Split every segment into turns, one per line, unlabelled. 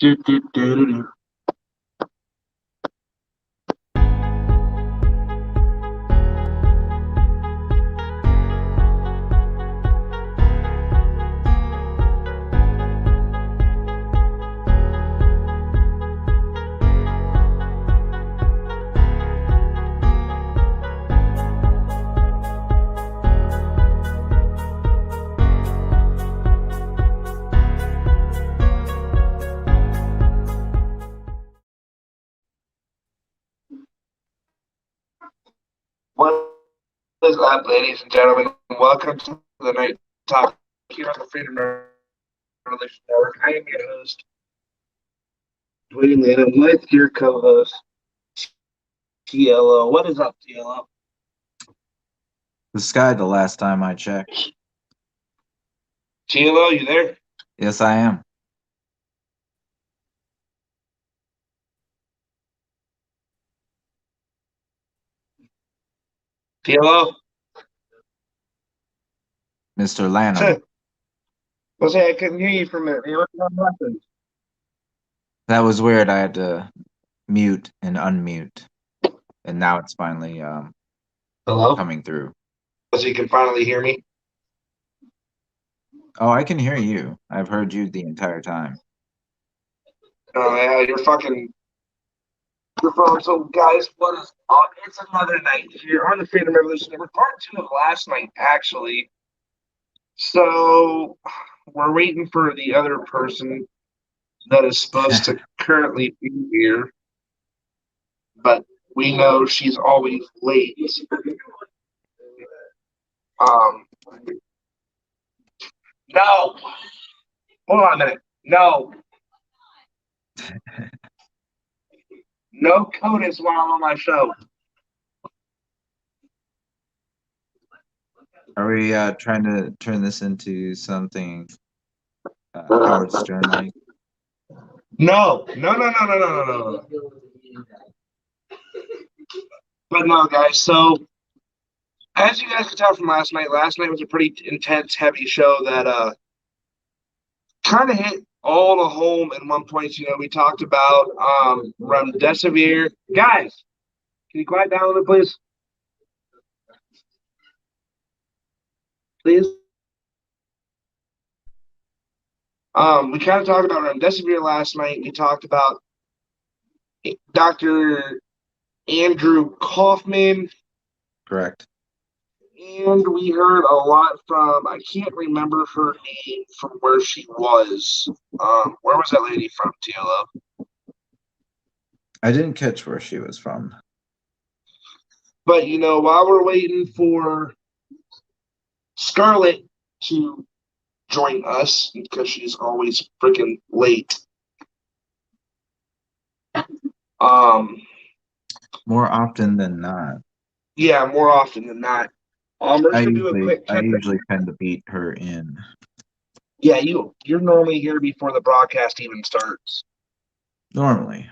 Do, do, do, do, do. What is up, ladies and gentlemen? Welcome to the Night Talk here on the Freedom Revolution Network. I am your host, Dwayne Lanham, with your co-host, TLO. What is up, TLO?
The sky the last time I checked.
TLO, you there?
Yes, I am.
TLO?
Mr. Lanham.
Well, say I couldn't hear you for a minute. What happened?
That was weird. I had to mute and unmute. And now it's finally
Hello?
coming through.
So you can finally hear me?
Oh, I can hear you. I've heard you the entire time.
Oh, yeah, you're fucking... Your phone. So, guys, what is up? It's another night here on the Freedom Revolution Network. Part 2 of last night, actually. So, we're waiting for the other person that is supposed to currently be here, but we know she's always late. Um, no. Hold on a minute. No. No CODIS while I'm on my show.
Are we trying to turn this into something Howard Stern like?
No. No. But no, guys, so as you guys could tell from last night was a pretty intense, heavy show that kind of hit all the home at one point. You know, we talked about remdesivir. Guys, can you quiet down a little bit, please? Please. We kind of talked about remdesivir last night. We talked about Dr. Andrew Kaufman.
Correct.
And we heard a lot from, I can't remember her name from where she was. Where was that lady from, TLO?
I didn't catch where she was from.
But, you know, while we're waiting for Scarlett to join us, because she's always freaking late.
More often than not.
Yeah, more often than not. We're just gonna do a quick
I usually tend to beat her in.
Yeah, you're normally here before the broadcast even starts.
Normally.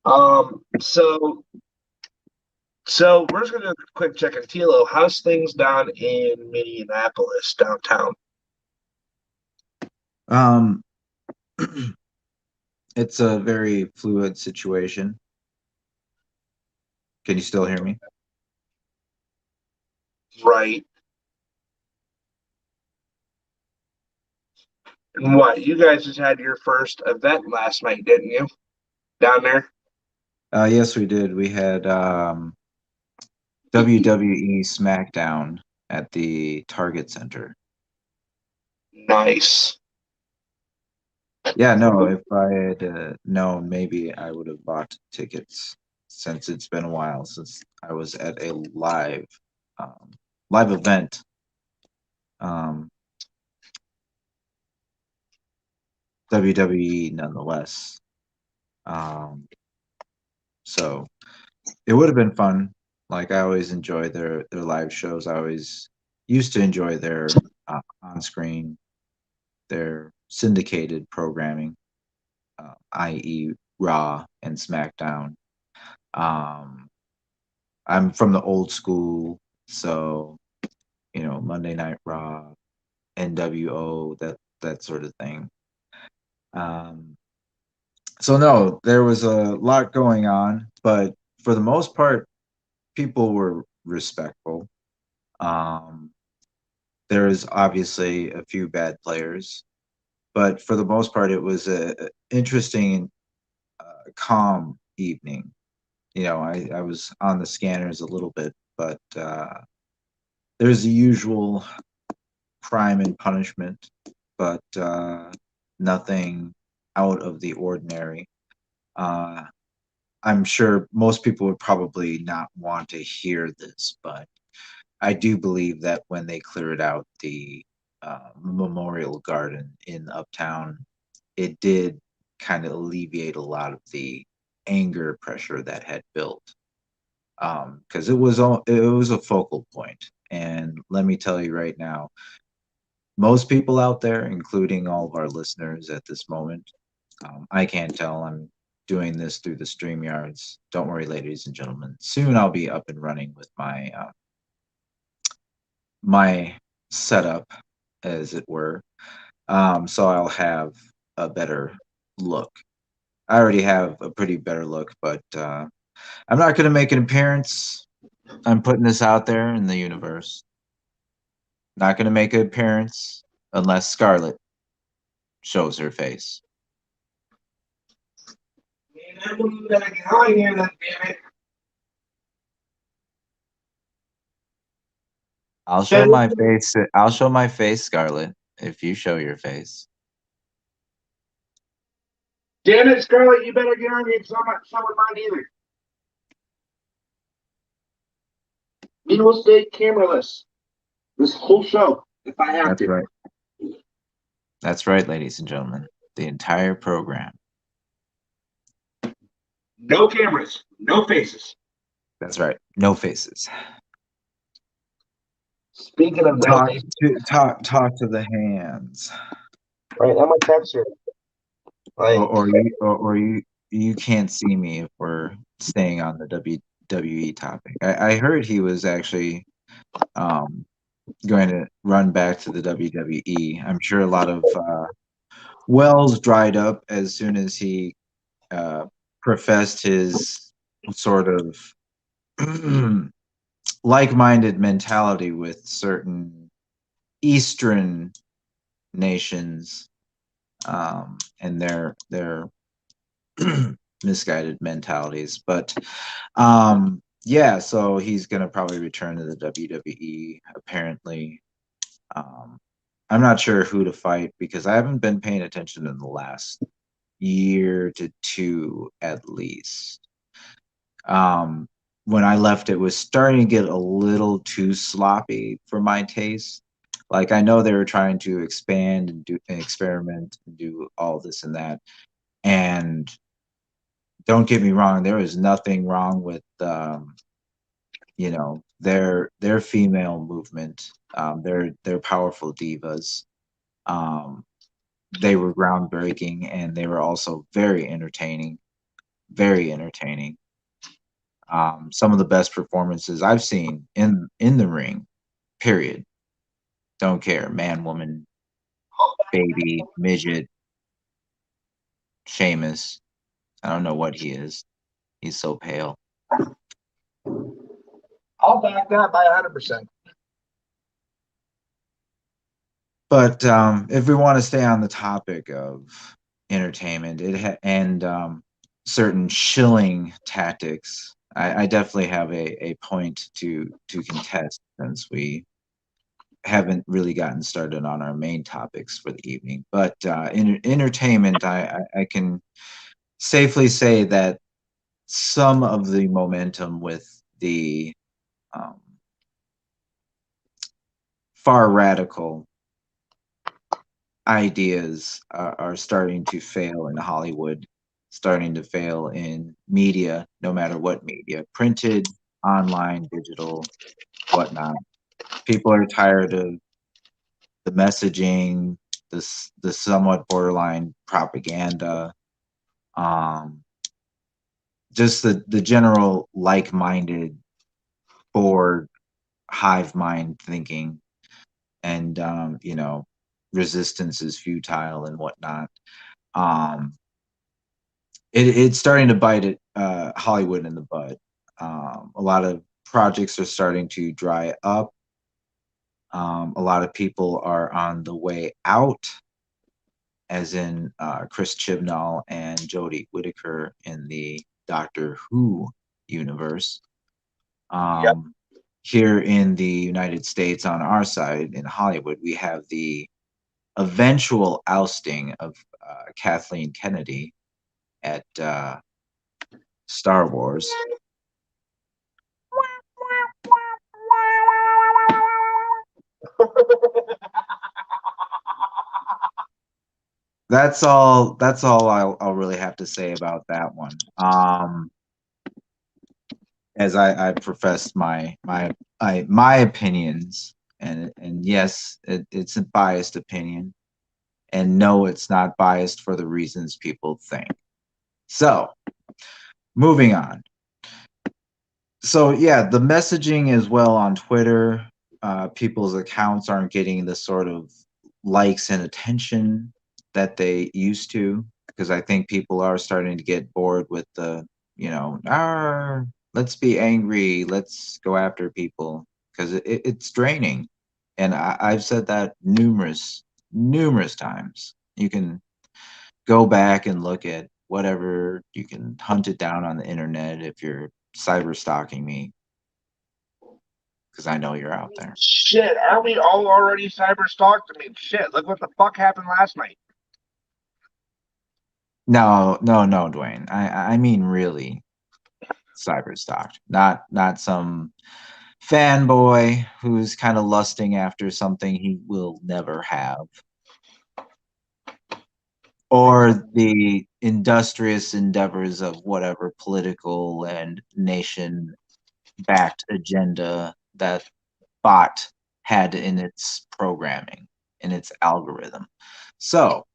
So we're just gonna do a quick check on TLO. How's things down in Minneapolis, downtown?
It's a very fluid situation. Can you still hear me?
Right. And what? You guys just had your first event last night, didn't you? Down there?
Yes, we did. We had WWE SmackDown at the Target Center.
Nice.
Yeah, no, if I had known, maybe I would have bought tickets since it's been a while since I was at a live event. WWE nonetheless. So it would have been fun. Like I always enjoy their live shows. I always used to enjoy their on screen, their syndicated programming, i.e., Raw and SmackDown. I'm from the old school, so you know Monday Night Raw, NWO, that sort of thing. So no, there was a lot going on, but for the most part, people were respectful. Um, there's obviously a few bad players, but for the most part, it was a interesting, calm evening. I was on the scanners a little bit, but there's the usual crime and punishment, but nothing out of the ordinary. Uh, I'm sure most people would probably not want to hear this, but I do believe that when they cleared out the memorial garden in Uptown, it did kind of alleviate a lot of the anger pressure that had built. Because it was a focal point, and let me tell you right now, most people out there, including all of our listeners at this moment, I can't tell. I'm doing this through the StreamYards. Don't worry, ladies and gentlemen. Soon I'll be up and running with my setup, as it were. So I'll have a better look. I already have a pretty better look, but I'm not going to make an appearance. I'm putting this out there in the universe. Not going to make an appearance unless Scarlett shows her face.
Man, I believe that I get out of here, then, damn it.
I'll show
Send
my
it.
face. I'll show my face, Scarlett, if you show your face.
Damn it, Scarlett, you better get on here because I'm not showing mine either. We will stay cameraless this whole show if I have
That's
to.
right. That's right, ladies and gentlemen. The entire program.
No cameras, no faces.
That's right. No faces.
Speaking of no faces,
Talk to the hands.
right? I'm gonna text her. Like,
Or you can't see me if we're staying on the WWE topic. I heard he was actually um, going to run back to the WWE. I'm sure a lot of wells dried up as soon as he uh, professed his sort of like-minded mentality with certain Eastern nations, and their misguided mentalities. But yeah, so he's gonna probably return to the WWE. Apparently, um, I'm not sure who to fight because I haven't been paying attention in the last year to two at least. Um, when I left, it was starting to get a little too sloppy for my taste. Like I know they were trying to expand and do and experiment and do all this and that. And don't get me wrong, there was nothing wrong with their female movement. They're powerful divas. Um, they were groundbreaking and they were also very entertaining. Very entertaining. Some of the best performances I've seen in the ring. Period. Don't care. Man, woman, baby, midget, Sheamus. I don't know what he is. He's so pale.
I'll back that by 100%.
But if we want to stay on the topic of entertainment, and certain shilling tactics, I definitely have a point to contest since we haven't really gotten started on our main topics for the evening. But entertainment, I can safely say that some of the momentum with the um, far radical ideas are starting to fail in Hollywood, starting to fail in media, no matter what media, printed, online, digital, whatnot. People are tired of the messaging, the somewhat borderline propaganda, um, just the general like-minded, bored, hive mind thinking, and resistance is futile and whatnot. Um, it's starting to bite it Hollywood in the butt. A lot of projects are starting to dry up. A lot of people are on the way out, as in Chris Chibnall and Jodie Whittaker in the Doctor Who universe.
Yep.
Here in the United States, on our side in Hollywood, we have the eventual ousting of Kathleen Kennedy at Star Wars. That's all. That's all I'll really have to say about that one. As I professed my opinions, and yes, it's a biased opinion, and no, it's not biased for the reasons people think. So, moving on. So yeah, the messaging as well on Twitter, people's accounts aren't getting the sort of likes and attention that they used to, because I think people are starting to get bored with the, let's be angry, let's go after people, because it's draining. And I've said that numerous times. You can go back and look at whatever, you can hunt it down on the internet if you're cyber stalking me, because I know you're out there.
Shit, are we all already cyber stalked? I mean, shit, look what the fuck happened last night.
No, no, no, Dwayne. I mean really cyber stalked, not some fanboy who's kind of lusting after something he will never have, or the industrious endeavors of whatever political and nation backed agenda that bot had in its programming, in its algorithm. So,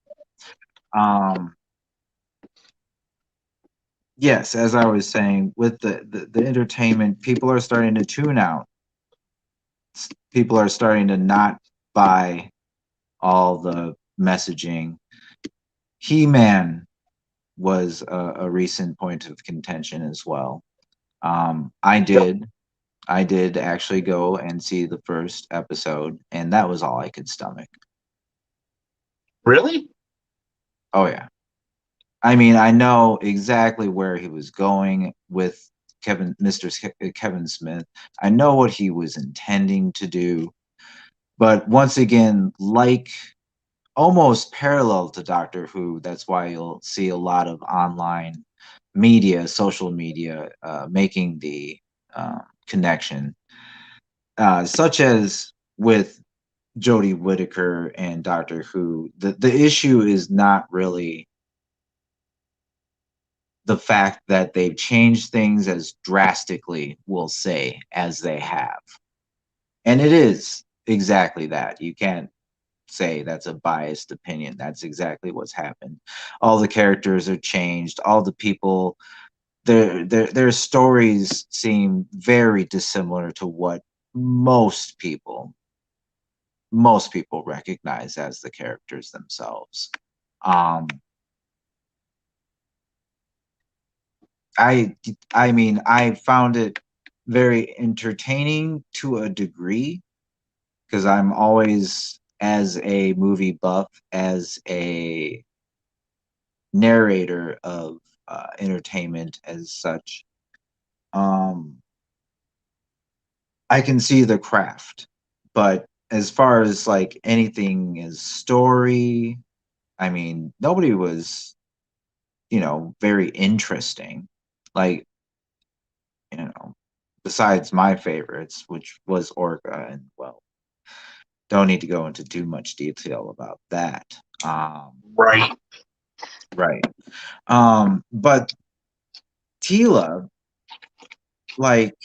um, yes, as I was saying, with the entertainment, people are starting to tune out. People are starting to not buy all the messaging. He-Man was a recent point of contention as well. Um, I
Yep.
did I did actually go and see the first episode, and that was all I could stomach.
Really?
Oh yeah. I mean, I know exactly where he was going with Kevin Smith. I know what he was intending to do, but once again, like almost parallel to Doctor Who, that's why you'll see a lot of online media, social media, making the connection, such as with Jodie Whittaker and Doctor Who. The issue is not really the fact that they've changed things as drastically, we'll say, as they have. And it is exactly that. You can't say that's a biased opinion. That's exactly what's happened. All the characters are changed. All the people, their stories seem very dissimilar to what most people recognize as the characters themselves. Um, I I mean, I found it very entertaining to a degree, because I'm always, as a movie buff, as a narrator of entertainment as such, um, I can see the craft. But as far as like anything as story, I mean, nobody was, very interesting. Like, you know, besides my favorites, which was Orca, and well, don't need to go into too much detail about that.
Right.
Right. But Tila, like,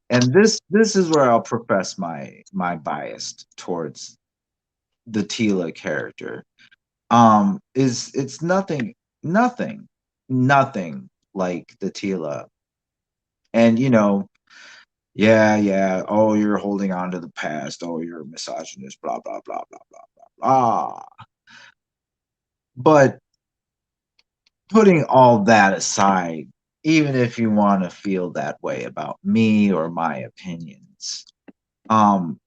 and this is where I'll profess my bias towards the Tila character. Is it's nothing, nothing like the Tila. And yeah, oh, you're holding on to the past, oh, you're a misogynist, blah blah blah blah blah blah blah. But putting all that aside, even if you want to feel that way about me or my opinions, um,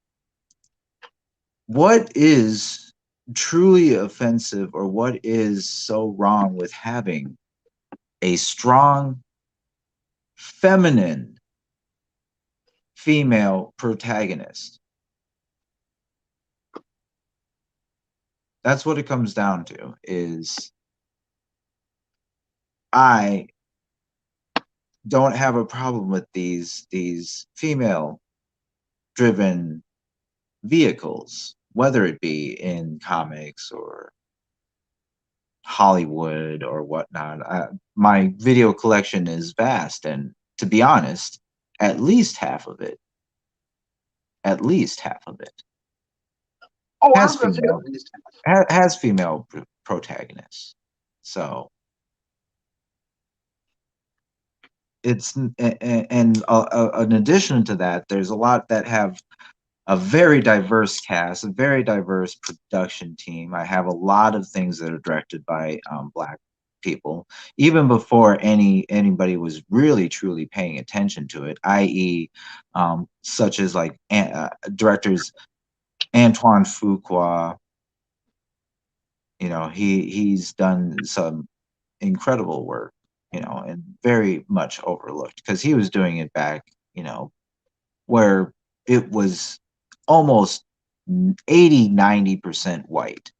what is truly offensive or what is so wrong with having a strong, feminine female protagonist? That's what it comes down to. Is I don't have a problem with these female driven vehicles, whether it be in comics or Hollywood or whatnot. My video collection is vast, and to be honest, at least half of it, at least half of it
Oh, I
has
was gonna say
female
at least.
has female protagonists. So it's and in addition to that, there's a lot that have a very diverse cast, a very diverse production team. I have a lot of things that are directed by Black people, even before anybody was really truly paying attention to it. I.e., such as like directors Antoine Fuqua. You know, he's done some incredible work. You know, and very much overlooked because he was doing it back. You know, where it was almost 80-90% white.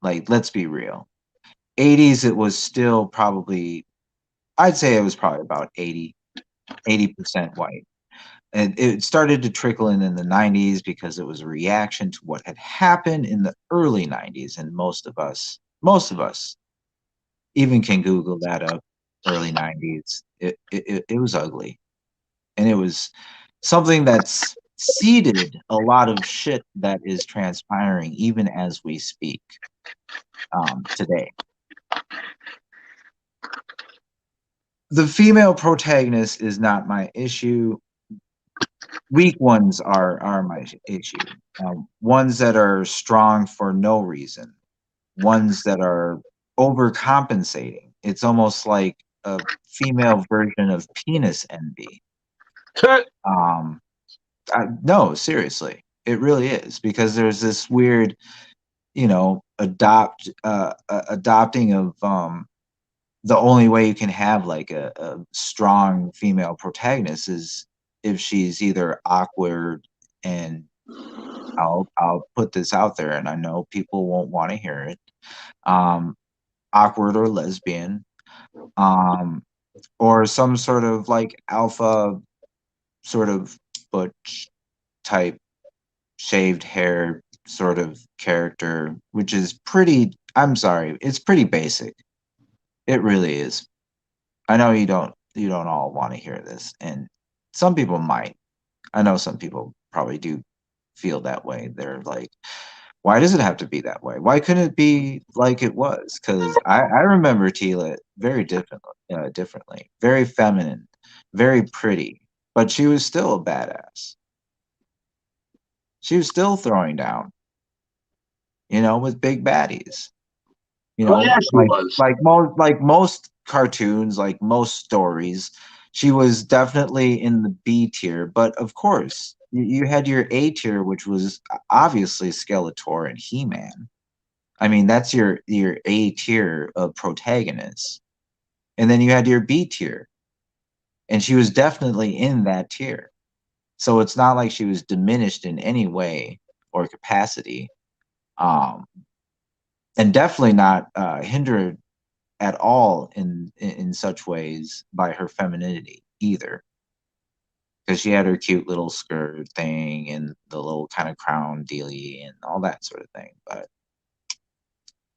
Like, let's be real. 80s, it was still probably, I'd say it was probably about 80% white. And it started to trickle in the 90s because it was a reaction to what had happened in the early 90s. And most of us even can Google that up, early 90s. It was ugly. And it was something that's seeded a lot of shit that is transpiring even as we speak today. The female protagonist is not my issue. Weak ones are my issue. Ones that are strong for no reason. Ones that are overcompensating. It's almost like a female version of penis envy. Um, no, seriously, it really is because there's this weird, you know, adopting of the only way you can have like a strong female protagonist is if she's either awkward and I'll put this out there and I know people won't want to hear it. Um, Awkward or lesbian, um, or some sort of like alpha sort of butch type shaved hair sort of character, which is pretty, I'm sorry, it's pretty basic. It really is. I know you don't all want to hear this, and some people might. I know some people probably do feel that way. They're like, why does it have to be that way? Why couldn't it be like it was? Because I remember Tila very differently, very feminine, very pretty, but she was still a badass. She was still throwing down, you know, with big baddies. You
Oh
know,
yeah, she was.
like most cartoons, like most stories, she was definitely in the B tier. But of course, you had your A tier, which was obviously Skeletor and He-Man. I mean, that's your A tier of protagonists. And then you had your B tier, and she was definitely in that tier. So it's not like she was diminished in any way or capacity. Um, and definitely not hindered at all in such ways by her femininity either, because she had her cute little skirt thing and the little kind of crown dealy and all that sort of thing. But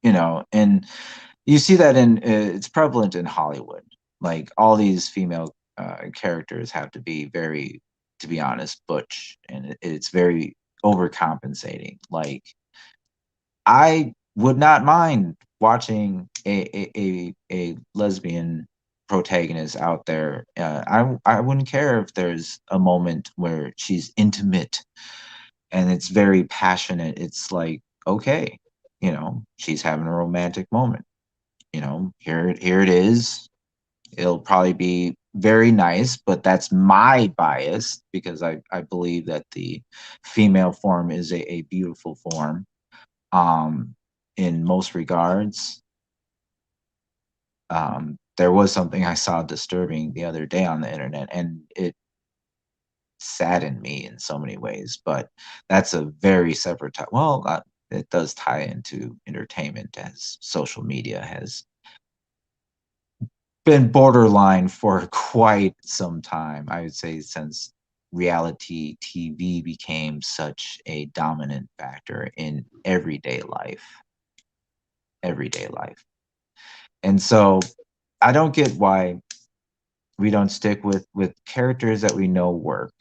you know, and you see that in it's prevalent in Hollywood. Like all these female characters have to be very, to be honest, butch, and it's very overcompensating. Like I would not mind watching a lesbian protagonist out there. I wouldn't care if there's a moment where she's intimate and it's very passionate. It's like, okay, you know, she's having a romantic moment. here it is. It'll probably be very nice, but that's my bias because I believe that the female form is a beautiful form in most regards. There was something I saw disturbing the other day on the internet, and it saddened me in so many ways. But that's a very separate time. Well, it does tie into entertainment, as social media has been borderline for quite some time. I would say since reality TV became such a dominant factor in everyday life. Everyday life. And so I don't get why we don't stick with characters that we know work,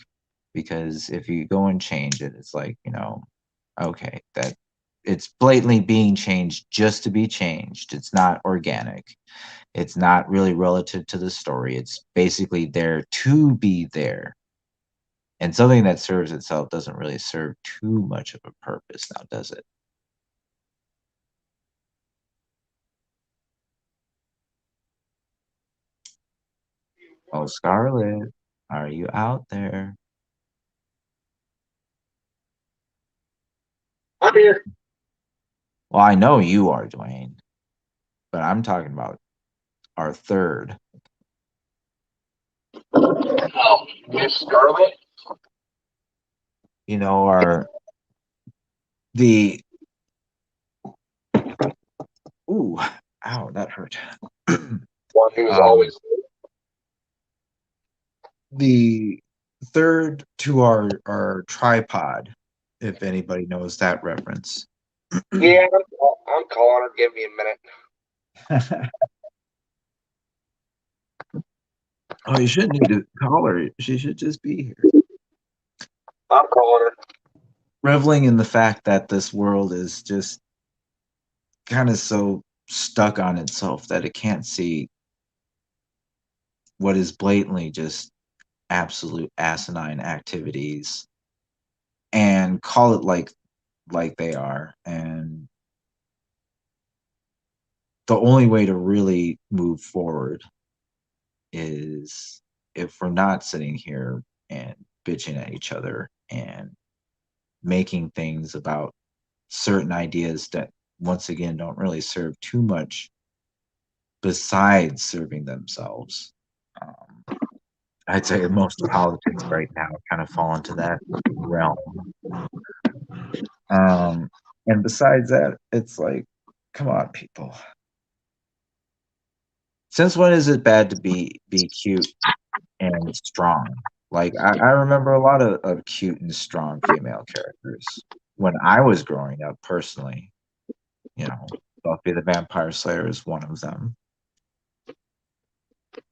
because if you go and change it, it's like, okay, that it's blatantly being changed just to be changed. It's not organic. It's not really relative to the story. It's basically there to be there. And something that serves itself doesn't really serve too much of a purpose now, does it? Oh, Scarlet, are you out there?
I'm here.
Well, I know you are, Dwayne, but I'm talking about our third.
Oh, Miss Scarlet.
Our the ooh, ow, that hurt.
One who's
um,
always.
the third to our tripod, if anybody knows that reference.
Yeah, I'm calling her. Give me a minute.
Oh, you shouldn't need to call her. She should just be here,
I'm calling her.
reveling in the fact that this world is just kind of so stuck on itself that it can't see what is blatantly just absolute asinine activities and call it like they are. And the only way to really move forward is if we're not sitting here and bitching at each other and making things about certain ideas that once again don't really serve too much besides serving themselves. I'd say most politics right now kind of fall into that realm. And besides that, it's like, come on, people. Since when is it bad to be cute and strong? Like I remember a lot of cute and strong female characters when I was growing up personally. Buffy the Vampire Slayer is one of them.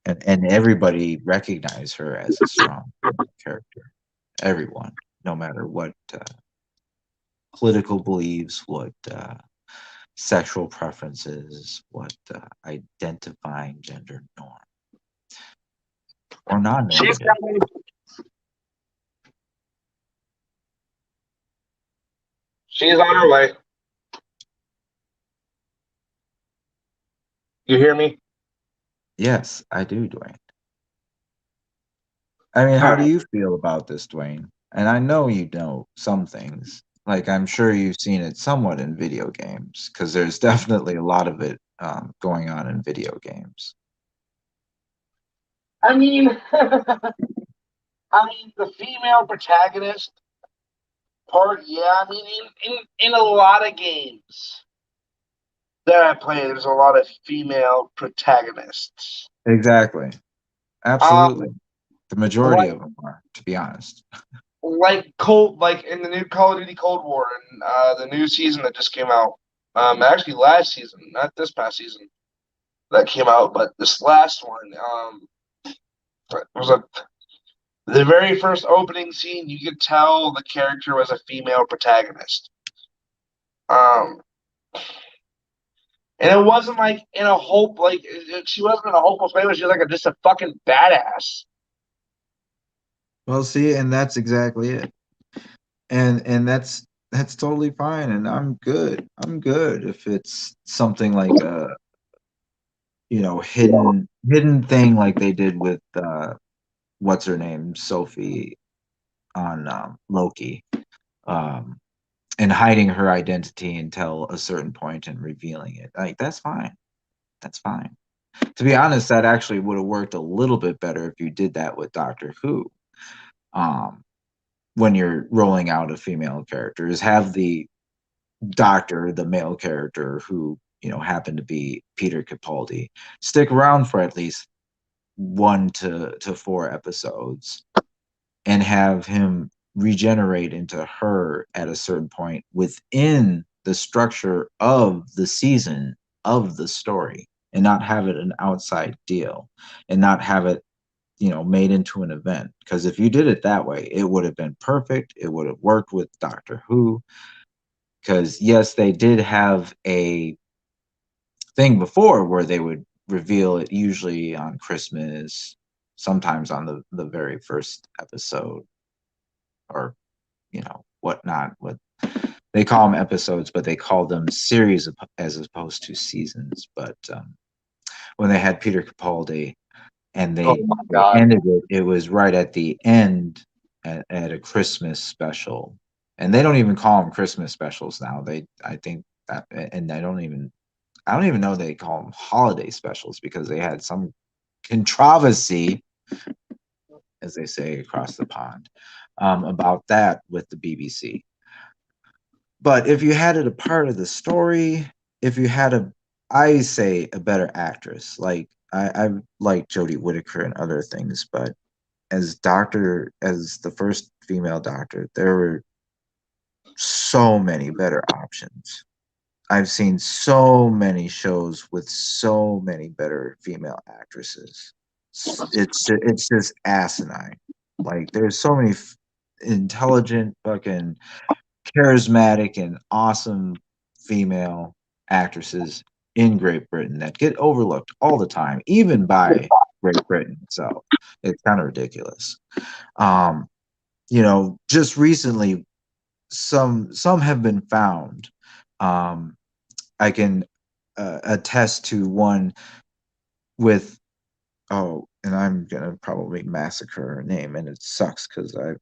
And everybody recognized her as a strong character. Everyone, no matter what political beliefs, what sexual preferences, what identifying gender norm or non-norm
She's
gender.
coming. She's on her way. You hear me?
Yes, I do, Dwayne. I mean, how do you feel about this, Dwayne? And I know you know some things. Like I'm sure you've seen it somewhat in video games, because there's definitely a lot of it going on in video games.
I mean, the female protagonist part. Yeah, I mean, in a lot of games that I play, there's a lot of female protagonists.
Exactly.
Um,
Absolutely. The majority
like
of them are, to be honest.
like in the new Call of Duty Cold War and the new season that just came out. Actually last season, not this past season that came out, but this last one. It was the very first opening scene. You could tell the character was a female protagonist. Um, and it wasn't like in a hope, like she wasn't in a hopeless way. She was like just a fucking badass.
Well, see, and that's exactly it. And that's totally fine, and I'm good. I'm good if it's something like hidden thing like they did with what's her name, Sophie on Loki, um, and hiding her identity until a certain point and revealing it. Like that's fine. That's fine. To be honest, that actually would have worked a little bit better if you did that with Doctor Who. Um, when you're rolling out a female character, is have the doctor, the male character who happened to be Peter Capaldi, stick around for at least 1 to 4 episodes, and have him regenerate into her at a certain point within the structure of the season of the story, and not have it an outside deal, and not have it made into an event. Because if you did it that way, it would have been perfect. It would have worked with Doctor Who. Because yes, they did have a thing before where they would reveal it usually on Christmas, sometimes on the very first episode, or whatnot. What they call them episodes, but they call them series as opposed to seasons. But when they had Peter Capaldi and
Oh
they,
my
they
god.
ended it, it was right at the end at a Christmas special. And they don't even call them Christmas specials now. I think that, and I don't even know they call them holiday specials, because they had some controversy, as they say across the pond, about that with the BBC. But if you had it a part of the story, if you had I say a better actress, like I like Jodie Whittaker and other things, but as the first female doctor, there were so many better options. I've seen so many shows with so many better female actresses. It's just asinine. Like there's so many intelligent, fucking charismatic, and awesome female actresses in Great Britain that get overlooked all the time, even by Great Britain itself. It's kind of ridiculous. Um, just recently, some have been found. Um, I can attest to one with, oh, and I'm gonna probably massacre her name, and it sucks because I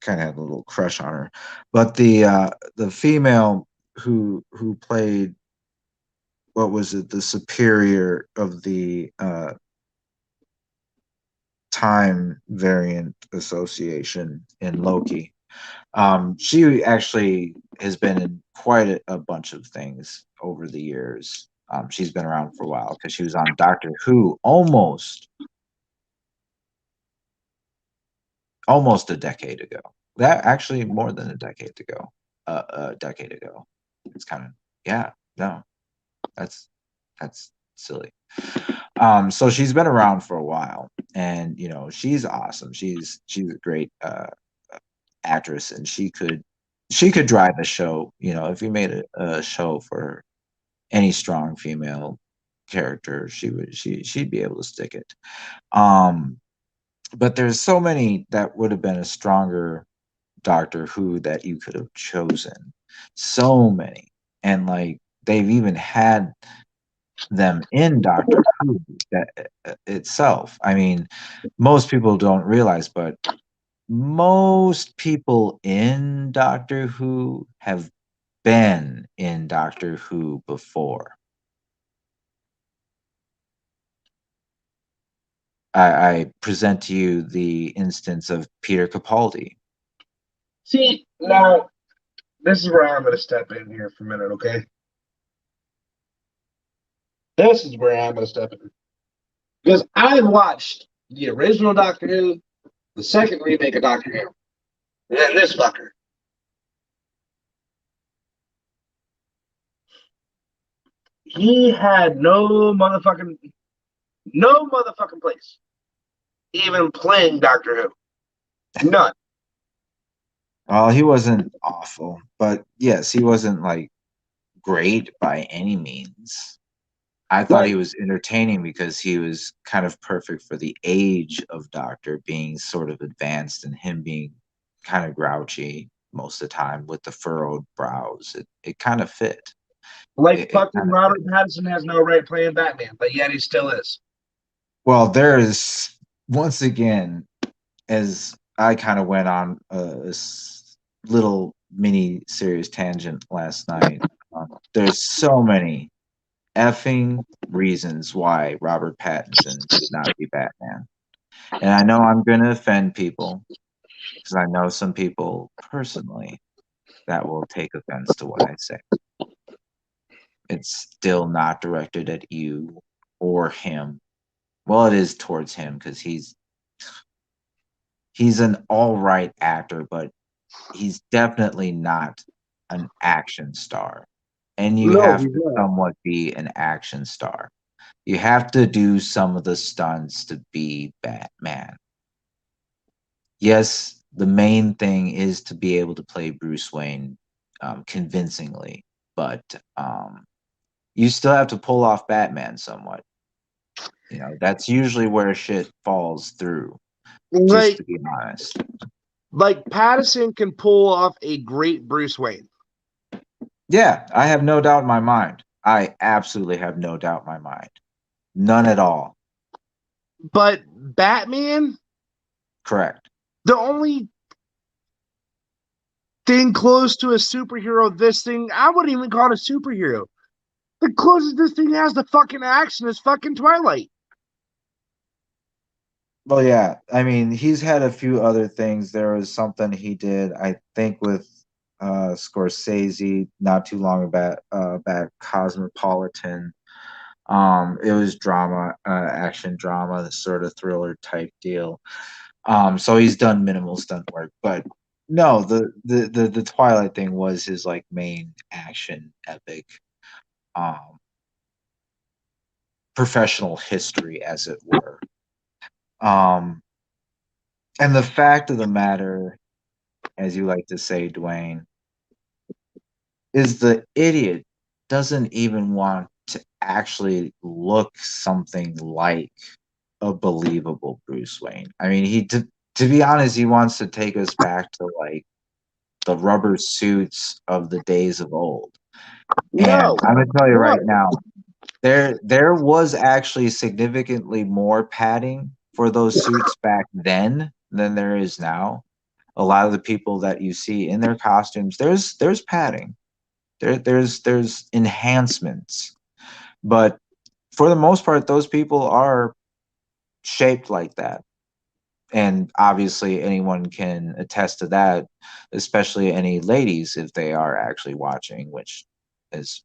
kind of had a little crush on her. But the female who played, what was it, the superior of the time variant association in Loki. She actually has been in quite a bunch of things over the years. She's been around for a while because she was on Doctor Who almost a decade ago. That actually more than a decade ago. A decade ago. It's kind of, yeah, no, that's silly. So she's been around for a while, and she's awesome. She's a great actress, and she could drive a show. If you made a show for any strong female character, she'd be able to stick it. Um, but there's so many that would have been a stronger Doctor Who that you could have chosen. So many, and like they've even had them in Doctor Who that itself. I mean, most people don't realize, but most people in Doctor Who have been in Doctor Who before. I present to you the instance of Peter Capaldi.
See, now this is where I'm going to step in here for a minute, okay? This is where I'm going to step in. Because I've watched the original Doctor Who, the second remake of Doctor Who, and then this fucker. He had no motherfucking place even playing Doctor Who. None.
Well, he wasn't awful, but yes, he wasn't like great by any means. I thought he
Like,
was entertaining because he was kind of perfect for the age of Doctor, being sort of advanced and him being kind of grouchy most of the time with the furrowed brows. It kind of fit.
Like
It
fucking
kind of
Robert
is.
Pattinson has no right playing Batman, but yet he still is.
Well, there is once again, as I kind of went on little mini serious tangent last night. There's so many effing reasons why Robert Pattinson should not be Batman. And I know I'm going to offend people because I know some people personally that will take offense to what I say. It's still not directed at you or him. Well, it is towards him because he's an all right actor, but he's definitely not an action star. And you
No,
have
he's
to
not.
somewhat be an action star. You have to do some of the stunts to be Batman. Yes, the main thing is to be able to play Bruce Wayne convincingly, but you still have to pull off Batman somewhat. That's usually where shit falls through, just
Like
to be honest.
like Pattinson can pull off a great Bruce Wayne.
Yeah, I have no doubt in my mind. I absolutely have no doubt in my mind. None at all.
But Batman,
Correct.
the only thing close to a superhero, this thing, I wouldn't even call it a superhero. The closest this thing has to fucking action is fucking Twilight.
Well, yeah. I mean, he's had a few other things. There was something he did, I think, with Scorsese not too long about Cosmopolitan. It was drama, action drama, the sort of thriller type deal. So he's done minimal stunt work, but no, the Twilight thing was his like main action epic, um, professional history, as it were. Um, and the fact of the matter, as you like to say, Dwayne, is the idiot doesn't even want to actually look something like a believable Bruce Wayne. I mean, to be honest, he wants to take us back to like the rubber suits of the days of old. And
No,
I'm gonna tell you
no.
right now, there was actually significantly more padding for those suits back then than there is now. A lot of the people that you see in their costumes, there's padding. There's enhancements. But for the most part, those people are shaped like that. And obviously anyone can attest to that, especially any ladies if they are actually watching, which is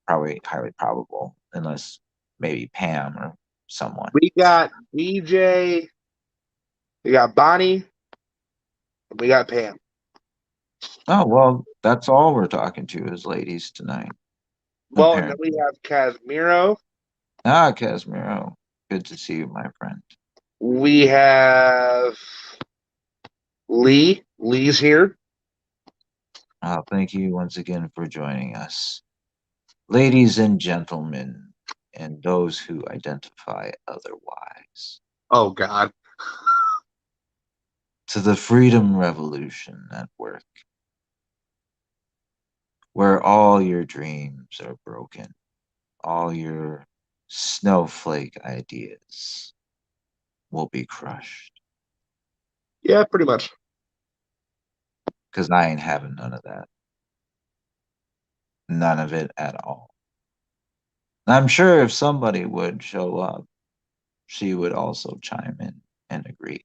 probably highly probable, unless maybe Pam or someone.
We got BJ, we got Bonnie, we got Pam.
Oh well, that's all we're talking to is ladies tonight,
Well, and then we
apparently.
have Casimiro.
Ah, Casimiro, good to see you, my friend.
We have Lee. Lee's here.
Thank you once again for joining us, ladies and gentlemen, and those who identify otherwise,
Oh God.
to the Freedom Revolution at work, where all your dreams are broken, all your snowflake ideas will be crushed.
Yeah, pretty much.
Because I ain't having none of that. None of it at all. And I'm sure if somebody would show up, she would also chime in and agree.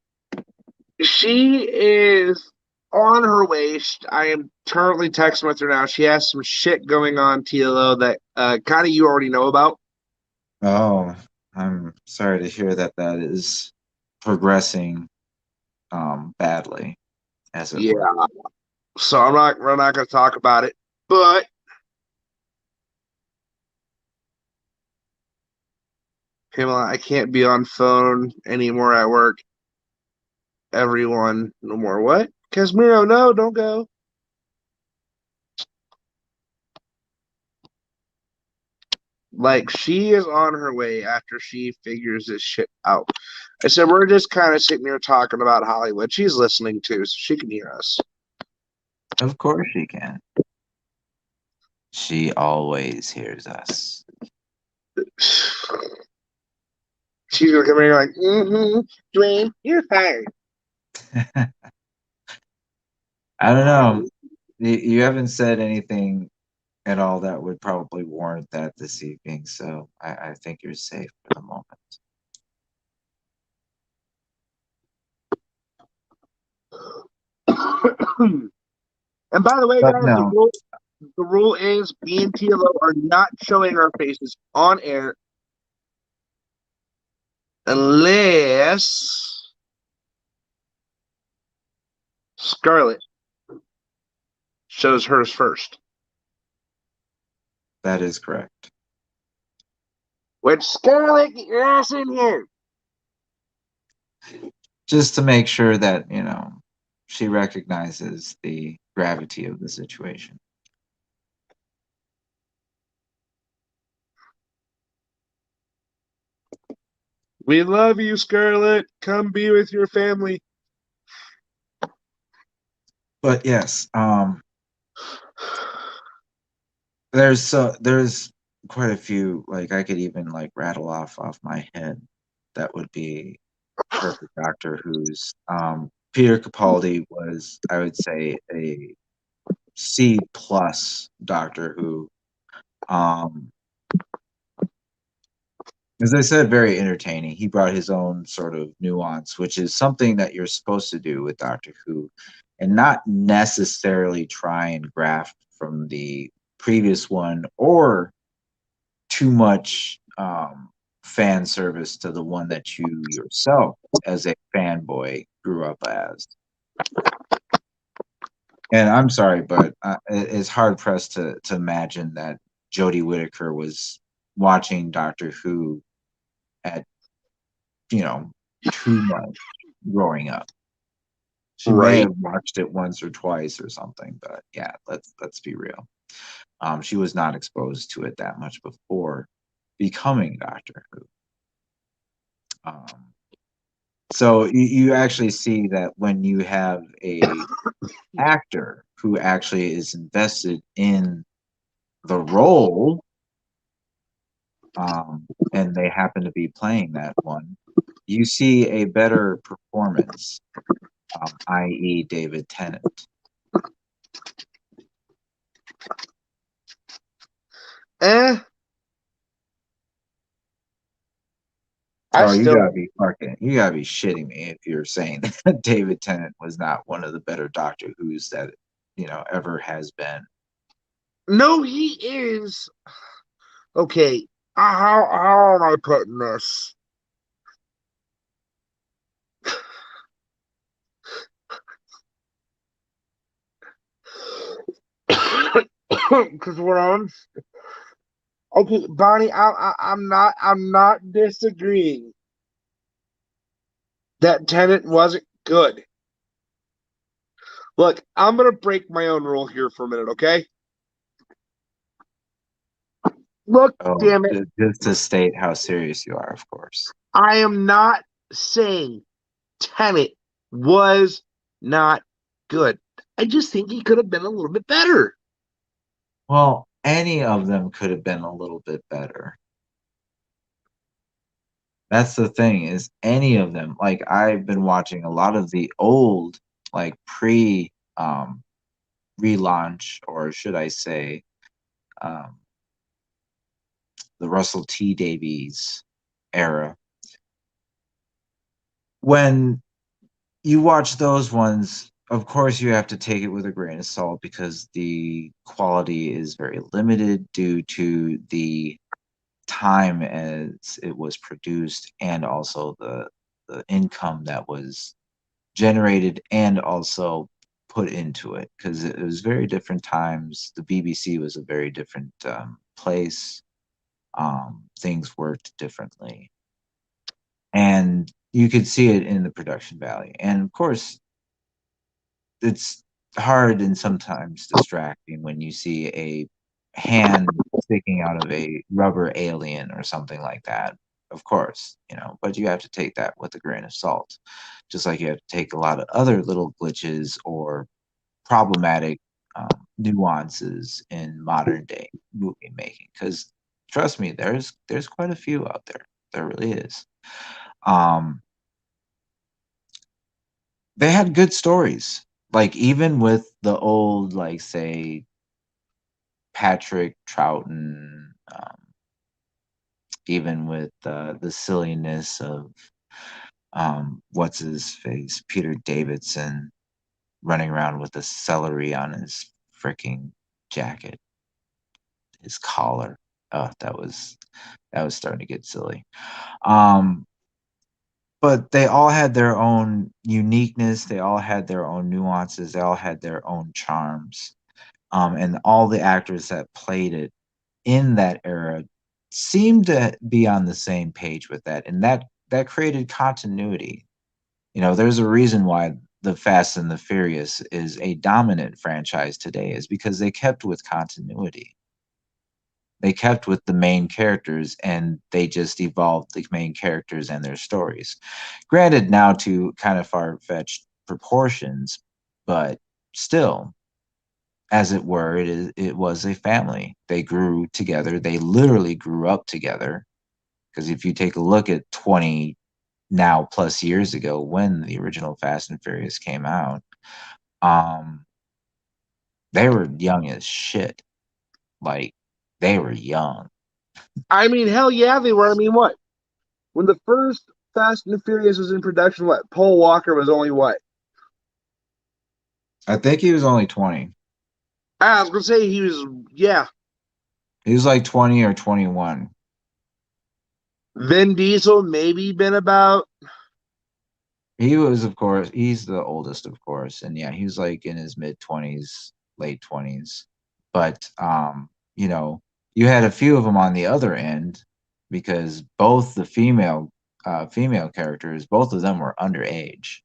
She is on her way. I am currently texting with her now. She has some shit going on, TLO, that kind of you already know about.
Oh, I'm sorry to hear that that is progressing badly, as it
Yeah.
were.
So we're not gonna talk about it. But Pamela, I can't be on phone anymore at work. Everyone, no more what? Casimiro, no, don't go. Like she is on her way after she figures this shit out. I said we're just kind of sitting here talking about Hollywood. She's listening too, so she can hear us.
Of course she can. She always hears us.
She's gonna come in here like, Dwayne, you're fired.
I don't know. You haven't said anything at all that would probably warrant that this evening, so I think you're safe for the moment.
And by the way,
But
guys,
no,
the rule is me and TLO are not showing our faces on air unless Scarlett shows hers first.
that is correct.
Which Scarlett, get your ass in here.
Just to make sure that, she recognizes the gravity of the situation.
We love you, Scarlett. Come be with your family.
But yes, there's quite a few, like I could even like rattle off my head that would be perfect Doctor Who's. Peter Capaldi was, I would say, a C plus Doctor Who. Um, as I said, very entertaining. He brought his own sort of nuance, which is something that you're supposed to do with Doctor Who, and not necessarily try and graft from the previous one or too much fan service to the one that you yourself, as a fanboy, grew up as. And I'm sorry, but it's hard pressed to imagine that Jodie Whittaker was watching Doctor Who at, you know, too much growing up. She may
Right.
have watched it once or twice or something, but yeah, let's be real. She was not exposed to it that much before becoming Doctor Who. So you actually see that when you have a actor who actually is invested in the role, and they happen to be playing that one, you see a better performance, i.e., David Tennant.
Eh. I
Oh,
still
you gotta be shitting me if you're saying that David Tennant was not one of the better Doctor Who's that ever has been.
no, he is. Okay. How am I putting this? Because we're on. Okay, Bonnie, I'm not disagreeing that Tennant wasn't good. Look, I'm gonna break my own rule here for a minute, okay? Look,
Oh,
damn it,
just to state how serious you are, of course.
I am not saying Tennant was not good. I just think he could have been a little bit better.
Well, any of them could have been a little bit better. That's the thing, is any of them. Like, I've been watching a lot of the old, like pre relaunch, or should I say, um, the Russell T Davies era. When you watch those ones, of course, you have to take it with a grain of salt because the quality is very limited due to the time as it was produced, and also the income that was generated and also put into it, because it was very different times. The BBC was a very different place. Things worked differently, and you could see it in the production value. And of course, it's hard and sometimes distracting when you see a hand sticking out of a rubber alien or something like that. Of course, but you have to take that with a grain of salt. Just like you have to take a lot of other little glitches or problematic nuances in modern day movie making. Because trust me, there's quite a few out there. There really is. Um, they had good stories. Like even with the old, like say Patrick Troughton, even with the silliness of what's his face, Peter Davidson running around with a celery on his freaking jacket, his collar. Oh, that was starting to get silly. Um, but they all had their own uniqueness. They all had their own nuances. They all had their own charms. And all the actors that played it in that era seemed to be on the same page with that, and that created continuity. There's a reason why the Fast and the Furious is a dominant franchise today, is because they kept with continuity. They kept with the main characters and they just evolved the main characters and their stories. Granted, now to kind of far-fetched proportions, but still, as it were, it was a family. They grew together. They literally grew up together. Because if you take a look at 20 now plus years ago when the original Fast and Furious came out, um, they were young as shit. Like they were young.
I mean, hell yeah, they were. I mean, what? When the first Fast and the Furious was in production, what? Paul Walker was only what?
I think he was only 20.
I was gonna say he was, yeah.
He was like 20 or 21.
Vin Diesel maybe been about.
He was, of course, he's the oldest, of course. And yeah, he was like in his mid 20s, late 20s. But you had a few of them on the other end because both the female characters, both of them were underage.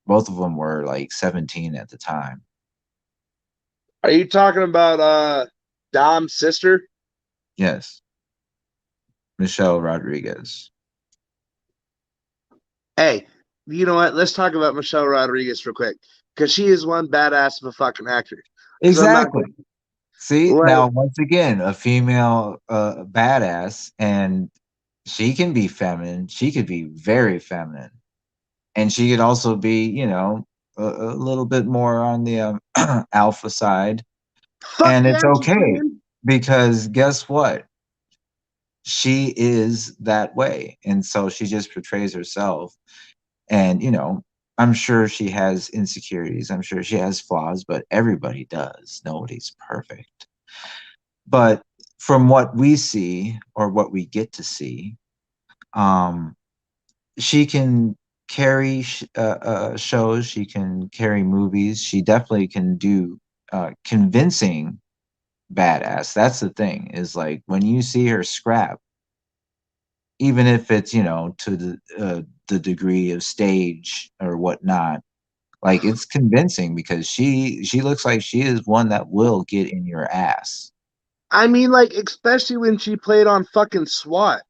Both of them were like 17 at the time.
Are you talking about Dom's sister?
Yes, Michelle Rodriguez.
Hey, you know what? Let's talk about Michelle Rodriguez real quick because she is one badass of a fucking actor. Because I'm not
Exactly. See,
like,
now once again, a female badass, and she can be feminine. She could be very feminine, and she could also be, a little bit more on the alpha side.
fuck
And
yeah,
it's
she
okay
can.
because guess what? She is that way, and so she just portrays herself. And I'm sure she has insecurities. I'm sure she has flaws, but everybody does. Nobody's perfect. But from what we see or what we get to see, um, she can carry shows. She can carry movies. She definitely can do convincing badass. That's the thing, is like when you see her scrap, even if it's to the degree of stage or whatnot, like it's convincing because she looks like she is one that will get in your ass.
I mean, like, especially when she played on fucking SWAT.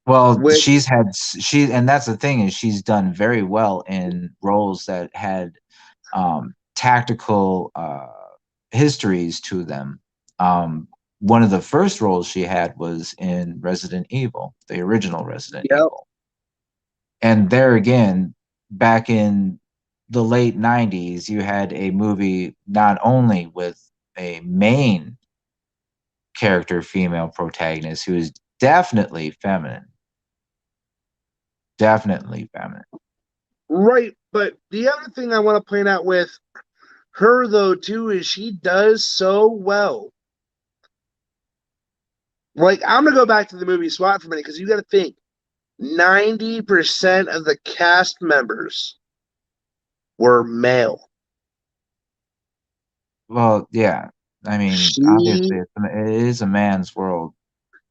Well,
With
and that's the thing, is she's done very well in roles that had tactical histories to them. One of the first roles she had was in Resident Evil, the original Resident
yep,
Evil. And there again, back in the late 90s, you had a movie not only with a main character female protagonist who is definitely feminine, definitely feminine.
right. But the other thing I want to point out with her though too is she does so well. Like, I'm gonna go back to the movie SWAT for a minute because you got to think 90% of the cast members were male.
Well, yeah. I mean,
She,
obviously, it is a man's world,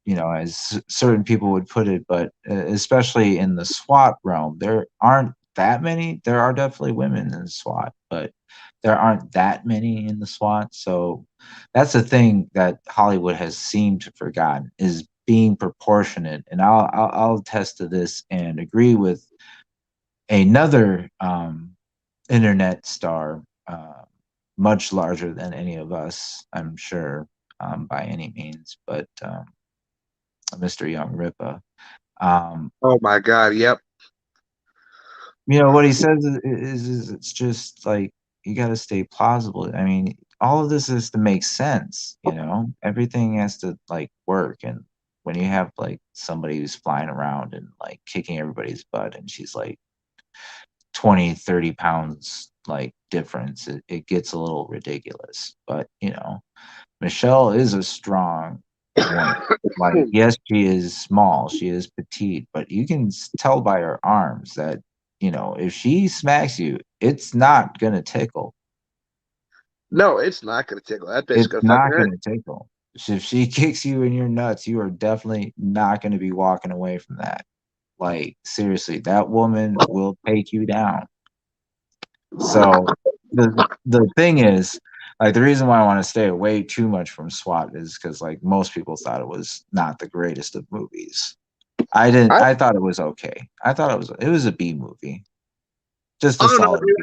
as certain people would put it, but especially in the SWAT realm, there aren't that many. There are definitely women in SWAT, but there aren't that many in the SWAT. So that's the thing that Hollywood has seemed to forgotten, is being proportionate. And I'll attest to this and agree with another internet star. much larger than any of us, I'm sure, by any means. But Mr. Young Ripa, um,
Oh my God. Yep.
what he says is it's just like you got to stay plausible. I mean, all of this is to make sense. Everything has to like work. And when you have like somebody who's flying around and like kicking everybody's butt, and she's like 20, 30 pounds like difference, it gets a little ridiculous. But Michelle is a strong woman. Like, yes, she is small, she is petite, but you can tell by her arms that, if she smacks you, it's not gonna tickle.
No, it's not gonna tickle. That bitch
It's
gonna fucking
not
hurt.
gonna tickle. If she kicks you in your nuts, you are definitely not gonna be walking away from that. Like, seriously, that woman will take you down. So the thing is, like, the reason why I want to stay away too much from SWAT is because like most people thought it was not the greatest of movies. I didn't.
I,
I thought it was okay. I thought it was a B movie, just a
oh no,
solid
dude.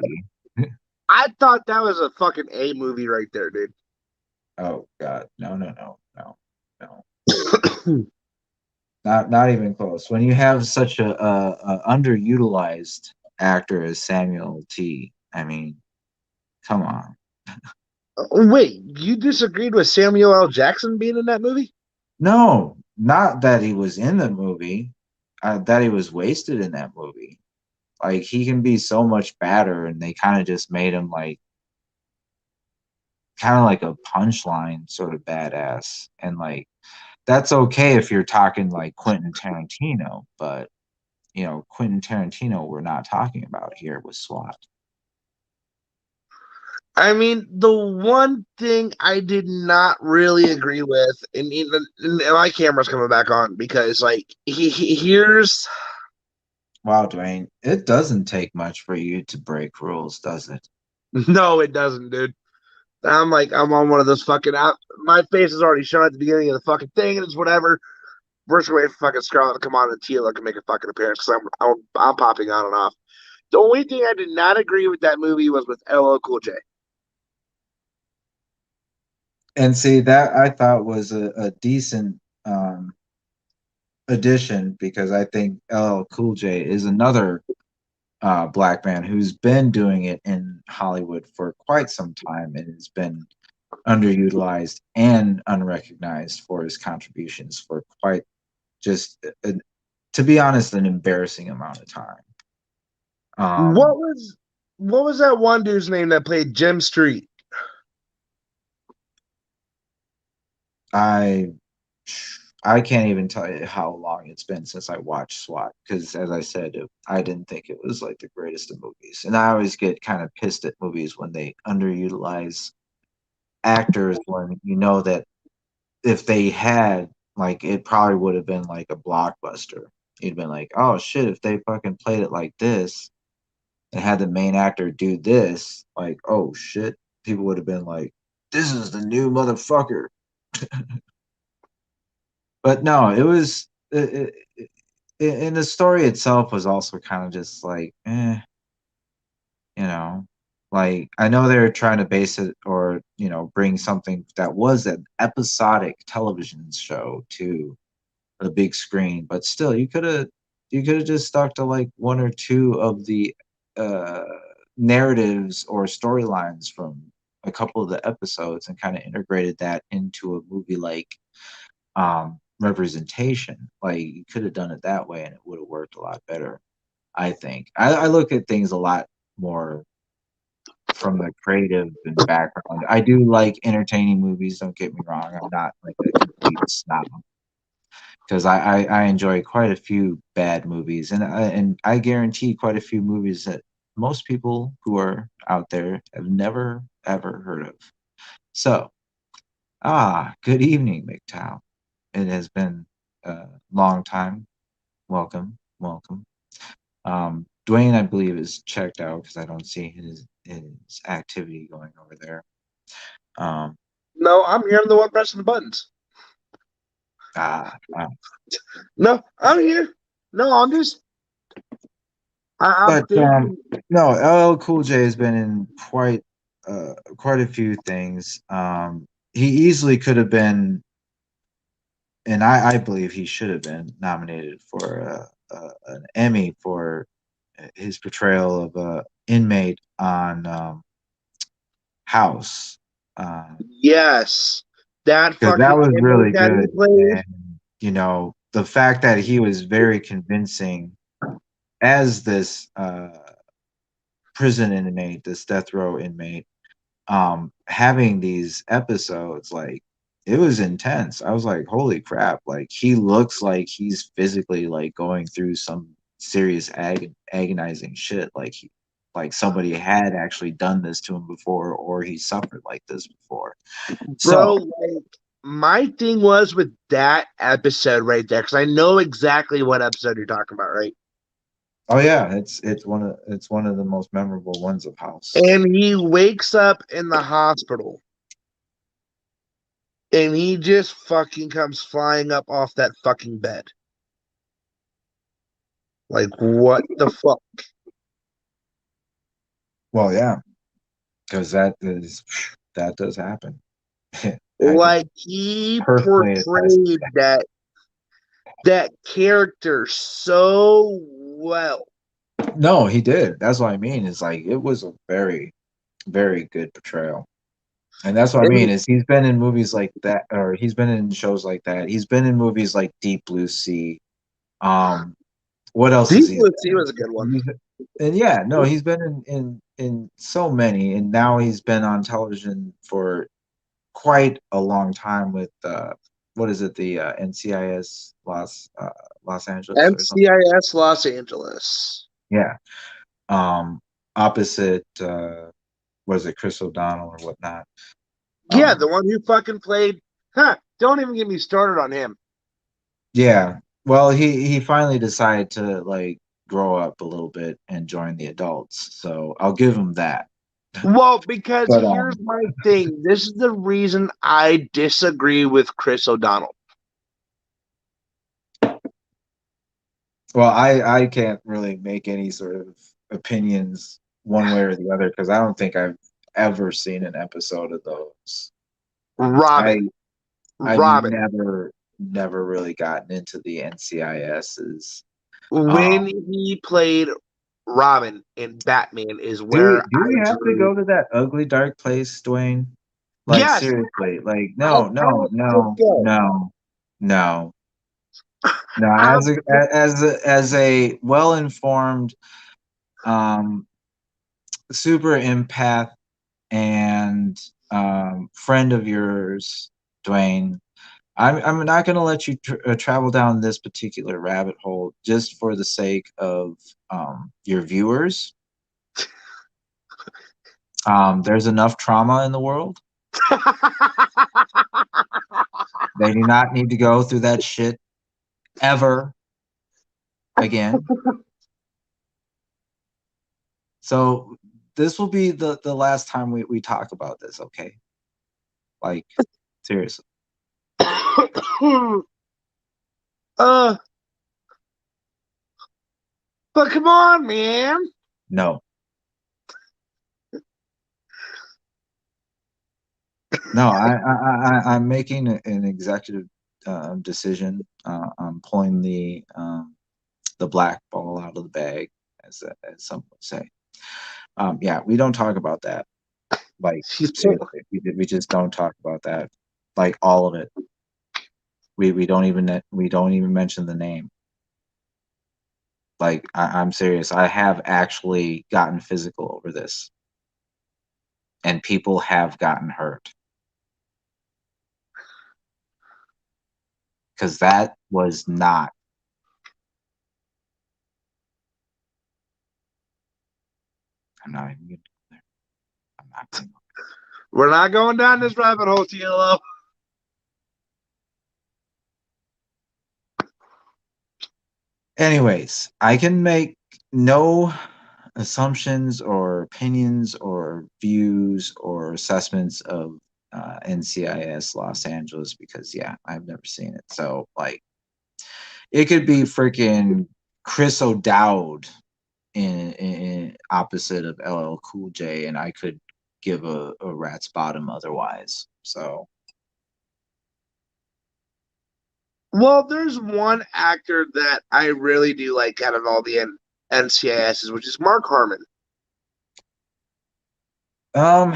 B.
I thought that was a fucking A movie right there, dude.
Oh God, no, no, no, no, no, not even close. When you have such a underutilized actor as Samuel T. I mean, come on.
Wait, you disagreed with Samuel L. Jackson being in that movie?
No, not that he was in the movie, that he was wasted in that movie. Like, he can be so much badder, and they kind of just made him like kind of like a punchline sort of badass. And like that's okay if you're talking like Quentin Tarantino, but Quentin Tarantino we're not talking about here with SWAT.
I mean, the one thing I did not really agree with, and my camera's coming back on because, like, here's
Wow, Dwayne, it doesn't take much for you to break rules, does it?
no, it doesn't, dude. I'm like, I'm on one of those fucking out. My face is already shown at the beginning of the fucking thing, and it's whatever. We're just waiting for fucking Scarlett to come on and Tila can make a fucking appearance because I'm popping on and off. The only thing I did not agree with that movie was with LL Cool J.
And see, that I thought was a decent addition, because I think LL Cool J is another black man who's been doing it in Hollywood for quite some time and has been underutilized and unrecognized for his contributions for quite just, to be honest, an embarrassing amount of time.
What
Um,
was what was that one dude's name that played Jim Street?
I I can't even tell you how long it's been since I watched SWAT, because, as I said, I didn't think it was like the greatest of movies, and I always get kind of pissed at movies when they underutilize actors, when you know that if they had, like, it probably would have been like a blockbuster. You'd been like, oh shit, if they fucking played it like this and had the main actor do this, like, oh shit, people would have been like, this is the new motherfucker. But no, it was and the story itself was also kind of just like, you know, like, I know they were trying to base it, or bring something that was an episodic television show to the big screen, but still, you could have just stuck to like one or two of the uh narratives or storylines from a couple of the episodes and kind of integrated that into a movie like Representation. Like, you could have done it that way and it would have worked a lot better. I think I look at things a lot more from the creative and background. I do like entertaining movies, don't get me wrong. I'm not like a complete snob, because I enjoy quite a few bad movies, and I guarantee quite a few movies that most people who are out there have never ever heard of. So, good evening, MGTOW. It has been a long time. Welcome, welcome. Dwayne, I believe, is checked out because I don't see his activity going over there. Um,
No, I'm here. I'm the one pressing the buttons.
ah, ah.
No, I'm here. No, I'm just I'm
But
thinking.
no, LL Cool J has been in quite quite a few things. He easily could have been, and I believe he should have been nominated for an Emmy for his portrayal of a inmate on House.
Yes, that
Because
fucking
that was
inmate
really
that he
good.
played.
And, the fact that he was very convincing as this prison inmate, this death row inmate, having these episodes, like, it was intense. I was like, holy crap, like, he looks like he's physically like going through some serious agonizing shit, like somebody had actually done this to him before, or he suffered like this before.
Bro,
So
like, my thing was with that episode right there, because I know exactly what episode you're talking about, right?
oh yeah, it's one of the most memorable ones of House.
And he wakes up in the hospital and he just fucking comes flying up off that fucking bed. Like, what the fuck?
Well, yeah, because that does happen. I can
Like, he
personally attest.
portrayed that character so well.
No, he did. That's what I mean. It's like it was a very, very good portrayal. And that's what I mean
And
is he's been in movies like that, or he's been in shows like that. He's been in movies like Deep Blue Sea. What else is
Deep
he
Blue Sea
in?
was a good one.
And yeah, no, he's been in so many, and now he's been on television for quite a long time with what is it, the NCIS Los Angeles or something.
NCIS Los Angeles.
Yeah. Opposite was it Chris O'Donnell or whatnot.
Yeah,
Um,
the one who fucking played. Huh, don't even get me started on him.
yeah. Well, he finally decided to like grow up a little bit and join the adults. So I'll give him that.
Well, because
But
here's my thing. This is the reason I disagree with Chris O'Donnell.
well, I can't really make any sort of opinions one way or the other because I don't think I've ever seen an episode of those. I
Robin.
I
Robin.
never really gotten into the NCIS's.
When
Um,
he played Robin in Batman is
do
where
do
I
we have to
drew.
go to that ugly dark place, Dwayne? Like
Yes,
seriously, like
I
no,
have
no,
to
no,
go.
no, no, no.
I'm,
As a well-informed, um, super empath and friend of yours, Dwayne, I'm not going to let you travel down this particular rabbit hole just for the sake of your viewers. There's enough trauma in the world. They do not need to go through that shit ever again. So this will be the last time we talk about this, okay? Like, seriously.
uh, but come on, man.
No. No, I'm making an executive decision. I'm pulling the black ball out of the bag, as some would say. Yeah, we don't talk about that. Like seriously, we just don't talk about that. Like all of it. We don't even mention the name. Like I'm serious. I have actually gotten physical over this, and people have gotten hurt because that was not. I'm not even gonna go there. I'm not gonna go
We're not going down this rabbit hole, TLO.
there. Anyways, I can make no assumptions or opinions or views or assessments of NCIS Los Angeles because yeah, I've never seen it. So like, it could be freaking Chris O'Dowd in opposite of LL Cool J, and I could give a rat's bottom otherwise. So
Well, there's one actor that I really do like out of all the NCISs, which is Mark Harmon.
um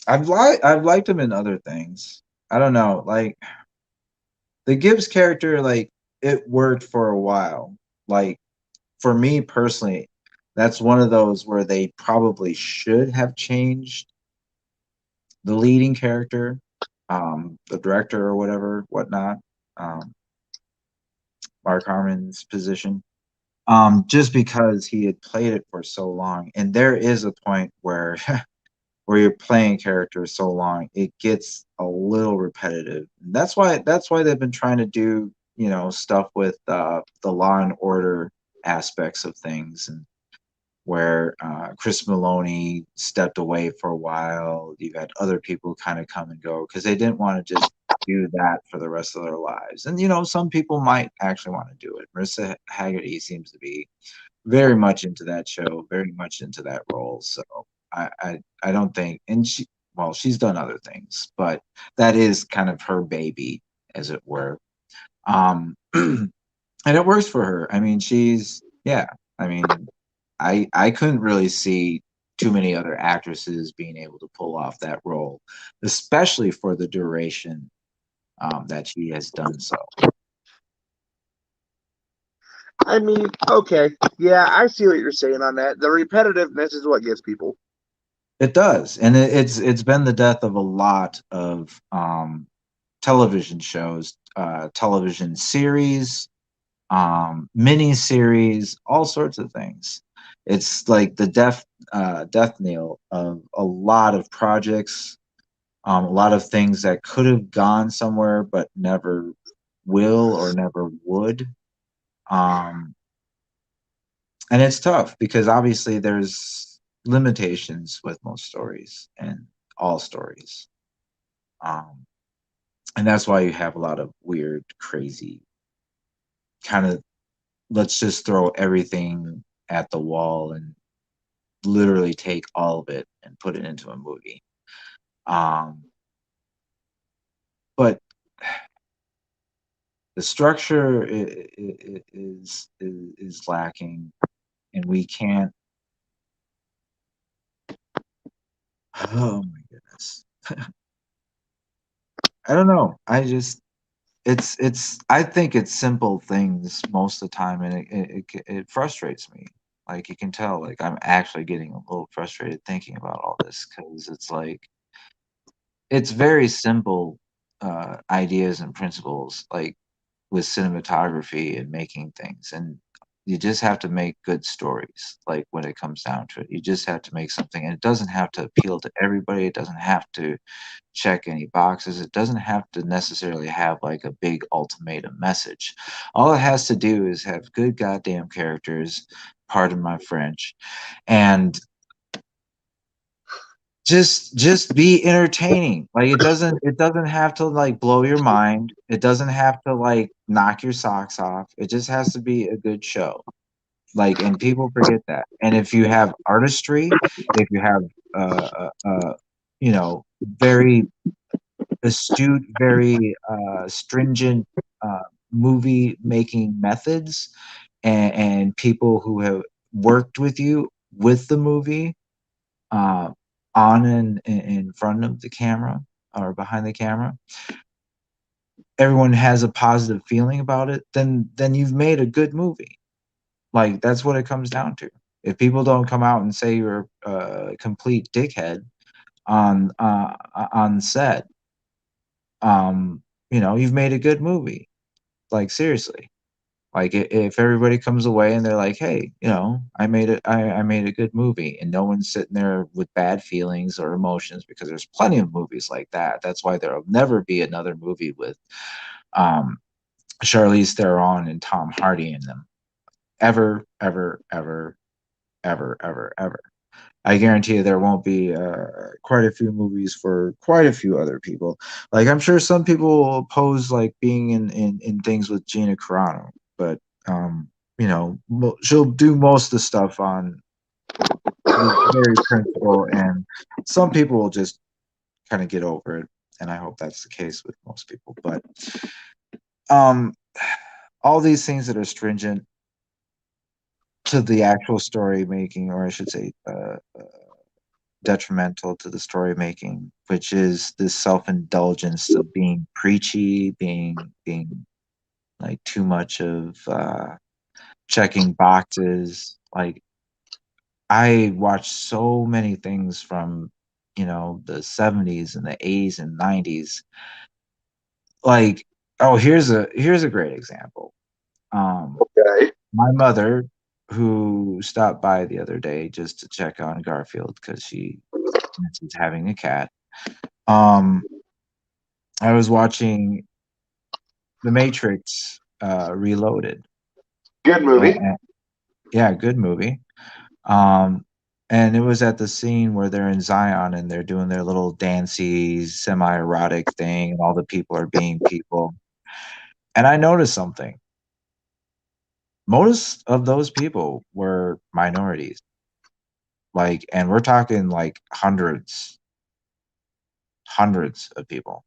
I've liked him in other things. I don't know, like the Gibbs character, like it worked for a while. Like for me personally, that's one of those where they probably should have changed the leading character, the director or whatever, whatnot, um, Mark Harmon's position, just because he had played it for so long. And there is a point where where you're playing characters so long, it gets a little repetitive. That's why they've been trying to do, stuff with the Law and Order aspects of things, and where Chris Maloney stepped away for a while. You've had other people kind of come and go because they didn't want to just do that for the rest of their lives. And some people might actually want to do it. Marissa Haggerty seems to be very much into that show, very much into that role. So I don't think, and she's done other things, but that is kind of her baby, as it were. And it works for her. I mean, yeah. I mean, I couldn't really see too many other actresses being able to pull off that role, especially for the duration that she has done so.
I mean, okay, yeah, I see what you're saying on that. The repetitiveness is what gets people.
It does, and it's been the death of a lot of television shows, television series, mini series, all sorts of things. It's like the death knell of a lot of projects, a lot of things that could have gone somewhere but never will or never would. Um, and it's tough because obviously there's limitations with most stories and all stories. Um, and that's why you have a lot of weird, crazy kind of, let's just throw everything at the wall and literally take all of it and put it into a movie. But the structure is lacking, and we can't. Oh my goodness. I don't know. I think it's simple things most of the time, and it frustrates me. Like you can tell, like I'm actually getting a little frustrated thinking about all this because it's like it's very simple ideas and principles, like with cinematography and making things, and you just have to make good stories. Like when it comes down to it, you just have to make something, and it doesn't have to appeal to everybody. It doesn't have to check any boxes. It doesn't have to necessarily have like a big ultimatum message. All it has to do is have good goddamn characters, pardon my French, and just be entertaining. Like it doesn't have to like blow your mind. It doesn't have to like knock your socks off. It just has to be a good show. Like, and people forget that. And if you have artistry, if you have very astute, very stringent movie making methods, and people who have worked with you with the movie, uh, on and in front of the camera or behind the camera, everyone has a positive feeling about it, then you've made a good movie. Like that's what it comes down to. If people don't come out and say you're a complete dickhead on set, you've made a good movie. Like seriously. Like if everybody comes away and they're like, "Hey, I made a good movie," and no one's sitting there with bad feelings or emotions, because there's plenty of movies like that. That's why there'll never be another movie with um, Charlize Theron and Tom Hardy in them, ever, ever, ever, ever, ever, ever. I guarantee you there won't be quite a few movies for quite a few other people. Like I'm sure some people will oppose like being in things with Gina Carano, but she'll do most of the stuff on very principled, and some people will just kind of get over it, and I hope that's the case with most people. But um, all these things that are stringent to the actual story making, or I should say, detrimental to the story making, which is this self-indulgence of being preachy, being like too much of checking boxes. Like I watched so many things from the 70s and the 80s and 90s. Like, oh, here's a great example.
Okay.
My mother, who stopped by the other day just to check on Garfield because she misses having a cat. Um, I was watching The Matrix Reloaded.
Good movie.
Yeah, good movie. Um, and it was at the scene where they're in Zion and they're doing their little dancey, semi-erotic thing, and all the people are being people. And I noticed something. Most of those people were minorities. Like, and we're talking like hundreds of people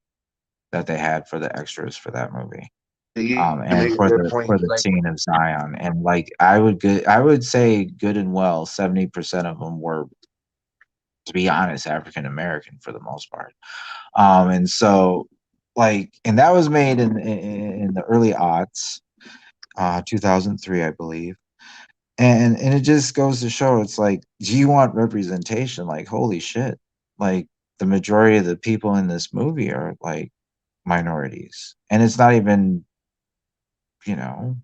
that they had for the extras for that movie.
You
And
make a
for
good
the
point.
for the
Like,
scene of Zion, and like I would say good and well 70% of them were, to be honest, African American for the most part. And so like, and that was made in the early aughts, 2003, I believe. And it just goes to show, it's like, do you want representation? Like, holy shit, like the majority of the people in this movie are like minorities, and it's not even, you know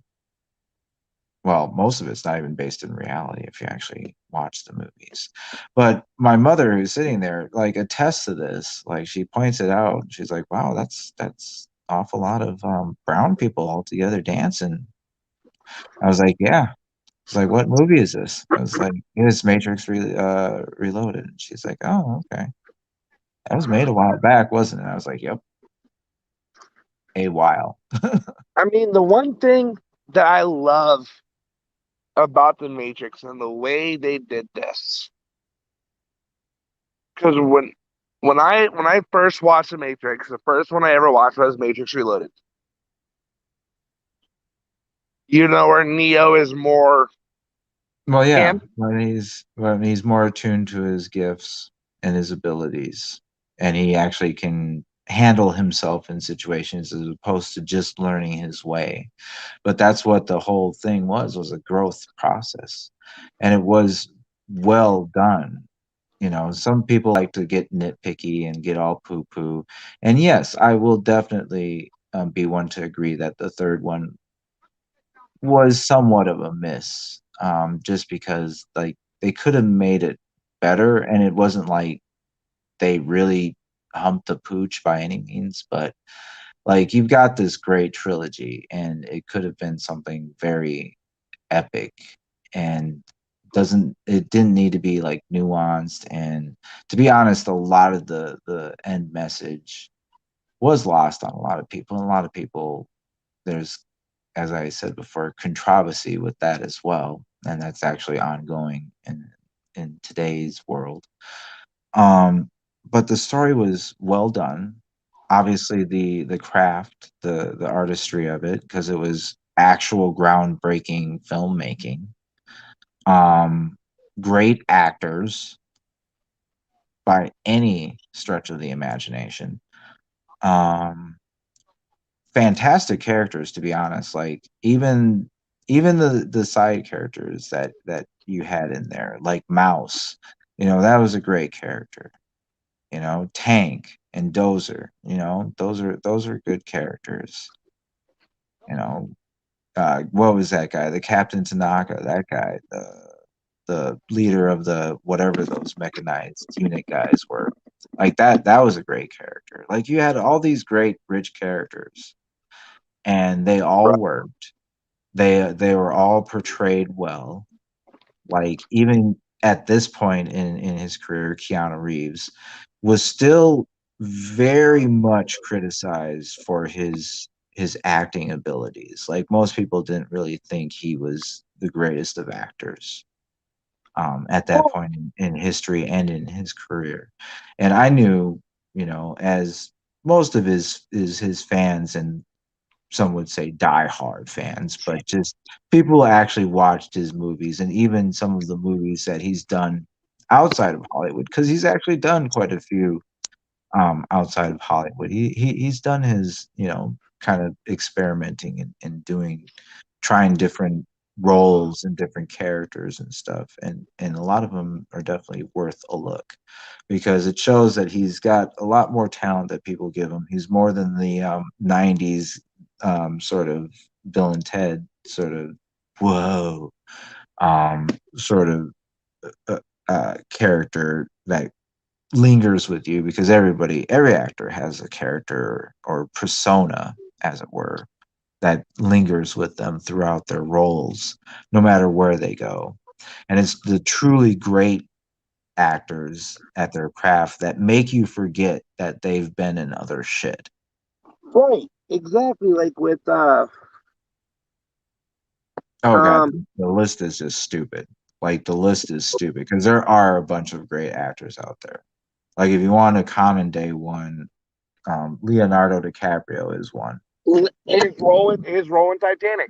well, most of it's not even based in reality if you actually watch the movies. But my mother, who's sitting there, like attests to this. Like she points it out. She's like, "Wow, that's awful lot of brown people all together dancing." I was like, "Yeah." She's like, "What movie is this?" I was like, "It's Matrix Reloaded." And she's like, "Oh, okay. That was made a while back, wasn't it?" I was like, "Yep, a while."
I mean, the one thing that I love about the Matrix and the way they did this, because when I first watched the Matrix, the first one I ever watched was Matrix Reloaded. You know, where Neo is more
Well, yeah,
can.
when he's more attuned to his gifts and his abilities, and he actually can handle himself in situations as opposed to just learning his way. But that's what the whole thing was a growth process, and it was well done. Some people like to get nitpicky and get all poo poo, and yes, I will definitely be one to agree that the third one was somewhat of a miss, just because like they could have made it better, and it wasn't like they really humped the pooch by any means, but like you've got this great trilogy, and it could have been something very epic, and it didn't need to be like nuanced. And to be honest, a lot of the end message was lost on a lot of people, and a lot of people, there's, as I said before, controversy with that as well, and that's actually ongoing in today's world. But the story was well done. Obviously, the craft, the artistry of it, because it was actual groundbreaking filmmaking. Um, Great actors by any stretch of the imagination. Um, Fantastic characters, to be honest. Like even the side characters that you had in there, like Mouse, that was a great character. Tank and Dozer, those are good characters. you know what was that guy, the Captain Tanaka, that guy, the leader of the whatever those mechanized unit guys were, like that was a great character. Like you had all these great rich characters, and they all worked. They were all portrayed well. Like even at this point in his career, Keanu Reeves was still very much criticized for his acting abilities. Like most people didn't really think he was the greatest of actors. at that point in history and in his career. And I knew, as most of his fans, and some would say diehard fans, but just people who actually watched his movies, and even some of the movies that he's done outside of Hollywood, because he's actually done quite a few outside of Hollywood. He's done his, kind of experimenting and doing, trying different roles and different characters and stuff, and a lot of them are definitely worth a look, because it shows that he's got a lot more talent that people give him. He's more than the 90s sort of Bill and Ted sort of whoa sort of character that lingers with you, because every actor has a character or persona, as it were, that lingers with them throughout their roles, no matter where they go. And it's the truly great actors at their craft that make you forget that they've been in other shit.
Right, exactly. Like with
Oh god,
um,
the list is just stupid. Like the list is stupid because there are a bunch of great actors out there. Like if you want a common day one, Leonardo DiCaprio is one.
his role in Titanic.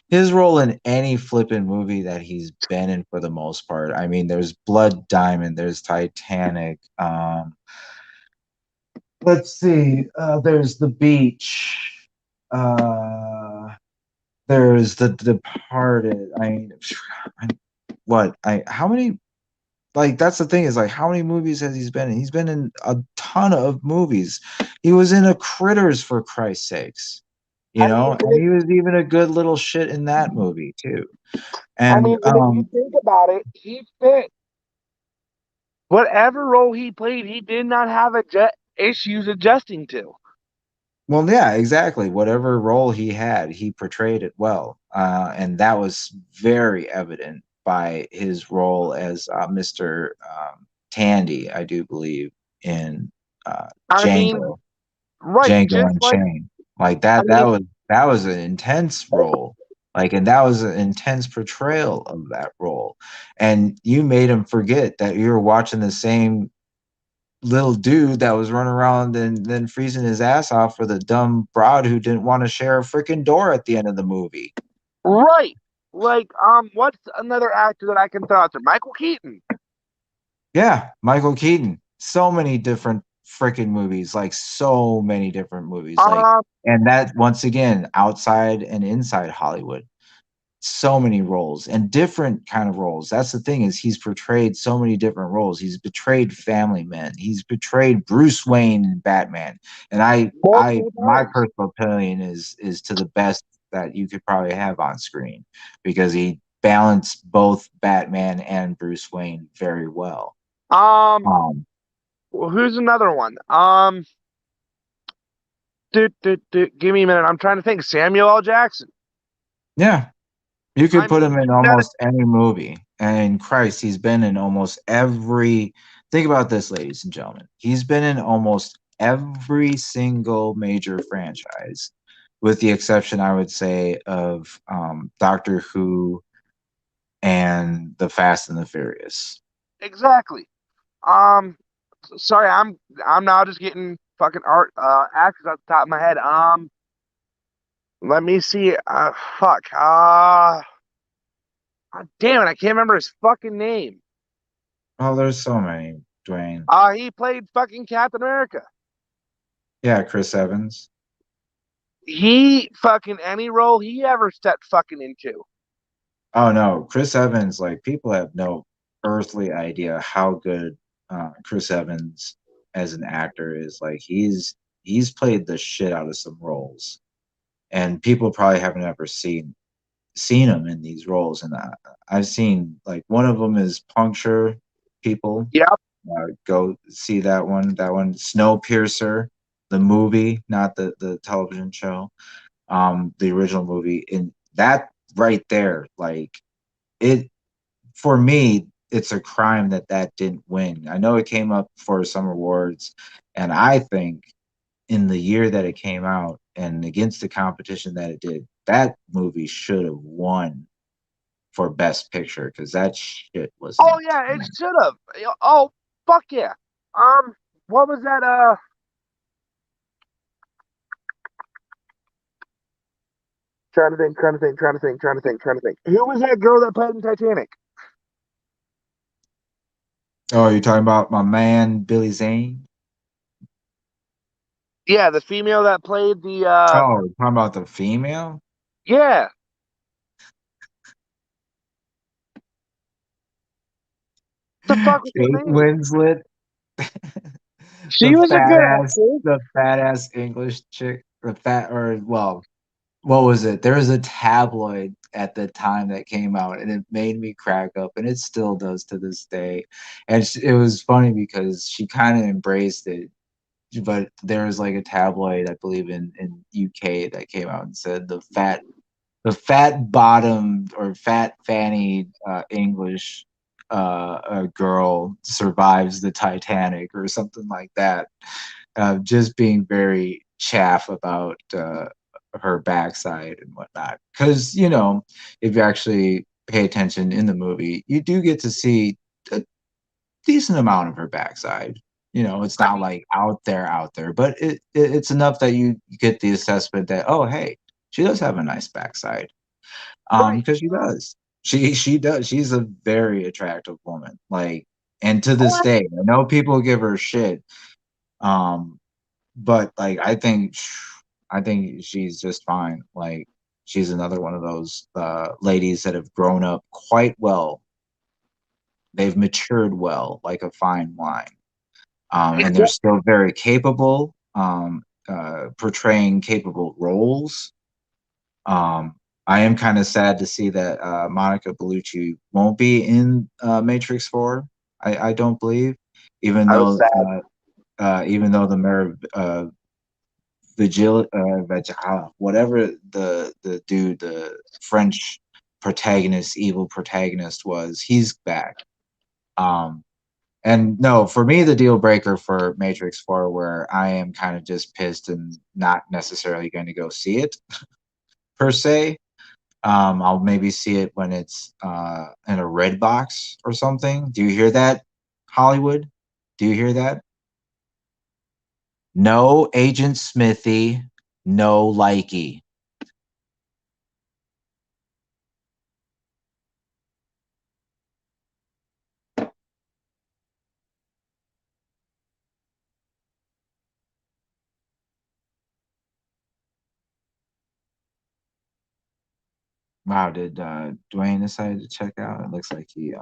His role in any flippin' movie that he's been in, for the most part. I mean, there's Blood Diamond, there's Titanic. Let's see. There's The Beach. There's The Departed. I mean, how many? Like that's the thing, is like, how many movies has he been in? He's been in a ton of movies. He was in a Critters, for Christ's sakes.
I mean,
And he was even a good little shit in that movie too. And
and if you think about it, he fit whatever role he played. He did not have issues adjusting to.
well, yeah, exactly. Whatever role he had, he portrayed it well, and that was very evident by his role as Mr. Tandy, I do believe, in
I mean,
Django,
right?
Django
Just like
Unchained. Like
I
that
mean,
was an intense role. Like, and that was an intense portrayal of that role. And you made him forget that you were watching the same little dude that was running around and then freezing his ass off for the dumb broad who didn't want to share a freaking door at the end of the movie.
right. Like what's another actor that I can throw out there? Michael Keaton.
Yeah, Michael Keaton. So many different freaking movies, like so many different movies. Like,
Um,
and that once again, outside and inside Hollywood. So many roles and different kind of roles. That's the thing, is he's portrayed so many different roles. He's betrayed family men. He's betrayed Bruce Wayne in Batman. And
multiple
my
times.
personal opinion is to the best that you could probably have on screen, because he balanced both Batman and Bruce Wayne very well.
Um,
Um,
well, who's another one? Give me a minute. I'm trying to think. Samuel L. Jackson.
yeah, you
I
could put
mean,
him in almost any movie. And Christ, he's been in almost every. Think about this, ladies and gentlemen. He's been in almost every single major franchise, with the exception, I would say, of Doctor Who and The Fast and the Furious.
exactly. Sorry, I'm now just getting fucking art actors off the top of my head. Let me see. Fuck. Damn it, I can't remember his fucking name.
Oh, there's so many, Dwayne.
He played fucking Captain America.
Yeah, Chris Evans.
He fucking any role he ever stepped fucking into.
Oh no, Chris Evans. Like, people have no earthly idea how good Chris Evans as an actor is. Like, he's played the shit out of some roles, and people probably haven't ever seen him in these roles. And I've seen, like, one of them is Puncture People.
Yep.
Go see that one. That one, Snowpiercer, the movie, not the television show. The original movie. In that right there, like, it, for me, it's a crime that didn't win. I know it came up for some awards, and I think in the year that it came out and against the competition that it did, that movie should have won for Best Picture because that shit was.
Oh yeah, it should have. Oh fuck yeah. What was that? Trying to think. Who was that girl that played in Titanic?
Oh, you're talking about my man Billy Zane?
Yeah, the female that played the.
Oh, you're talking about the female?
Yeah. What the fuck was her
Kate
name?
Winslet,
She was a good actress.
the fat ass English chick, the fat or well, what was it? There was a tabloid at the time that came out, and it made me crack up, and it still does to this day. And it was funny because she kind of embraced it, but there was like a tabloid, I believe in UK, that came out and said the fat bottomed or fat fanny English girl survives the Titanic or something like that. Just being very chaff about her backside and whatnot. Because, you know, if you actually pay attention in the movie, you do get to see a decent amount of her backside. You know, it's not like out there, but it's enough that you get the assessment that, oh, hey, she does have a nice backside.
Right.
Because she does. She does. She's a very attractive woman. Like, and to
Oh,
this day, I know people give her shit. Um, but like I think she's just fine. Like she's another one of those ladies that have grown up quite well. They've matured well, like a fine wine. And they're still very capable, portraying capable roles. Um, I am kind of sad to see that Monica Bellucci won't be in Matrix 4. I don't believe, even
I was
though
sad.
the mayor whatever the dude, the French protagonist, evil protagonist was, he's back. Um, and no, for me, the deal breaker for Matrix 4, where I am kind of just pissed and not necessarily going to go see it per se. I'll maybe see it when it's in a red box or something. Do you hear that, Hollywood? Do you hear that? No Agent Smithy, no likey. Wow, did Dwayne decide to check out? It looks like he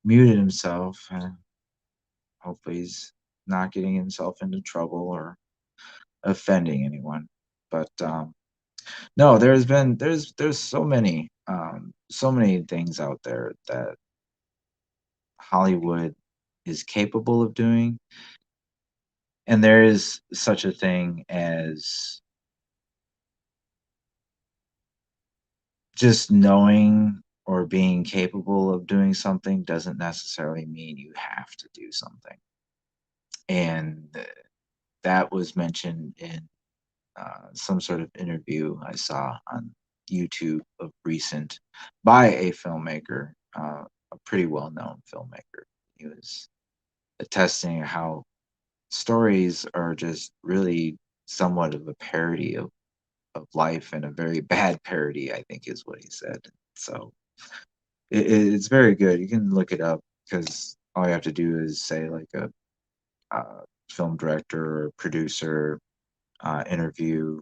muted himself. Hopefully he's not getting himself into trouble or offending anyone. But no, there's so many things out there that Hollywood is capable of doing, and there is such a thing as just knowing or being capable of doing something doesn't necessarily mean you have to do something. And that was mentioned in some sort of interview I saw on YouTube of recent by a filmmaker, a pretty well known filmmaker. He was attesting how stories are just really somewhat of a parody of life, and a very bad parody, I think is what he said. So it's very good. You can look it up because all you have to do is say like a film director or producer interview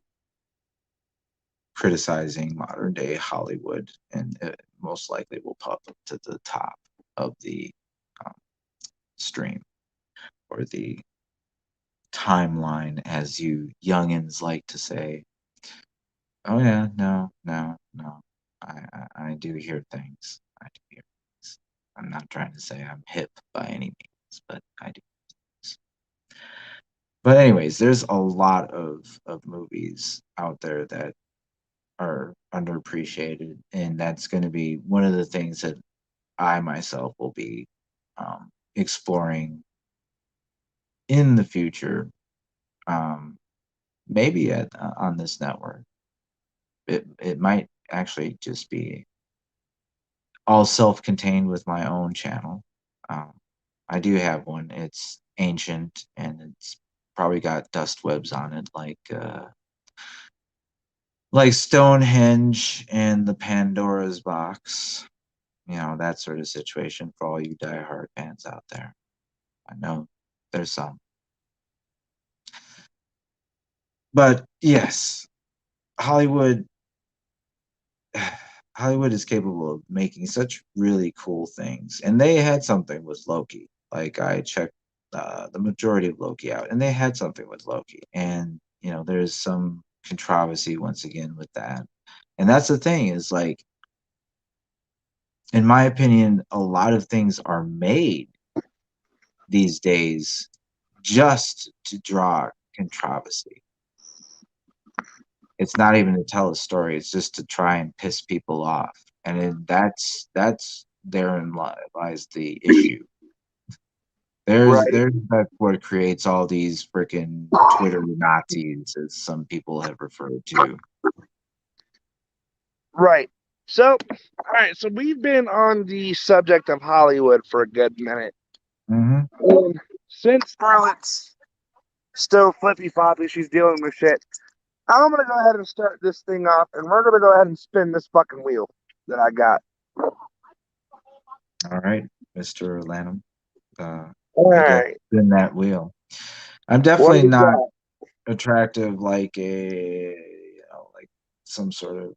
criticizing modern day Hollywood, and it most likely will pop up to the top of the um, stream or the timeline, as you youngins like to say. Oh yeah, no. I do hear things. I do hear things. I'm not trying to say I'm hip by any means, but I do. But anyways, there's a lot of movies out there that are underappreciated, and that's going to be one of the things that I myself will be exploring in the future. Um, Maybe at on this network. It might actually just be all self-contained with my own channel. I do have one. It's ancient and it's probably got dust webs on it, like Stonehenge and the Pandora's box. That sort of situation for all you diehard fans out there. I know there's some. But yes, Hollywood Hollywood is capable of making such really cool things. And they had something with Loki. Like I checked the majority of Loki out, and they had something with Loki. And there's some controversy once again with that. And that's the thing is like, in my opinion, a lot of things are made these days just to draw controversy. It's not even to tell a story. It's just to try and piss people off. And that's therein lies the issue. That's what creates all these freaking Twitter Nazis, as some people have referred to.
Right. So, all right. So we've been on the subject of Hollywood for a good minute.
Mm-hmm.
Since Scarlett's still flippy floppy, she's dealing with shit. I'm gonna go ahead and start this thing off, and we're gonna go ahead and spin this fucking wheel that I got.
All right, Mr. Lanham.
All right.
Spin that wheel. I'm definitely not attractive like like some sort of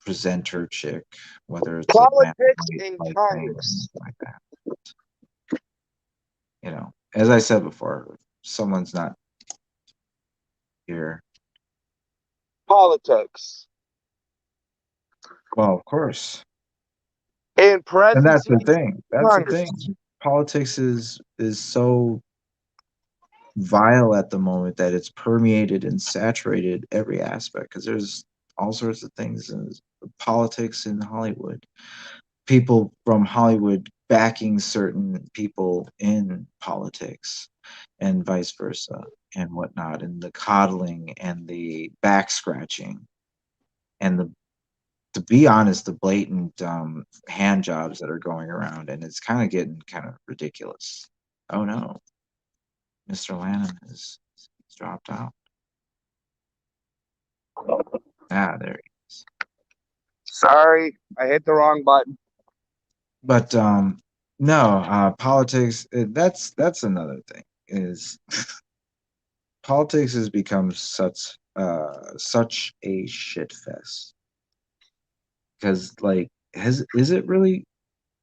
presenter chick, whether it's
politics in Congress,
like that. As I said before, someone's not here.
Politics.
Well, of course.
And
that's the thing. That's the thing. Politics is so vile at the moment that it's permeated and saturated every aspect, because there's all sorts of things in politics in Hollywood. People from Hollywood backing certain people in politics and vice versa and whatnot, and the coddling and the back scratching and to be honest, the blatant hand jobs that are going around, and it's kind of getting kind of ridiculous. Oh no, Mr. Lanham has dropped out. There he is.
Sorry, I hit the wrong button.
But no, politics. That's another thing. Is politics has become such a shit fest. Because is it really?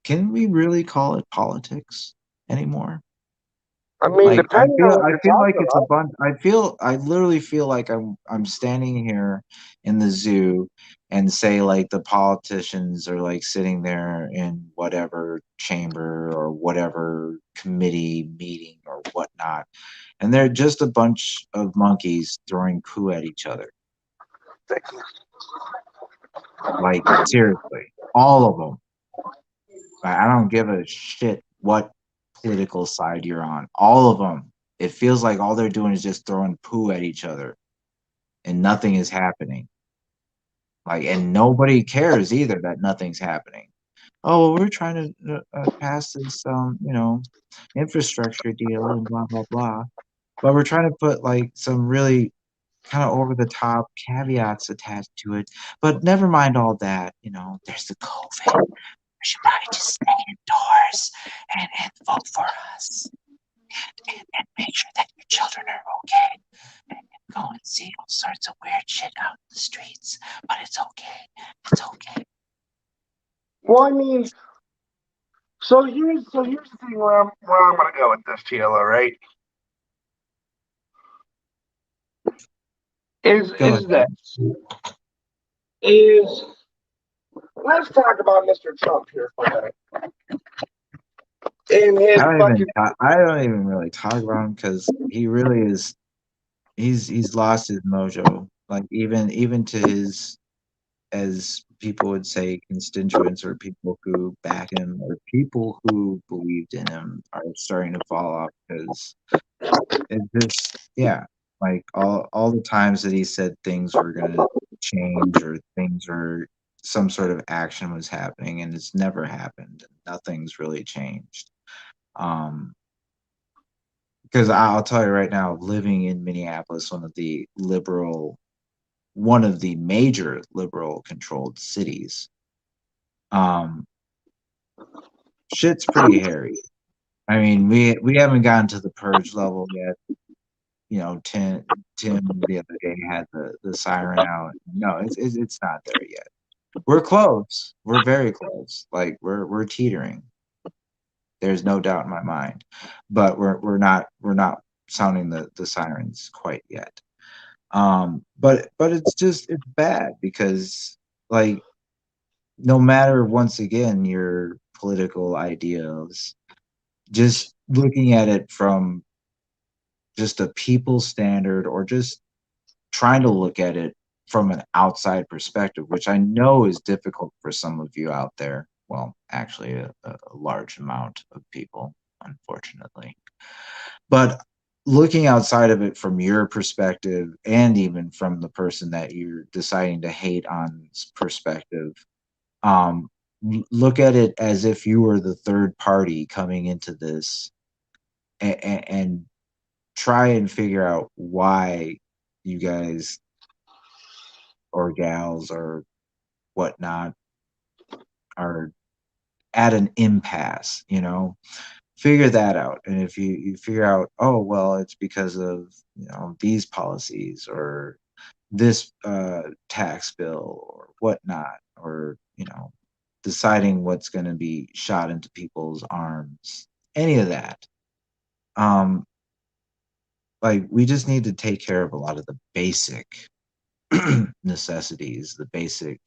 Can we really call it politics anymore?
I mean, depending on what
I feel like it's
about.
a bunch. I literally feel like I'm standing here in the zoo, and say like the politicians are like sitting there in whatever chamber or whatever committee meeting or whatnot, and they're just a bunch of monkeys throwing poo at each other. Like seriously, all of them. I don't give a shit what political side you're on. All of them. It feels like all they're doing is just throwing poo at each other, and nothing is happening. And nobody cares either that nothing's happening. Oh, well, we're trying to pass this, infrastructure deal and blah blah blah, but we're trying to put like some really kind of over the top caveats attached to it. But never mind all that. There's the COVID. We should probably just stay indoors and vote for us, and make sure that your children are okay, and go and see all sorts of weird shit out in the streets. But it's okay. It's okay.
Well, I mean, so here's the thing where I'm gonna go with this, TLO, right? Is let's talk about Mr. Trump here for a minute.
I don't even really talk about him, because he really is. He's lost his mojo. Like even to his, as people would say, constituents or people who back him or people who believed in him are starting to fall off, because it's just like all the times that he said things were gonna change or things were some sort of action was happening, and it's never happened. Nothing's really changed. Because I'll tell you right now, living in Minneapolis, one of the major liberal controlled cities, shit's pretty hairy. I mean, we haven't gotten to the purge level yet. You know, Tim the other day had the siren out. No, it's not there yet. We're close. We're very close. Like we're teetering. There's no doubt in my mind, but we're not sounding the sirens quite yet. But it's bad because, like, no matter, once again, your political ideals, just looking at it from just a people standard, or just trying to look at it from an outside perspective, which I know is difficult for some of you out there. Well, actually, a large amount of people, unfortunately. But looking outside of it from your perspective, and even from the person that you're deciding to hate on's perspective, look at it as if you were the third party coming into this, and try and figure out why you guys or gals or whatnot are at an impasse, figure that out. And if you figure out, oh, well, it's because of, these policies, or this tax bill, or whatnot, or, deciding what's going to be shot into people's arms, any of that. Like, we just need to take care of a lot of the basic necessities, the basic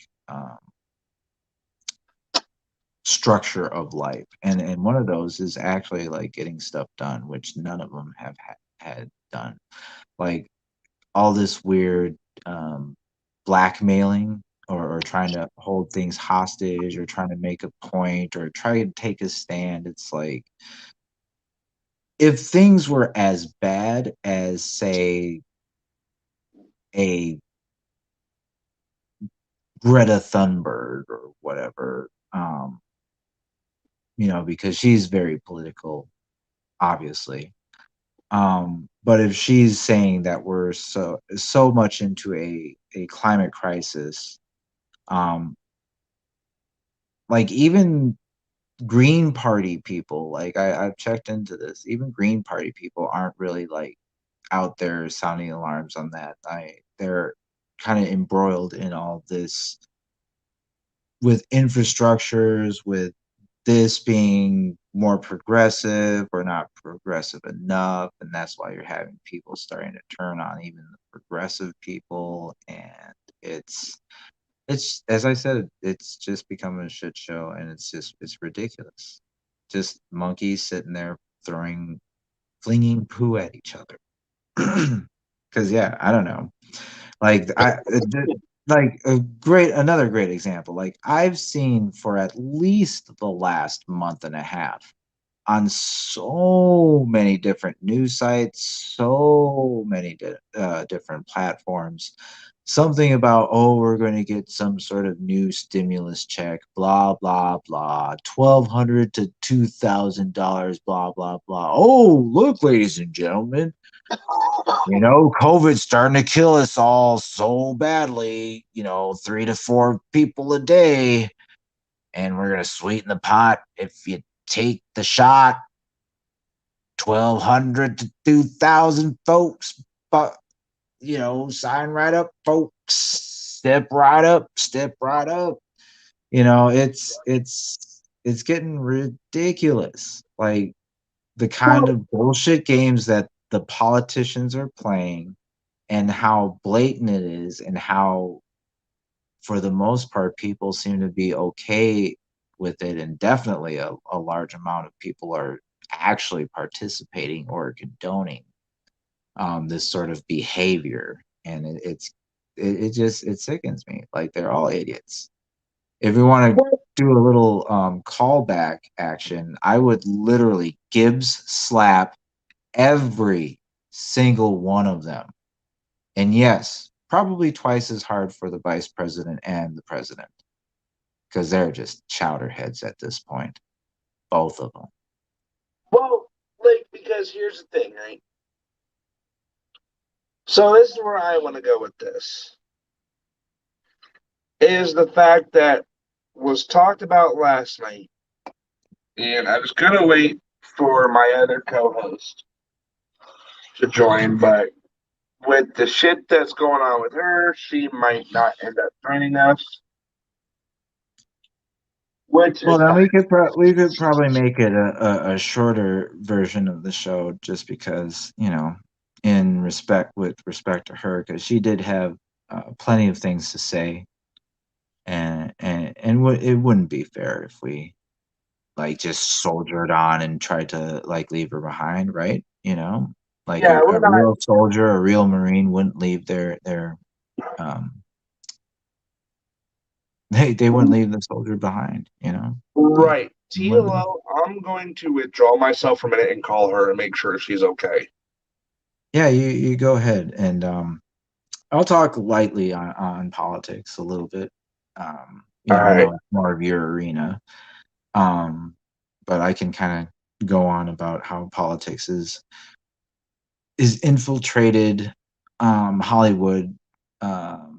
structure of life, and one of those is actually like getting stuff done, which none of them have had done. Like, all this weird blackmailing, or trying to hold things hostage, or trying to make a point, or try to take a stand. It's like, if things were as bad as, say, a Greta Thunberg or whatever, because she's very political, obviously. But if she's saying that we're so much into a climate crisis, like, even Green Party people, like, I've checked into this, even Green Party people aren't really, like, out there sounding alarms on that. They're kind of embroiled in all this with infrastructures, with this being more progressive or not progressive enough, and that's why you're having people starting to turn on even the progressive people. And it's as I said, it's just becoming a shit show, and it's ridiculous. Just monkeys sitting there flinging poo at each other. Because, yeah, I don't know. Like, another great example. Like, I've seen for at least the last month and a half, on so many different news sites, so many different platforms, something about, oh, we're going to get some sort of new stimulus check, blah blah blah, $1,200 to $2,000, blah blah blah. Oh, look, ladies and gentlemen, COVID's starting to kill us all so badly, 3 to 4 people a day, and we're going to sweeten the pot if you take the shot. 1,200 to 2,000 folks, but sign right up, folks. Step right up, step right up. It's getting ridiculous. Like, the kind of bullshit games that the politicians are playing, and how blatant it is, and how, for the most part, people seem to be okay with it, and definitely a large amount of people are actually participating or condoning this sort of behavior. And it sickens me. Like, they're all idiots. If we want to do a little callback action, I would literally Gibbs slap every single one of them. And yes, probably twice as hard for the vice president and the president. because they're just chowderheads at this point, both of them.
Well, like, because here's the thing, right? So this is where I want to go with this. Is the fact that was talked about last night, and I was gonna wait for my other co-host to join, but with the shit that's going on with her, she might not end up joining us. Which
Well,
is
then
fine.
we could probably make it a shorter version of the show, just because, in with respect to her, because she did have plenty of things to say, and it wouldn't be fair if we like just soldiered on and tried to like leave her behind, right? Like
Yeah, we're
a
not
real soldier, a real Marine wouldn't leave their um they wouldn't leave the soldier behind. They
right.
wouldn't leave.
TLO, I'm going to withdraw myself for a minute and call her and make sure she's okay.
Yeah, you go ahead, and I'll talk lightly on politics a little bit.
All
I
right.
know it's more of your arena, um, but I can kind of go on about how politics is infiltrated Hollywood,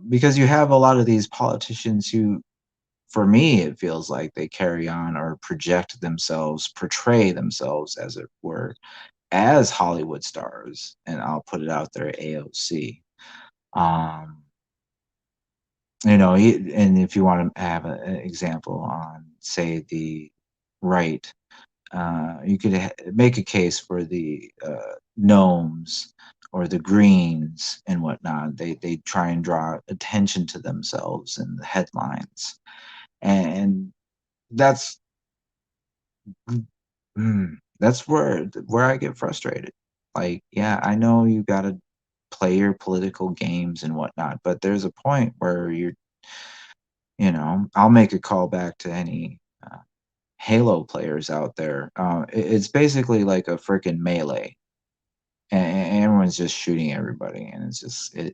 because you have a lot of these politicians who, for me, it feels like they carry on or portray themselves, as it were, as Hollywood stars, and I'll put it out there, AOC. Um, and if you want to have an example on, say, the right, you could make a case for the gnomes or the greens and whatnot. They try and draw attention to themselves in the headlines, and that's that's where I get frustrated. Like, yeah, I know you got to play your political games and whatnot, but there's a point where I'll make a call back to any Halo players out there. It's basically like a freaking melee, and everyone's just shooting everybody, and it's just it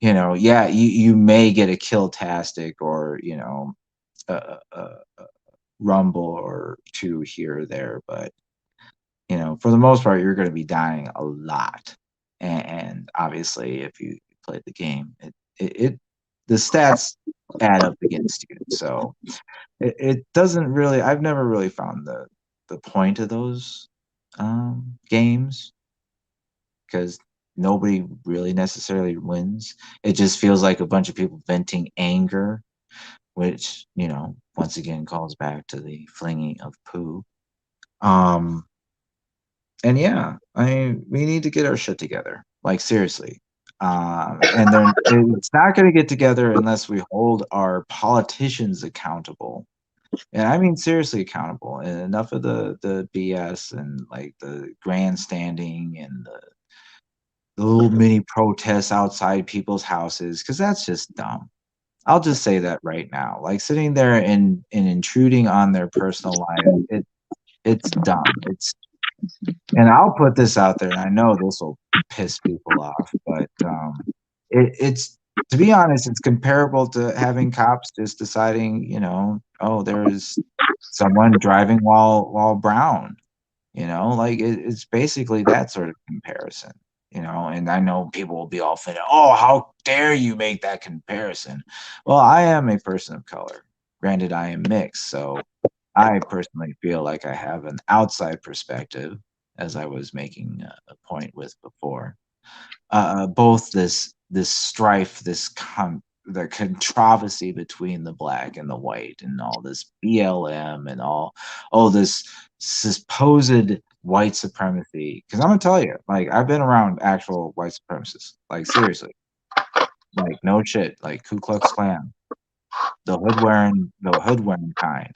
yeah, you may get a kill tastic, or a rumble or two here or there, but for the most part, you're going to be dying a lot. And obviously, if you play the game, the stats add up against you. So it doesn't really. I've never really found the point of those games, because nobody really necessarily wins. It just feels like a bunch of people venting anger, which once again calls back to the flinging of poo. Um, and yeah, we need to get our shit together. Like, seriously. And then it's not going to get together unless we hold our politicians accountable. And I mean seriously accountable. And enough of the BS and like the grandstanding and the little mini protests outside people's houses, because that's just dumb. I'll just say that right now. Like, sitting there and intruding on their personal life, it's dumb. And I'll put this out there, and I know this will piss people off, but it's, to be honest, it's comparable to having cops just deciding, oh, there's someone driving while brown, like it's basically that sort of comparison. And I know people will be all offended. Oh, how dare you make that comparison? Well, I am a person of color. Granted, I am mixed, so I personally feel like I have an outside perspective, as I was making a point with before. Both this strife, the controversy between the black and the white, and all this BLM and all this supposed white supremacy. Because I'm gonna tell you, like, I've been around actual white supremacists, like, seriously, like, no shit, like Ku Klux Klan, the hood wearing kind,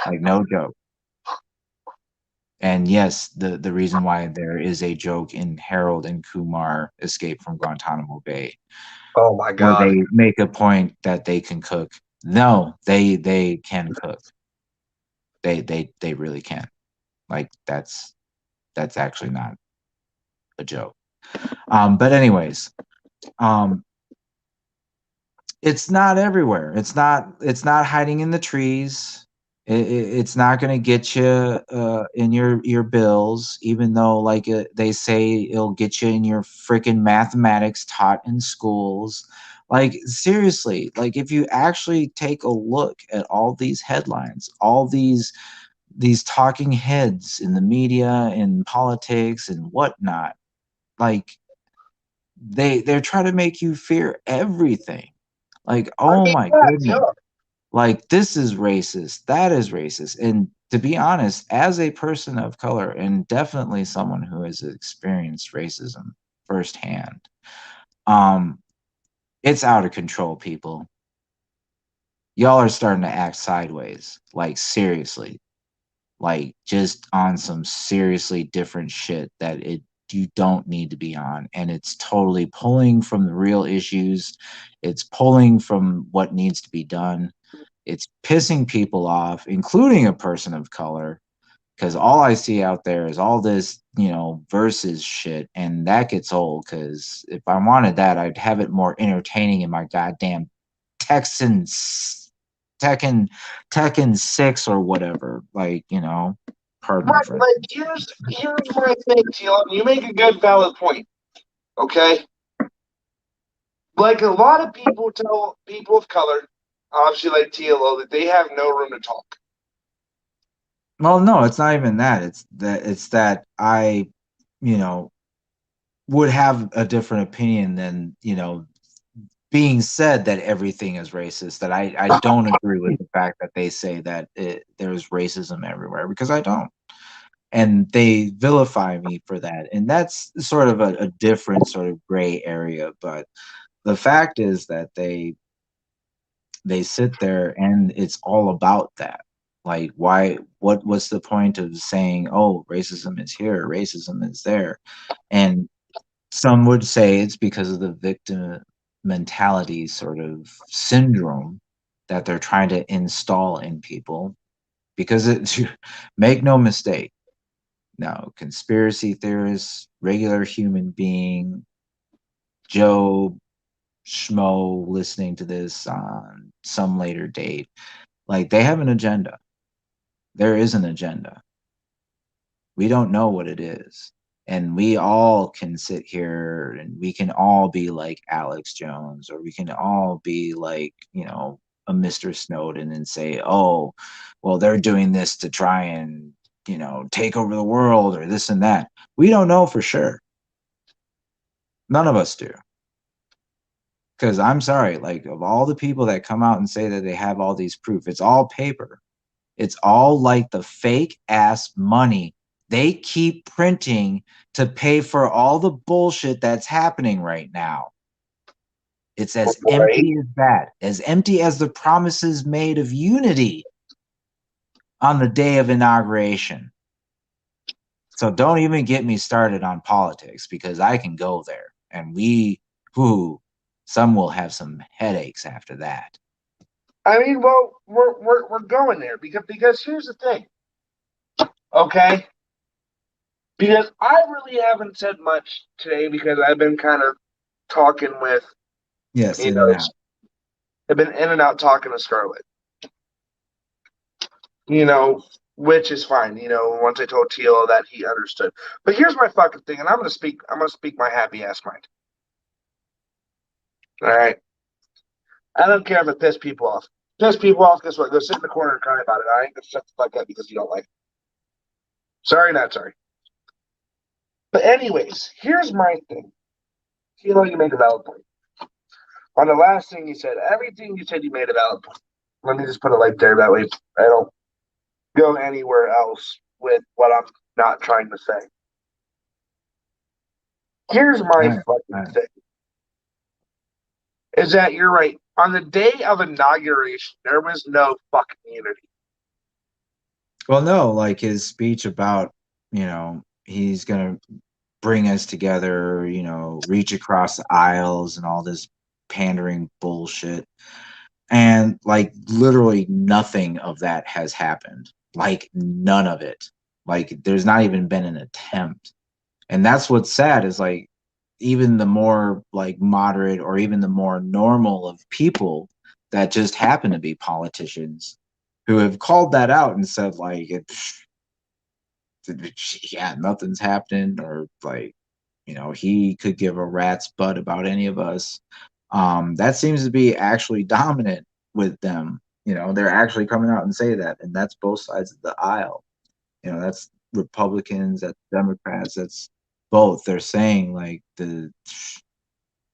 like, no joke. And yes, the reason why there is a joke in Harold and Kumar Escape from Guantanamo Bay,
Oh my
where
God.
they make a point that they can cook. No, they can cook. They really can. Like, that's actually not a joke. But anyways, um, it's not everywhere. It's not hiding in the trees. It's not going to get you in your bills, even though like they say it'll get you in your freaking mathematics taught in schools. Like seriously, like if you actually take a look at all these headlines, all these talking heads in the media, in politics, and whatnot, like they're trying to make you fear everything. Like,
I
oh
mean,
my
yeah,
goodness, like this is racist, that is racist. And to be honest, as a person of color and definitely someone who has experienced racism firsthand, um, it's out of control, people. Y'all are starting to act sideways, like seriously, like just on some seriously different shit that it you don't need to be on, and it's totally pulling from the real issues. It's pulling from what needs to be done. It's pissing people off, including a person of color, because all I see out there is all this, versus shit, and that gets old. Because if I wanted that, I'd have it more entertaining in my goddamn Texans, Tekken 6 or whatever. Like, pardon my
right.
French.
Like, here's my thing, Teal. You make a good, valid point. Okay. Like a lot of people tell people of color, obviously like TLO, that they have no room to talk.
Well, no, it's not even that. It's that I, you know, would have a different opinion than, being said that everything is racist, that I don't agree with the fact that they say that there's racism everywhere, because I don't. And they vilify me for that. And that's sort of a different sort of gray area. But the fact is that they sit there and it's all about that. Like, what's the point of saying, oh, racism is here, racism is there? And some would say it's because of the victim mentality sort of syndrome that they're trying to install in people. Because make no mistake, no, conspiracy theorists, regular human being, Joe Schmo listening to this on some later date, like they have an agenda. There is an agenda. We don't know what it is. And we all can sit here and we can all be like Alex Jones, or we can all be like, a Mr. Snowden and say, oh, well, they're doing this to try and, take over the world or this and that. We don't know for sure. None of us do. Because I'm sorry, like of all the people that come out and say that they have all these proof, it's all paper. It's all like the fake ass money they keep printing to pay for all the bullshit that's happening right now. It's as
Right.
empty as that, as empty as the promises made of unity on the day of inauguration. So don't even get me started on politics, because I can go there, and some will have some headaches after that.
I mean, well, we're going there because here's the thing. Okay. Because I really haven't said much today because I've been kind of talking with,
Yes,
you
in and
know,
out.
I've been in and out talking to Scarlett, which is fine. Once I told Teal that, he understood. But here's my fucking thing, and I'm gonna speak my happy ass mind. All right. I don't care if it pisses people off. Piss people off, guess what? Go sit in the corner and cry about it. I ain't gonna shut the fuck up because you don't like it. Sorry, not sorry. But anyways, here's my thing. You make a valid point. On the last thing you said, everything you said, you made a valid point. Let me just put it right there. That way I don't go anywhere else with what I'm not trying to say. Here's my fucking thing. Is that you're right. On the day of inauguration, there was no fucking unity.
Well, no, like his speech about, he's going to bring us together, reach across the aisles and all this pandering bullshit. And like literally nothing of that has happened. Like none of it. Like there's not even been an attempt. And that's what's sad is like even the more like moderate or even the more normal of people that just happen to be politicians who have called that out and said like yeah, nothing's happening, or like, he could give a rat's butt about any of us. That seems to be actually dominant with them. They're actually coming out and say that, and that's both sides of the aisle. That's Republicans, that's Democrats, that's both. They're saying like they're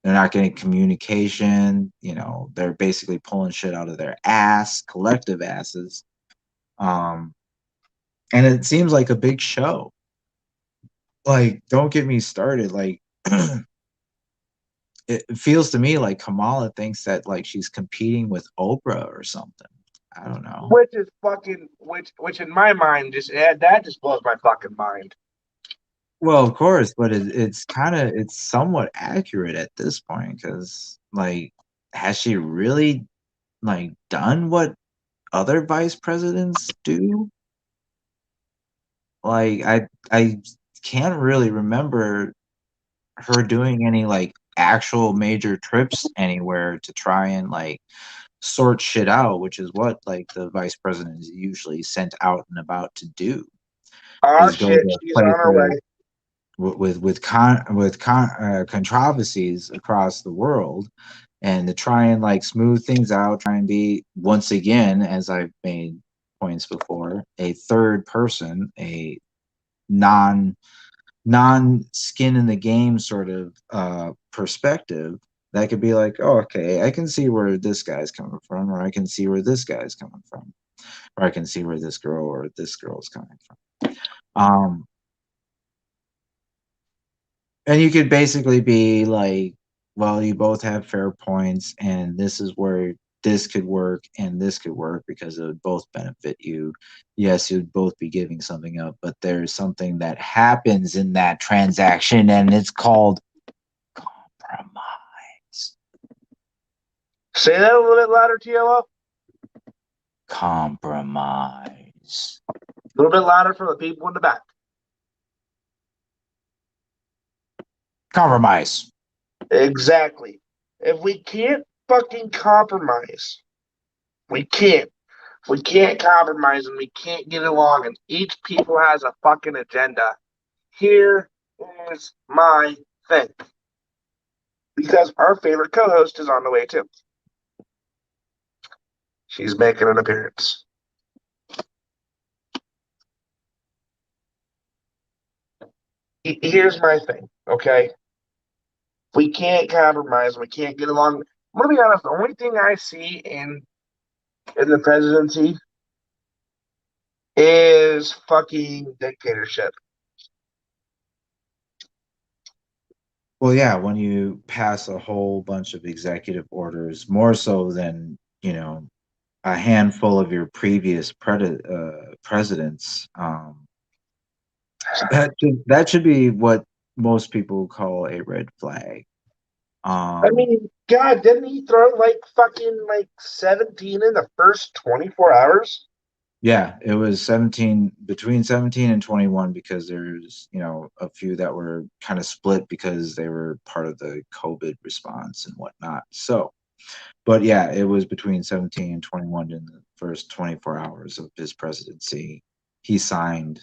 not getting communication. They're basically pulling shit out of their ass, collective asses. And it seems like a big show. Like, don't get me started. Like, it feels to me like Kamala thinks that like she's competing with Oprah or something. I don't know.
Which is fucking which in my mind that just blows my fucking mind.
Well, of course, but it's somewhat accurate at this point, because like, has she really like done what other vice presidents do? Like, I can't really remember her doing any like actual major trips anywhere to try and like sort shit out, which is what like the vice president is usually sent out and about to do,
Oh
is go
shit,
to
she's on her
places
way.
with controversies across the world, and to try and like smooth things out, try and be, once again, as I've made points before, a third person, a non skin in the game sort of perspective that could be like, oh, okay, I can see where this guy's coming from, or I can see where this guy's coming from, or I can see where this girl or this girl's coming from. And you could basically be like, well, you both have fair points, and this is where this could work and this could work because it would both benefit you. Yes, you'd both be giving something up, but there's something that happens in that transaction, and it's called compromise.
Say that a little bit louder, TLO.
Compromise.
A little bit louder for the people in the back.
Compromise.
Exactly. If we can't fucking compromise, we can't. If we can't compromise and we can't get along, and each people has a fucking agenda, here is my thing. Because our favorite co-host is on the way too. She's making an appearance. Here's my thing, okay? We can't compromise. We can't get along. I'm gonna be honest. The only thing I see in the presidency is fucking dictatorship.
Well, yeah, when you pass a whole bunch of executive orders, more so than, a handful of your previous presidents, that should be what most people call a red flag.
I mean, God, didn't he throw like fucking like 17 in the first 24 hours?
Yeah, it was between 17 and 21, because there's, a few that were kind of split because they were part of the COVID response and whatnot. So, but yeah, it was between 17 and 21 in the first 24 hours of his presidency. He signed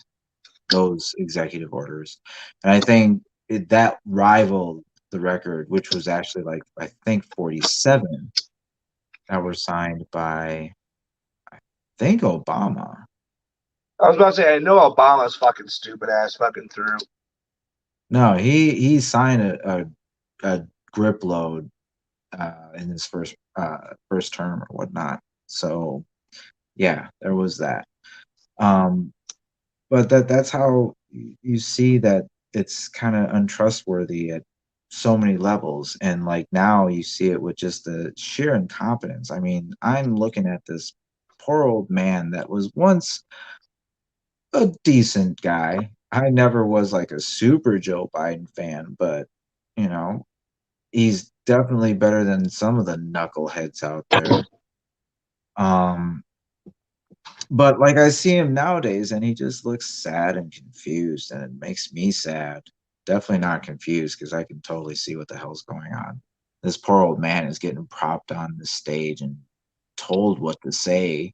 those executive orders. And I think that rivaled the record, which was actually like, I think 47 that were signed by, I think, Obama.
I was about to say, I know Obama's fucking stupid ass fucking through.
No, he signed a grip load in his first term or whatnot. So yeah, there was that. But that's how you see that it's kind of untrustworthy at so many levels. And like, now you see it with just the sheer incompetence. I mean, I'm looking at this poor old man that was once a decent guy. I never was like a super Joe Biden fan, but he's definitely better than some of the knuckleheads out there. But like, I see him nowadays and he just looks sad and confused, and it makes me sad. definitely not confused because I can totally see what the hell's going on. This poor old man is getting propped on the stage and told what to say.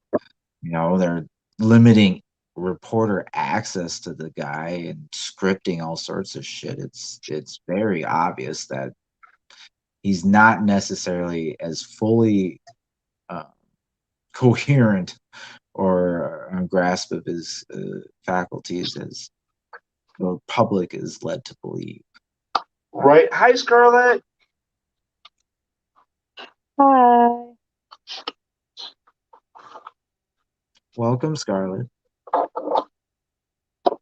They're limiting reporter access to the guy and scripting all sorts of shit. It's very obvious that he's not necessarily as fully uh, coherent or on grasp of his faculties as the public is led to believe.
Right. Hi, Scarlett.
Hi.
Welcome, Scarlett.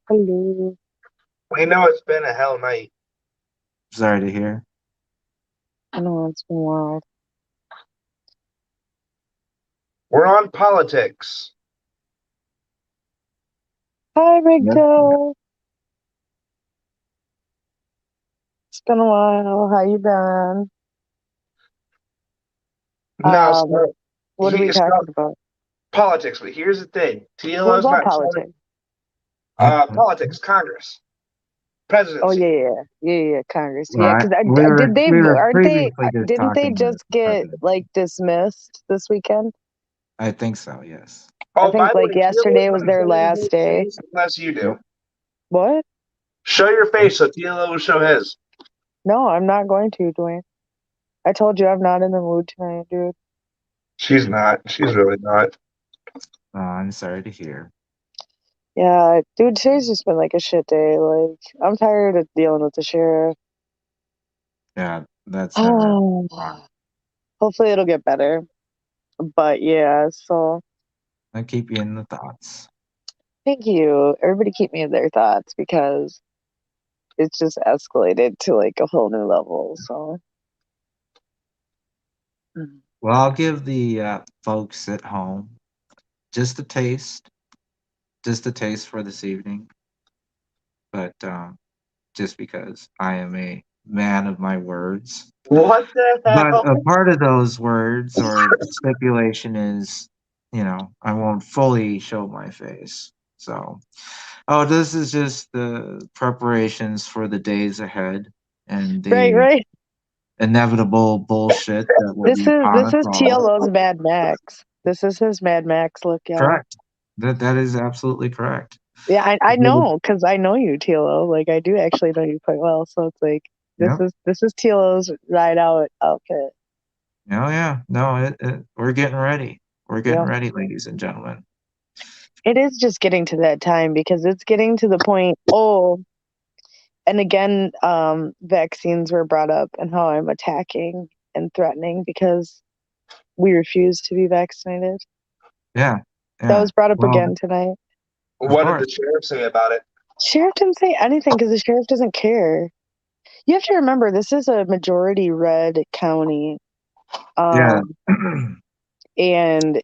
Hello.
We know it's been a hell night.
Sorry to hear.
I know it's been wild.
We're on politics.
Hi, Big
Yep.
Toe. It's been a while. How you been?
Now,
What are we
it's
talking about?
politics, but here's the thing.
What
TLO's
about
not
politics?
politics, Congress, presidency.
Oh yeah, Congress.
Well,
Yeah, because
we were
did they
previously
didn't they
talking
just
about
get
president.
like dismissed this weekend?
I think so. Yes.
Oh,
I think
by the
like
way,
yesterday
TLO's
was
not
their
showing
last
his
day.
face unless you do.
Yep.
What?
Show your face so TLO will show his.
No, I'm not going to, Dwayne. I told you I'm not in the mood tonight, dude.
She's not. She's really not.
Oh, I'm sorry to hear.
Yeah, dude, today's just been like a shit day. Like, I'm tired of dealing with the sheriff.
Yeah, that's never fun.
Hopefully it'll get better. But yeah, so
I keep you in the thoughts.
thank you. Everybody keep me in their thoughts because it's just escalated to like a whole new level. So
Well, I'll give the folks at home just a taste for this evening. But just because I am a man of my words.
What the
But
hell?
a part of those words or stipulation is, I won't fully show my face. So, this is just the preparations for the days ahead and the
right.
inevitable bullshit that will
This
be
is
upon us all.
TLO's Mad Max. This is his Mad Max look, y'all.
Correct. That is absolutely correct.
Yeah, I know because I know you, TLO. Like I do actually know you quite well. So it's like
Yep.
this is TLO's ride out outfit.
Oh yeah, no, we're getting ready. We're getting
Yep.
ready, ladies and gentlemen.
It is just getting to that time because it's getting to the point. Oh, and again, vaccines were brought up and how I'm attacking and threatening because we refuse to be vaccinated.
Yeah.
That was brought up
Well,
again tonight.
What did
course.
the sheriff say about it?
Sheriff didn't say anything because the sheriff doesn't care. You have to remember, this is a majority red county.
Yeah.
And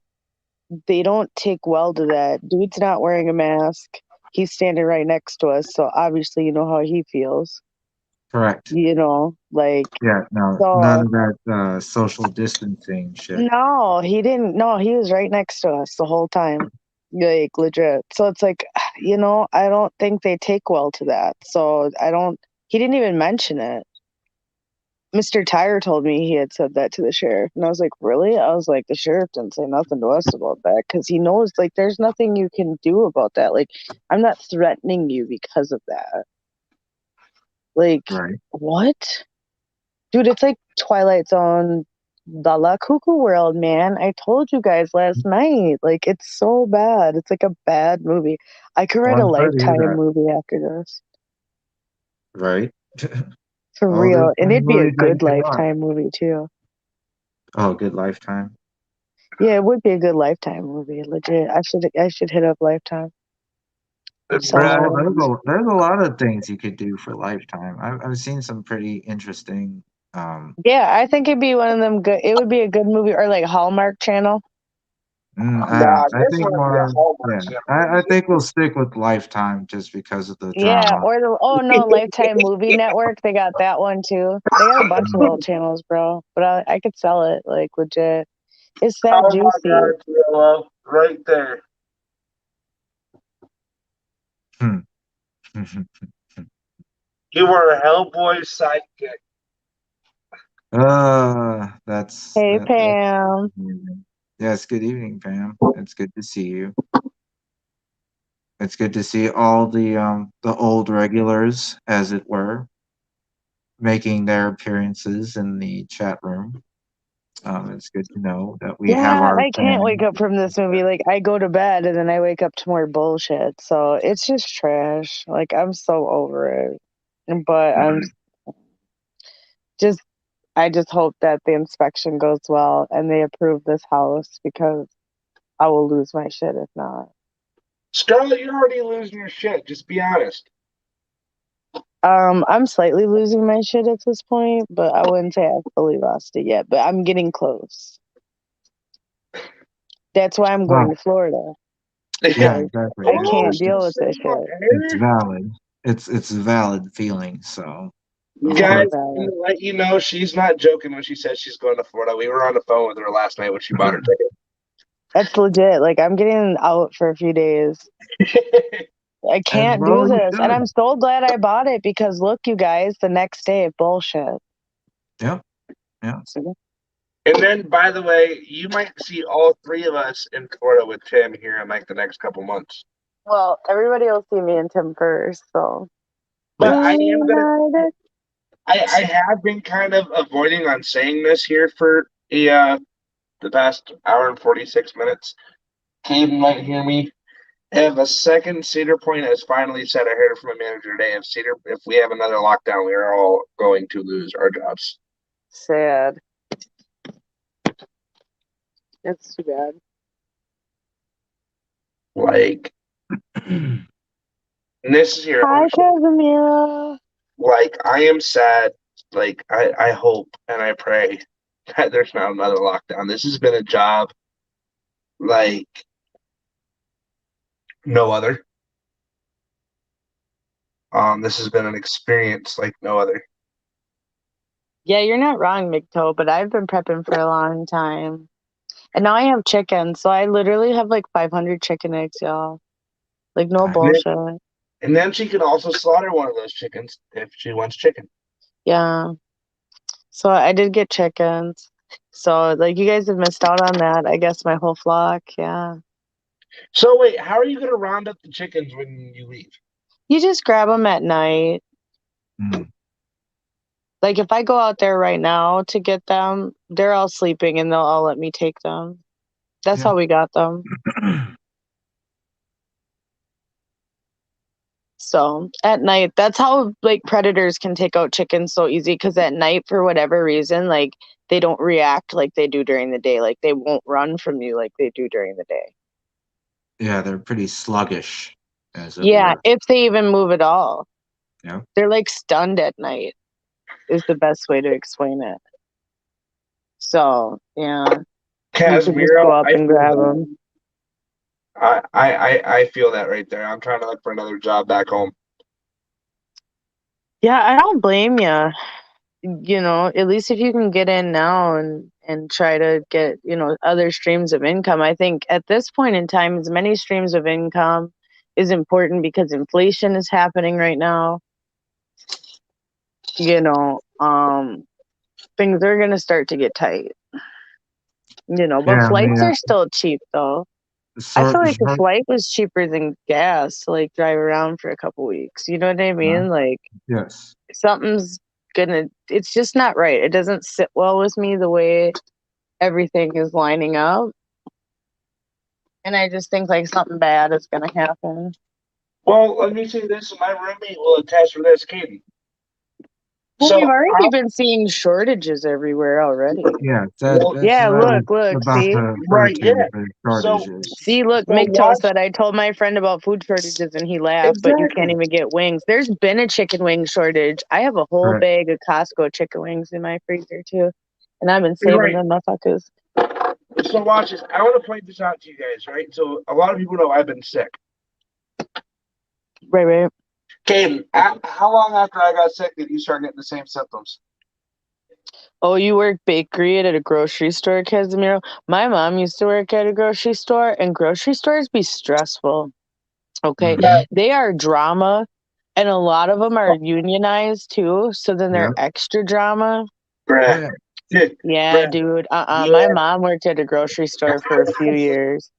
they don't take well to that. Dude's not wearing a mask. He's standing right next to us, so obviously you know how he feels.
Correct.
Like
Yeah, no,
so,
none of that social distancing shit.
No, he didn't. No, he was right next to us the whole time. Like legit. So it's like, I don't think they take well to that. So he didn't even mention it. Mr. Tyre told me he had said that to the sheriff. And I was like, really? I was like, the sheriff didn't say nothing to us about that because he knows, like, there's nothing you can do about that. Like, I'm not threatening you because of that. Like,
Right.
what? Dude, it's like Twilight Zone, the La Cuckoo World, man. I told you guys last night. Like, it's so bad. It's like a bad movie. I could write a
I'm sorry to hear
Lifetime
that.
movie after this.
Right.
For
Oh,
real.
there's
And
plenty
it'd be a
movies that you
good
can watch.
Lifetime movie, too.
Oh, good Lifetime.
Yeah, it would be a good Lifetime movie. Legit. I should hit up Lifetime. So,
Well, there's a lot of things you could do for Lifetime. I've seen some pretty interesting.
yeah, I think it'd be one of them good. It would be a good movie or like Hallmark Channel.
Nah,
I
this
think
one would be a
more.
Hallmark
Yeah,
Channel
I
movie.
think we'll stick with Lifetime just because of the
Yeah,
drama.
or Lifetime Movie Network. They got that one too. They got a bunch of little channels, bro. But I could sell it like legit. It's that
Oh
juicy.
my God, TLO, right there. You were Hellboy's sidekick.
That's
Hey,
that.
Pam.
Yes, good evening, Pam. It's good to see you. It's good to see all the old regulars, as it were, making their appearances in the chat room. It's good to know that we have
Yeah,
our
I can't wake up from this movie. Like, I go to bed and then I wake up to more bullshit. So it's just trash. Like, I'm so over it. But just, I just hope that the inspection goes well and they approve this house because I will lose my shit if not.
Scarlett, you're already losing your shit. Just be honest.
I'm slightly losing my shit at this point, but I wouldn't say I've fully lost it yet. But I'm getting close. That's why I'm going to Florida.
Yeah,
Because
exactly.
I
It's
can't
just
deal with this shit.
it's valid. It's a valid feeling. So of
Guys,
course,
I'm gonna let you know she's not joking when she says she's going to Florida. We were on the phone with her last night when she bought her
That's legit. Like, I'm getting out for a few days.
ticket.
I
as
can't
well
do
you
this. And
should.
I'm so glad I bought it because look, you guys, the next day, bullshit.
Yep. Yeah.
And then, by the way, you might see all three of us in Florida with Tim here in like the next couple months.
Well, everybody will see me and Tim first, so.
But I am gonna.
United.
I have been kind of avoiding on saying this here for the past hour and 46 minutes. Caden might hear me. If a second Cedar Point has finally said, I heard it from a manager today, if we have another lockdown, we are all going to lose our jobs.
Sad. That's too bad.
Like, and this is here.
Hi, Casimira.
Like, I am sad. Like, I hope and I pray that there's not another lockdown. This has been a job like no other. This has been an experience like no other.
Yeah, you're not wrong, McToe, but I've been prepping for a long time. And now I have chicken, so I literally have like 500 chicken eggs, y'all. Like, no bullshit.
And then she can also slaughter one of those chickens if she wants chicken.
Yeah. So I did get chickens. So, like, you guys have missed out on that. I guess my whole flock, yeah.
So wait, how are you gonna round up the chickens when you leave?
You just grab them at night.
Mm.
Like, if I go out there right now to get them, they're all sleeping and they'll all let me take them. That's
Yeah.
how we got them. So at night, that's how like predators can take out chickens so easy because at night, for whatever reason, like they don't react like they do during the day. Like they won't run from you like they do during the day.
Yeah, they're pretty sluggish, as it
Yeah,
were.
if they even move at all.
Yeah.
They're like stunned at night, is the best way to explain it. So yeah, you could just go
Casimiro,
up
I
and
feel
grab
that.
them.
I feel that right there. I'm trying to look for another job back home.
Yeah, I don't blame you. You know, at least if you can get in now and try to get, you know, other streams of income. I think at this point in time, as many streams of income is important because inflation is happening right now. You know, things are gonna start to get tight. You know, but
Yeah, I mean,
flights are still cheap though. I feel like a flight was cheaper than gas to like drive around for a couple weeks. You know what I mean? Like
yes.
something's it's just not right. It doesn't sit well with me the way everything is lining up. And I just think like something bad is gonna happen.
Well, let me say this, and my roommate will attest for this, Katie.
Well,
So
we've already been seeing shortages everywhere already.
Yeah,
Well,
that's
Yeah,
what I was
look,
about
see?
to refer
right,
to,
yeah.
the
So
shortages.
See, look,
so
MGTOW
watch
said I told my friend about food shortages and he laughed, but you can't
exactly.
even get wings. There's been a chicken wing shortage. I have a whole
Right.
bag of Costco chicken wings in my freezer too. And I've been
You're
saving
right.
them motherfuckers.
So watch this. I want to point this out to you guys, right? So a lot of people know I've been sick.
Right.
Caden, how long after I got sick did you start getting the same symptoms?
Oh, you work bakery at a grocery store, Casimiro? My mom used to work at a grocery store, and grocery stores be stressful. Okay.
Mhm.
They are drama. And a lot of them are unionized too, so then they're extra drama.
Bruh. Dude,
Yeah,
bruh.
dude.
Yeah.
My mom worked at a grocery store for a few years.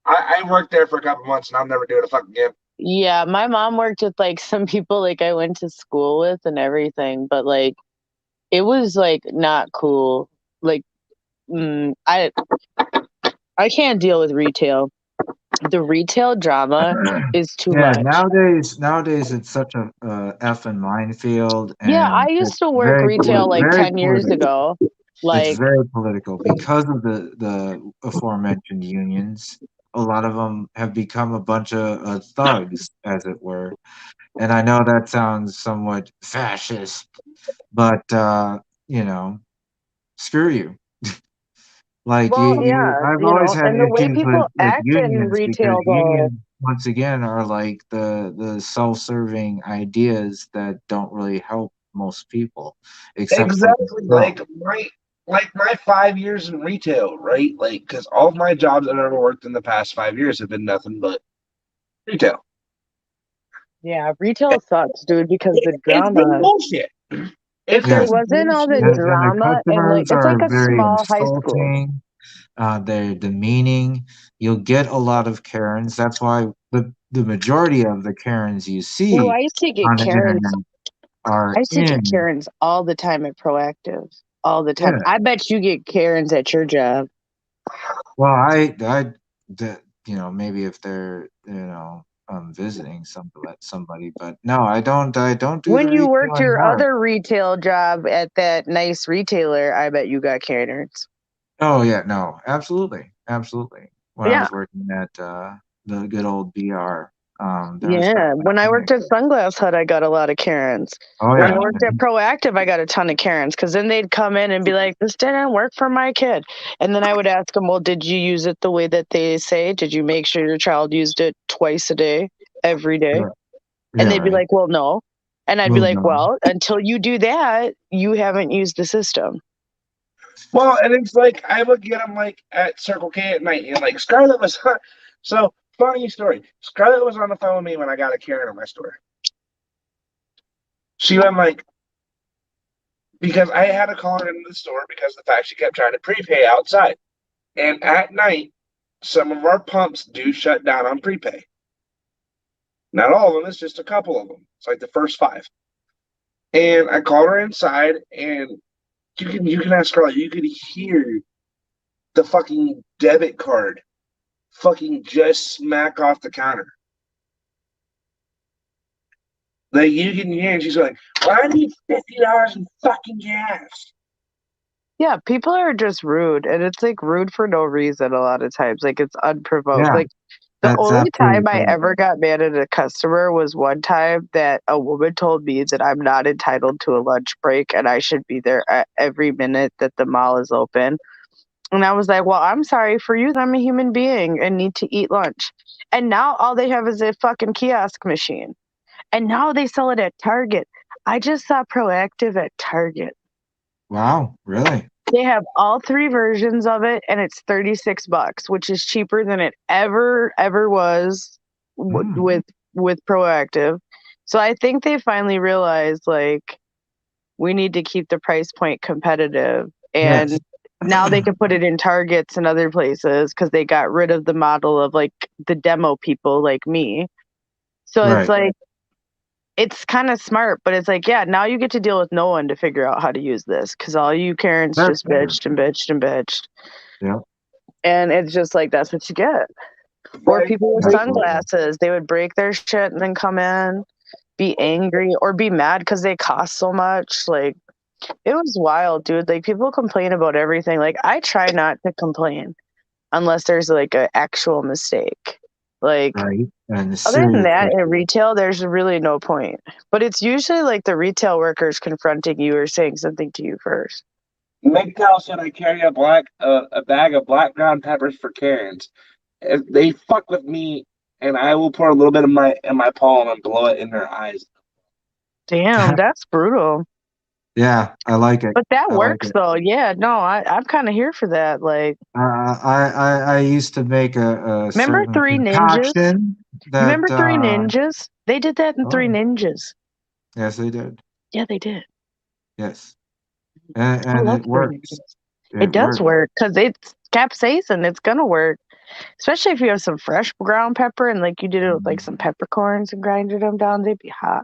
I worked there for a couple months and I'll never do it a fucking again.
Yeah, my mom worked with like some people like I went to school with and everything, but like it was like not cool. Like I can't deal with retail. The retail drama is too
Yeah,
much.
nowadays it's such a effing minefield,
Yeah,
and
I used
it's
to work retail like
very
10 years
political.
ago.
It's
Like,
very political because of the aforementioned unions. A lot of them have become a bunch of thugs, as it were. And I know that sounds somewhat fascist, but you know, screw you. Like
well, yeah,
I've always had
and the way
issues
people
with
act in
unions because
retail though.
unions once again are like the self-serving ideas that don't really help most people except for
Exactly.
themselves.
Like my 5 years in retail, right? Like, because all of my jobs I've ever worked in the past 5 years have been nothing but retail.
Yeah, retail sucks, dude, because the
It's been
drama.
bullshit.
If
It's
there
Yes,
been
wasn't all the
bullshit.
and the
drama and like
customers
it's like
are
a
very
small high school.
insulting. They're demeaning. You'll get a lot of Karens. That's why the majority of the Karens you
Oh,
see
I used to get
on the
Karens.
internet are
I used to get
in.
Karens all the time at Proactive. All the time.
Yeah.
I bet you get Karens at your job.
Well, you know, maybe if they're, you know, visiting somebody, but no, I don't do
When
the
you
retail
worked your
anymore.
other retail job at that nice retailer, I bet you got Karens.
Oh yeah, no, absolutely, absolutely. When I
Yeah.
was working at the good old BR, there was
Yeah.
definitely.
When I worked at Sunglass Hut, I got a lot of Karens.
Oh
When I
yeah,
worked at Proactive, I got a ton of Karens because then they'd come in and be like, this didn't work for my kid. And then I would ask them, well, did you use it the way that they say? Did you make sure your child used it twice a day, every day?
yeah,
And
yeah,
they'd be
right.
like, well, no. And I'd be
Well,
like,
no.
well, until you do that, you haven't used the system.
Well, and it's like I would get them like at Circle K at night, and like Scarlett was so funny story. Scarlett was on the phone with me when I got a Karen in my store. She went like because I had to call her into the store because of the fact she kept trying to prepay outside, and at night some of our pumps do shut down on prepay. Not all of them; it's just a couple of them. It's like the first 5. And I called her inside, and you can ask Scarlett. You could hear the fucking debit card fucking just smack off the counter. Like you can hear, and she's like, "Well, I need $50 in fucking gas."
Yeah, people are just rude. And it's like rude for no reason a lot of times. Like it's unprovoked.
Yeah,
Like the
that's
only
absolutely
time I
correct.
ever got mad at a customer was one time that a woman told me that I'm not entitled to a lunch break and I should be there at every minute that the mall is open. And I was like, well, I'm sorry for you. I'm a human being and need to eat lunch. And now all they have is a fucking kiosk machine. And now they sell it at Target. I just saw Proactive at Target.
Wow, really?
They have all 3 versions of it and it's $36, which is cheaper than it ever was
Mm.
with Proactive. So I think they finally realized like we need to keep the price point competitive and
Yes.
now they can put it in Targets and other places because they got rid of the model of like the demo people like me. So it's
Right.
like it's kind of smart, but it's like, yeah, now you get to deal with no one to figure out how to use this because all you Karens
That's
just
better.
bitched and bitched and bitched.
Yeah.
And it's just like, that's what you get. Or people with
Absolutely.
sunglasses, they would break their shit and then come in, be angry or be mad because they cost so much. Like, it was wild, dude. Like, people complain about everything. Like, I try not to complain unless there's like an actual mistake. Like,
Right. And the
other than
serious
that, in
issue.
retail, there's really no point. But it's usually like the retail workers confronting you or saying something to you first.
MGTOW said I carry a bag of black ground peppers for Karens. If they fuck with me, and I will pour a little bit of my palm and blow it in their eyes.
Damn, that's brutal.
Yeah, I like it.
But that
I like
works
it.
though. Yeah, no, I'm kind of here for that. Like,
I used to make a
remember
certain
Three Ninjas?
concoction
You
that
remember Three Ninjas? They did that in
Oh.
Three Ninjas.
Yes, they did.
Yeah, they did.
Yes.
I
And
love
it
Three
works.
Ninjas. It does work because it's capsaicin. It's gonna work, especially if you have some fresh ground pepper and like you did it with like some peppercorns and grinded them down. They'd be hot,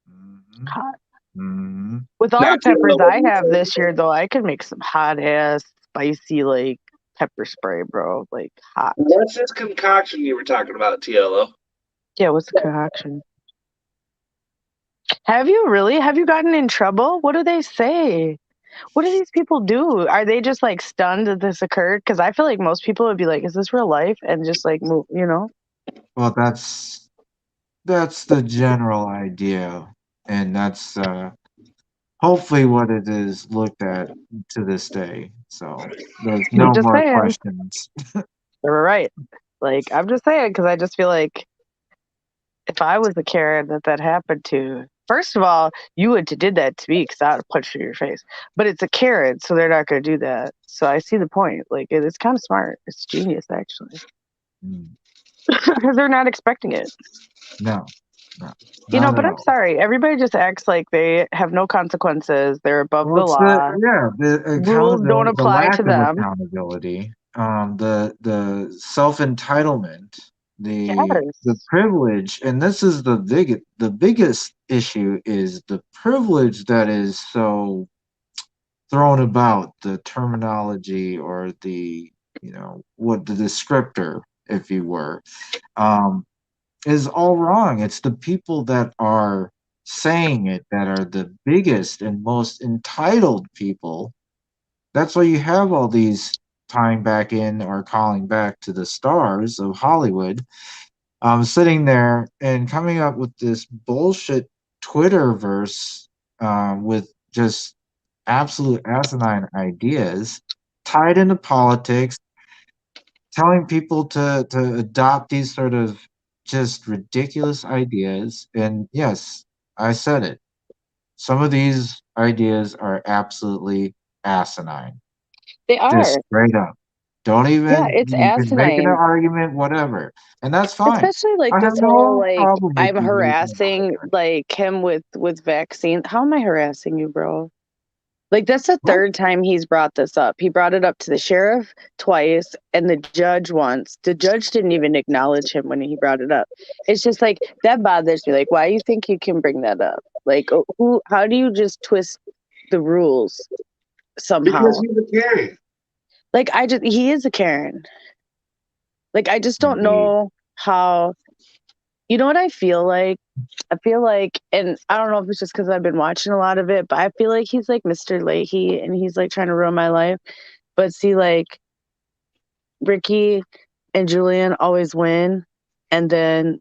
Mm-hmm.
hot.
Mm-hmm.
With all
Now,
the peppers
Taylor,
I have this year, though, I could make some hot ass spicy like pepper spray, bro. Like hot.
what's this concoction you were talking about, TLO?
Yeah, what's the concoction? Have you really? Have you gotten in trouble? What do they say? What do these people do? Are they just like stunned that this occurred? Because I feel like most people would be like, "Is this real life?" and just like move, you know?
Well, that's the general idea, and that's hopefully what it is looked at to this day. So there's
I'm
no
just
more
saying.
questions.
They were right. Like I'm just saying because I just feel like if I was the Karen that happened to, first of all, you would have did that to me because I would have punched you in your face. But it's a Karen, so they're not going to do that. So I see the point. Like it's kind of smart. It's genius actually
Mm,
because they're not expecting it.
No, no,
You know,
not
but
at
I'm
all.
sorry. Everybody just acts like they have no consequences. They're above
Well,
the
it's
law.
the
Rules don't
accountability, the
apply
lack
to
of
them.
accountability, the self entitlement, the
Yes.
privilege, and this is the biggest issue is the privilege that is so thrown about, the terminology or the what the descriptor, if you were, um, is all wrong. It's the people that are saying it that are the biggest and most entitled people. That's why you have all these tying back in or calling back to the stars of Hollywood, sitting there and coming up with this bullshit Twitterverse, with just absolute asinine ideas tied into politics, telling people to adopt these sort of just ridiculous ideas. And yes, I said it. Some of these ideas are absolutely asinine.
They
Just
are.
straight up. Don't
Yeah,
even,
it's
you can make an
asinine.
argument, whatever. And that's fine.
Especially like
I have
this whole
no
like
problem with
I'm
you making an
harassing
argument.
like him with vaccine. How am I harassing you, bro? Like that's the
What?
third time he's brought this up. He brought it up to the sheriff twice and the judge once. The judge didn't even acknowledge him when he brought it up. It's just like that bothers me. Like, why do you think you can bring that up? Like, who? How do you just twist the rules
Because
somehow?
he's a Karen.
Like, he is a Karen. Like, I just don't
Indeed.
know how. You know what I feel like? I feel like, and I don't know if it's just because I've been watching a lot of it, but I feel like he's like Mr. Leahy and he's like trying to ruin my life. But see, like Ricky and Julian always win, and then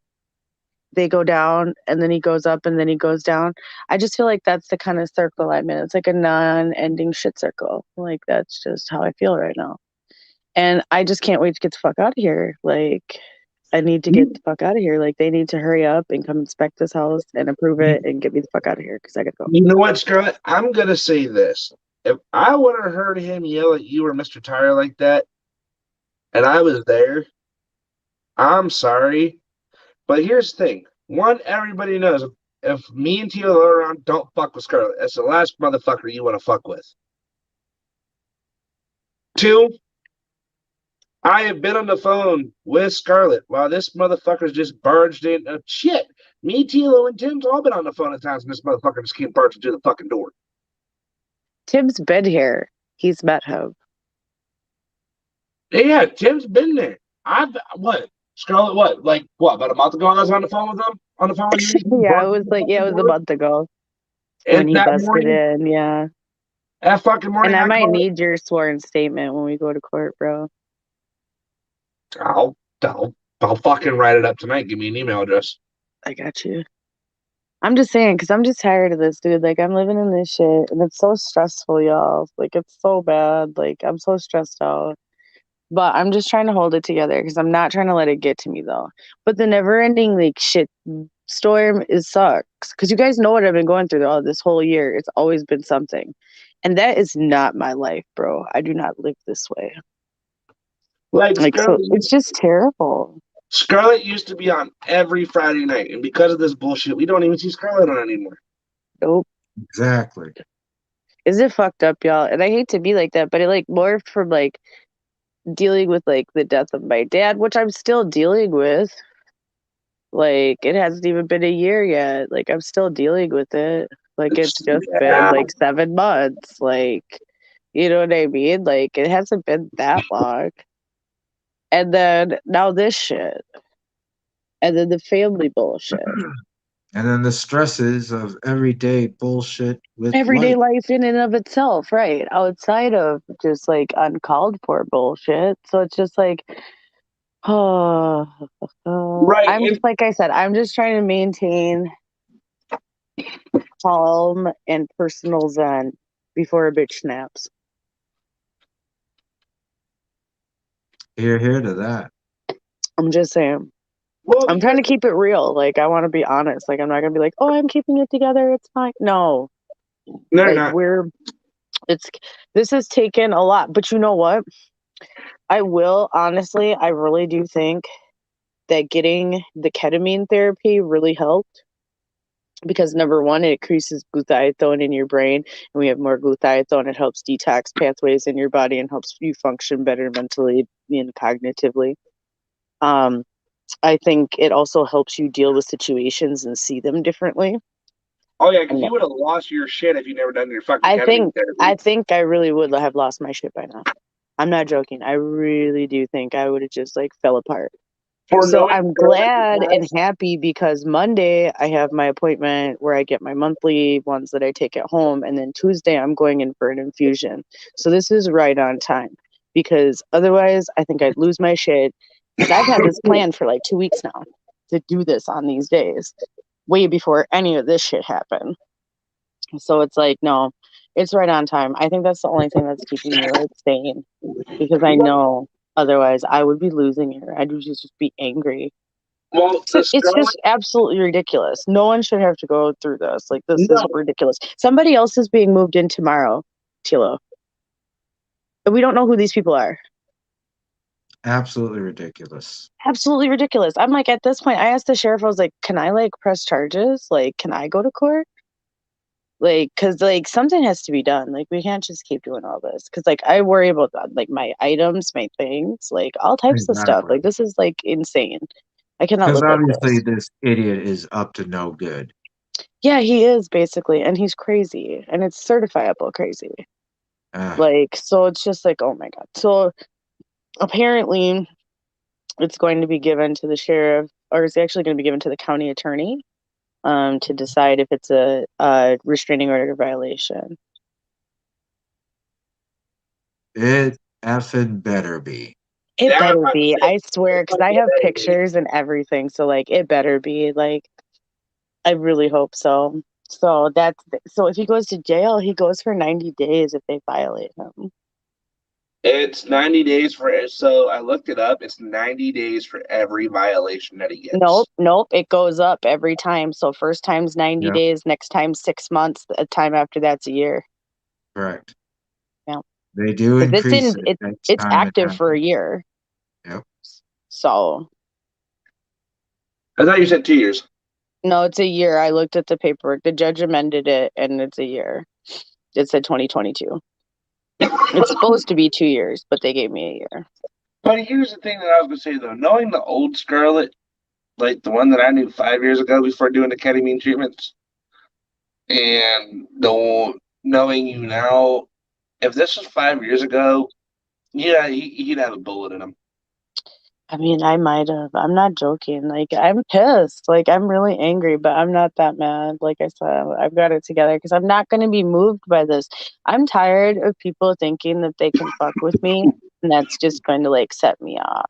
they go down, and then he goes up, and then he goes down. I just feel like that's the kind of circle I'm in. It's like a non ending shit circle. Like, that's just how I feel right now. And I just can't wait to get the fuck out of here. Like, I need to get the fuck out of here. Like, they need to hurry up and come inspect this house and approve it and get me the fuck out of here because I gotta go.
You know what, Scarlett? I'm gonna say this. If I would have heard him yell at you or Mr. Tire like that, and I was there, I'm sorry. But here's the thing. One, everybody knows if me and Tio are around, don't fuck with Scarlett. That's the last motherfucker you want to fuck with. Two, I have been on the phone with Scarlett while this motherfucker's just barged in. Shit. Me, Tilo, and Tim's all been on the phone at times, and this motherfucker just came barging through the fucking door.
Tim's been here. He's met him.
Yeah, Tim's been there. What? Scarlett, what? Like, what? About a month ago, I was on the phone with them? On the phone with you?
Yeah, it
Barging
was
through the
like, yeah,
fucking
it was a
door?
month ago when
And
he
that
busted
morning,
in. Yeah.
that fucking
And
morning,
I
I
might
called.
need your sworn statement when we go to court, bro.
I'll, I'll, I'll fucking write it up tonight. Give me an email address.
I got you. I'm just saying, because I'm just tired of this, dude. Like, I'm living in this shit, and it's so stressful, y'all. Like, it's so bad. Like, I'm so stressed out. But I'm just trying to hold it together because I'm not trying to let it get to me, though. But the never-ending, like, shit storm is sucks. Because you guys know what I've been going through all this whole year. It's always been something. And that is not my life, bro. I do not live this way.
Like,
Like, so
Scarlett,
it's just terrible.
Scarlett used to be on every Friday night, and because of this bullshit, we don't even see Scarlett on anymore.
Nope.
Exactly.
Is it fucked up, y'all? And I hate to be like that, but it like morphed from like dealing with like the death of my dad, which I'm still dealing with. Like it hasn't even been a year yet. Like I'm still dealing with it. Like it's just been
Yeah.
like 7 months. Like you know what I mean? Like it hasn't been that long. And then now this shit. And then the family bullshit.
And then the stresses of everyday bullshit with
Everyday
life.
life in and of itself, right? Outside of just like uncalled for bullshit. So it's just like, oh,
Right.
I'm
And
just like I said, I'm just trying to maintain calm and personal zen before a bitch snaps.
Here to that.
I'm just saying.
well,
I'm trying to keep it real. Like I want to be honest. Like I'm not gonna be like, oh, I'm keeping it together. It's fine. No,
no, you're
like
not.
this has taken a lot. But you know what? I will honestly. I really do think that getting the ketamine therapy really helped because number one, it increases glutathione in your brain, and we have more glutathione. It helps detox pathways in your body and helps you function better mentally and cognitively. Um, I think it also helps you deal with situations and see them differently.
Oh yeah, because
And
you would have lost your shit if you never done your fucking
I
ketamine
think I
therapy.
think I really would have lost my shit by now. I'm not joking. I really do think I would have just like fell apart.
For
So
knowing
I'm
Scarlett in
glad
the
and
past,
happy because Monday I have my appointment where I get my monthly ones that I take at home, and then Tuesday I'm going in for an infusion. So this is right on time because otherwise I think I'd lose my shit. Because I've had this plan for like 2 weeks now to do this on these days, way before any of this shit happened. So it's like, no, it's right on time. I think that's the only thing that's keeping me like sane because I know otherwise I would be losing it. I'd just be angry.
well,
So
the
it's
Scarlett,
just absolutely ridiculous. No one should have to go through this. Like this is
no,
ridiculous. Somebody else is being moved in tomorrow, Tilo. But we don't know who these people are.
Absolutely ridiculous.
Absolutely ridiculous. I'm like at this point, I asked the sheriff, I was like, can I like press charges? Like, can I go to court? Like, cause like something has to be done. Like we can't just keep doing all this. Cause like I worry about like my items, my things, like all types of stuff.
Exactly.
Like this is like insane. I cannot
Because
live like
obviously
this.
this idiot is up to no good.
Yeah, he is basically, and he's crazy, and it's certifiable crazy.
Uh,
Like, so it's just like, oh my God. So apparently it's going to be given to the sheriff, or it's actually going to be given to the county attorney to decide if it's a restraining order violation.
it effing better be.
It
yeah, I was
better
about to
be.
say,
I swear, because I have pictures and everything. So, like, it better be. Like, I really hope so. So if he goes to jail, he goes for 90 days if they violate him.
it's 90 days for it. So I looked it up. It's 90 days for every violation that he
Nope,
gets.
nope. It goes up every time. So first time's 90
Yep,
days, next time 6 months, a time after that's a year.
correct.
Yeah.
They do
Because
increase it each
it's
time it
active for a
happens.
year.
Yep.
So
I thought you said 2 years.
no, it's a year. I looked at the paperwork. The judge amended it and it's a year. It said 2022. It's supposed to be 2 years, but they gave me a year.
But here's the thing that I was gonna say though, knowing the old Scarlett, like the one that I knew 5 years ago before doing the ketamine treatments, and the knowing you now, if this was 5 years ago, yeah, he'd have a bullet in him.
I mean, I might have. I'm not joking. Like, I'm pissed. Like, I'm really angry, but I'm not that mad. Like I said, I've got it together because I'm not going to be moved by this. I'm tired of people thinking that they can fuck with me and that's just going to like set me off.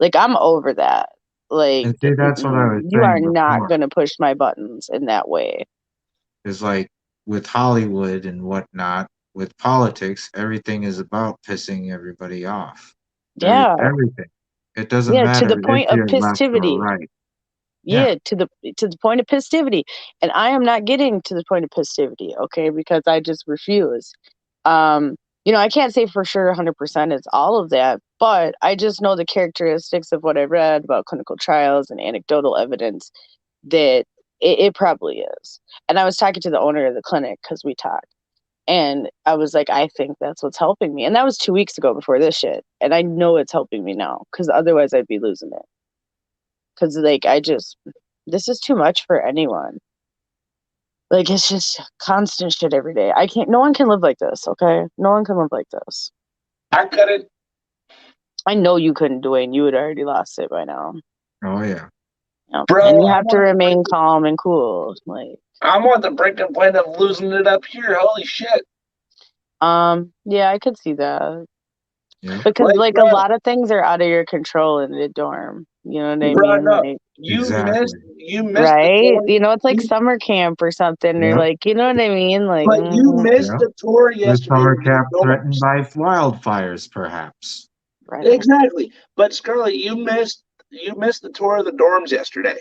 Like, I'm over that. Like,
And see, that's what I was
you are
saying
not
before.
going to push my buttons in that way.
Is like with Hollywood and whatnot, with politics, everything is about pissing everybody off.
Yeah.
Everything. It doesn't
Yeah. To the
matter if
point of
you're left or
pistivity.
right. Yeah.
Yeah, to the point of pistivity. And I am not getting to the point of pistivity, okay, because I just refuse. Um You know, I can't say for sure 100% it's all of that, but I just know the characteristics of what I read about clinical trials and anecdotal evidence that it probably is. And I was talking to the owner of the clinic because we talked. And I was like, I think that's what's helping me. And that was 2 weeks ago before this shit. And I know it's helping me now because otherwise I'd be losing it. Because, like, this is too much for anyone. Like, it's just constant shit every day. No one can live like this, okay? No one can live like this.
I couldn't.
I know you couldn't, Dwayne. You would already lost it by now.
Oh yeah.
You know?
Bro,
And you have to remain calm and cool. Like,
I'm on the breaking point of losing it up here. Holy shit.
yeah, I could see that.
Yeah.
Because, like,
bro,
a lot of things are out of your control in the dorm. You know what I
bro,
mean?
no,
Like,
Exactly.
you missed
right?
the
You know, it's like
tour.
summer camp or something, or
Yep.
like, you know what I mean? Like,
But you missed
Yeah.
the tour
With
yesterday.
summer
with the
camp threatened
dorms.
by wildfires, perhaps.
right.
Exactly. But Scarlett, you missed the tour of the dorms yesterday.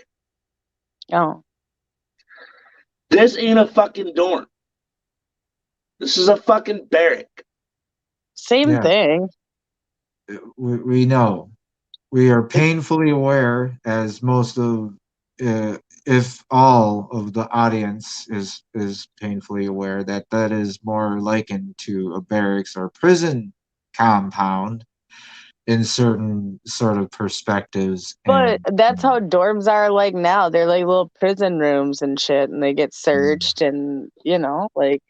Oh,
This ain't a fucking dorm. This is a fucking barrack.
same
Yeah.
thing.
We know. We are painfully aware, as most of, if all of the audience is painfully aware, that is more likened to a barracks or prison compound in certain sort of perspectives.
But
And
that's how dorms are like now. They're like little prison rooms and shit, and they get searched, and you know, like,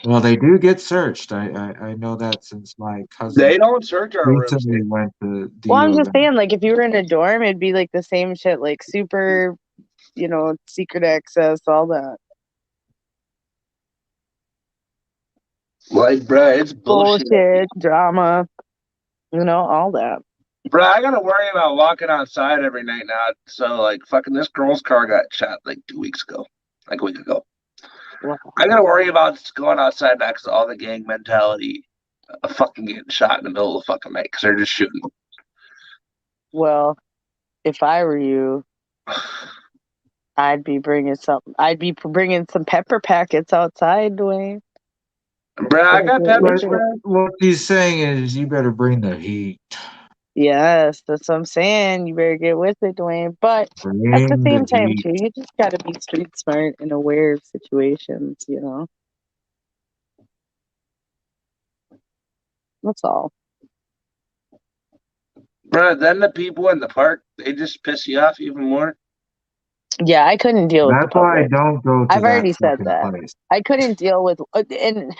well, they do get searched. I know that since my cousin
They don't search our rooms.
recently went to the
well, I'm
U of
just
M.
saying, like, if you were in a dorm, it'd be like the same shit, like super, you know, secret access, all that
Like, bruh, it's bullshit.
bullshit, drama, you know, all that.
Bruh, I gotta worry about walking outside every night now. So, like, fucking this girl's car got shot like 2 weeks ago, like a week ago.
Wow.
I gotta worry about going outside now because of all the gang mentality of fucking getting shot in the middle of the fucking night because they're just shooting.
Well, if I were you, I'd be bringing some pepper packets outside, Dwayne.
Bruh, I got peppers,
What,
bruh.
what he's saying is, you better bring the heat.
Yes, that's what I'm saying. You better get with it, Dwayne. But at the
Bring the
same time,
heat.
too, you just gotta be street smart and aware of situations, you know? That's all.
Bruh, then the people in the park, they just piss you off even more.
Yeah, I couldn't deal with the
That's why I
public.
don't go to
I've
that
already said
fucking
that.
place.
I couldn't deal with, and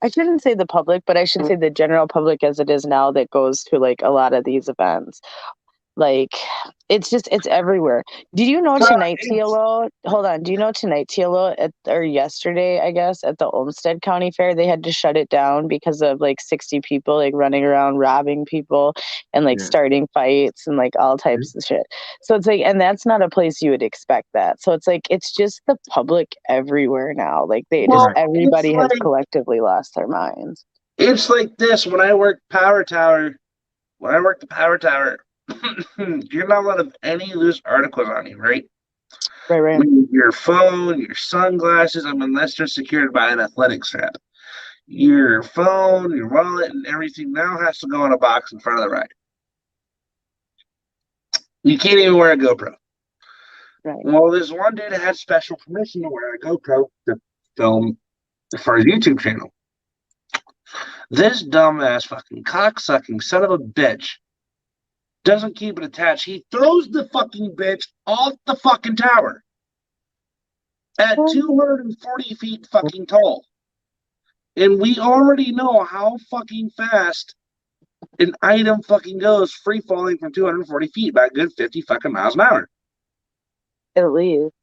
I shouldn't say the public, but I should say the general public as it is now that goes to like a lot of these events. Like, it's everywhere. Did you know
Bruh,
tonight, TLO? Hold on. Do you know tonight, TLO, or yesterday, I guess, at the Olmsted County Fair, they had to shut it down because of like 60 people like running around robbing people and like
Yeah.
starting fights and like all types of shit. So it's like, and that's not a place you would expect that. So it's like, it's just the public everywhere now. Like,
Well,
everybody
it's
has
like-
collectively lost their minds.
It's like this when I worked Power Tower. When I worked the Power Tower, you're not allowed to have any loose articles on you, right?
Right.
Your phone, your sunglasses, I mean, unless they're secured by an athletic strap. Your phone, your wallet, and everything now has to go in a box in front of the ride. You can't even wear a GoPro.
Right.
Well, there's one dude that had special permission to wear a GoPro to film for his YouTube channel. This dumbass fucking cocksucking son of a bitch doesn't keep it attached. He throws the fucking bitch off the fucking tower at 240 feet fucking tall. And we already know how fucking fast an item fucking goes free falling from 240 feet by a good 50 fucking miles an hour.
At least.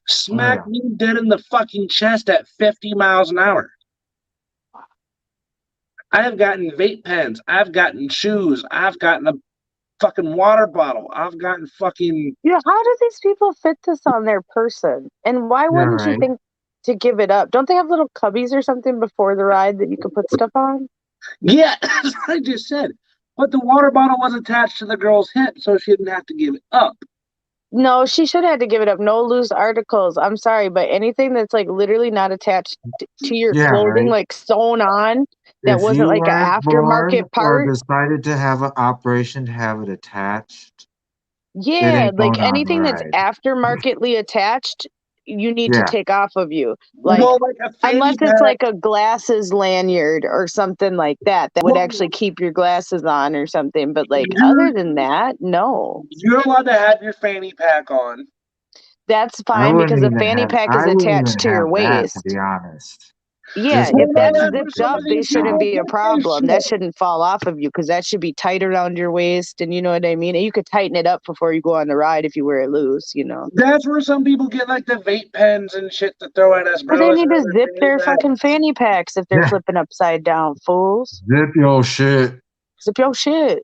Smack me dead in the fucking chest at 50 miles an hour. I have gotten vape pens. I've gotten shoes. I've gotten a fucking water bottle. I've gotten fucking.
Yeah, how do these people fit this on their person? And why wouldn't you
right.
think to give it up? Don't they have little cubbies or something before the ride that you could put stuff on?
Yeah, as I just said. But the water bottle was attached to the girl's hip, so she didn't have to give it up.
No, she should have to give it up. No loose articles. I'm sorry, but anything that's like literally not attached to your
Yeah,
clothing,
right.
like sewn on, that
If
wasn't
you
like an
weren't born
aftermarket
or
part.
decided to have an operation to have it attached, it
Yeah,
ain't
like
going on the
anything that's
ride.
aftermarketly attached, you need to
Yeah.
take off of you. Like,
Well, like a
unless
fanny
it's
pack.
like a glasses lanyard or something like that, that would
Well,
actually keep your glasses on or something. But like
you're
other than that, no.
you're allowed to have your fanny pack on.
That's
I
fine
wouldn't
because a
even
fanny
have
pack is
I wouldn't even
attached to your
have that, to
waist.
be honest.
Yeah,
Just
if
Well,
that's
because
then
of
for
zipped
some
up,
of
they
these
shouldn't
people,
be a
get this
problem. That
shit.
shouldn't fall off of you because that should be tight around your waist. And you know what I mean? And you could tighten it up before you go on the ride if you wear it loose, you know.
That's where some people get like the vape pens and shit to throw at us,
But
bro.
they
It's
need to
another
zip
fanny
their
pack.
fucking fanny packs if they're
Yeah.
flipping upside down, fools.
Zip your shit.
Zip your shit.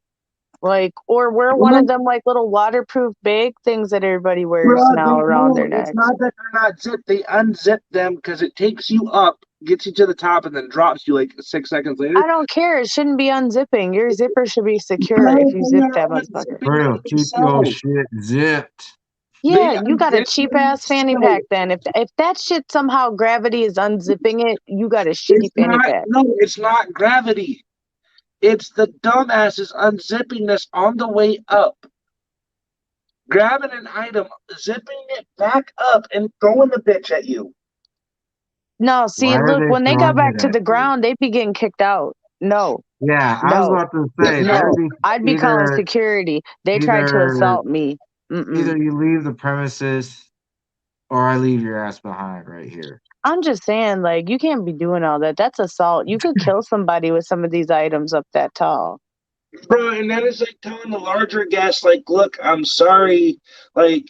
Like, or wear one of them like little waterproof bag things that everybody wears
Bro,
now around their
it's
necks.
not that they're not zipped. They unzip them because it takes you up, gets you to the top, and then drops you like 6 seconds later.
I don't care. It shouldn't be unzipping. Your zipper should be secure
No,
if you
they
zip
are
that motherfucker.
unzipping
For real,
them
keep your
themselves.
shit zipped.
Yeah,
They
you got a
unzip
cheap
them
ass fanny
themselves.
pack then. If that shit somehow gravity is unzipping it, you got a shitty
It's
fanny
not.
pack.
No, it's not gravity. It's the dumbasses unzipping this on the way up, grabbing an item, zipping it back up, and throwing the bitch at you.
No, see,
Why are
look,
they
when they got
throwing
back
it
to
at
the
you?
ground, they'd be getting kicked out. No,
Yeah, I was
no,
about to say
No.
that'd be
I'd be calling
either
security. They tried to
either
assault me. Mm-mm.
either you leave the premises or I leave your ass behind right here.
I'm just saying, like, you can't be doing all that. That's assault. You could kill somebody with some of these items up that tall.
Bro, and that is like telling the larger guests, like, look, I'm sorry. Like,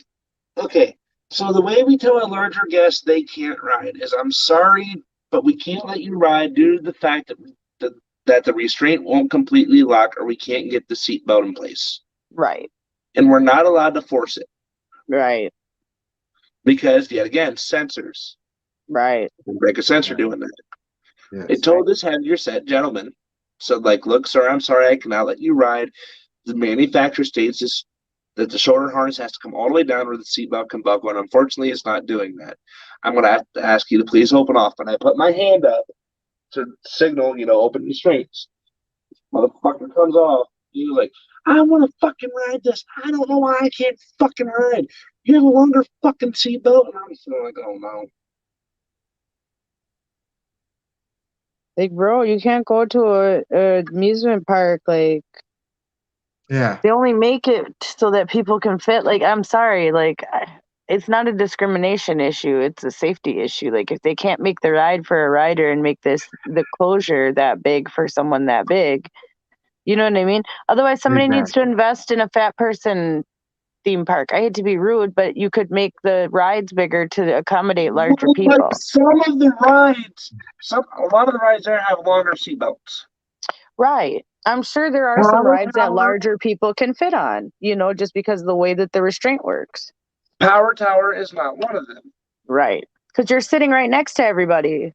okay, so the way we tell a larger guest they can't ride is, I'm sorry, but we can't let you ride due to the fact that the restraint won't completely lock or we can't get the seatbelt in place.
Right,
And we're not allowed to force it
right,
because, yet again, sensors.
right.
You break a sensor doing that.
Yes.
It told this heavier set gentleman, so like, look, sir, I'm sorry, I cannot let you ride. The manufacturer states this, that the shoulder harness has to come all the way down where the seatbelt can buckle, and unfortunately, it's not doing that. I'm going to have to ask you to please open off. And I put my hand up to signal, open restraints. Motherfucker comes off. He's like, I want to fucking ride this. I don't know why I can't fucking ride. You have a longer fucking seatbelt? And I'm still like, oh no.
Like, bro, you can't go to a amusement park. Like,
Yeah.
they only make it so that people can fit. Like, I'm sorry. Like, it's not a discrimination issue. It's a safety issue. Like, if they can't make the ride for a rider and make the closure that big for someone that big, you know what I mean? Otherwise, somebody needs to invest in a fat person theme park. I hate to be rude, but you could make the rides bigger to accommodate larger
Well,
people.
like some of the rides, a lot of the rides there have longer seatbelts.
Right. I'm sure there are some rides that larger people can fit on, just because of the way that the restraint works.
Power Tower is not one of them.
Right. Because you're sitting right next to everybody.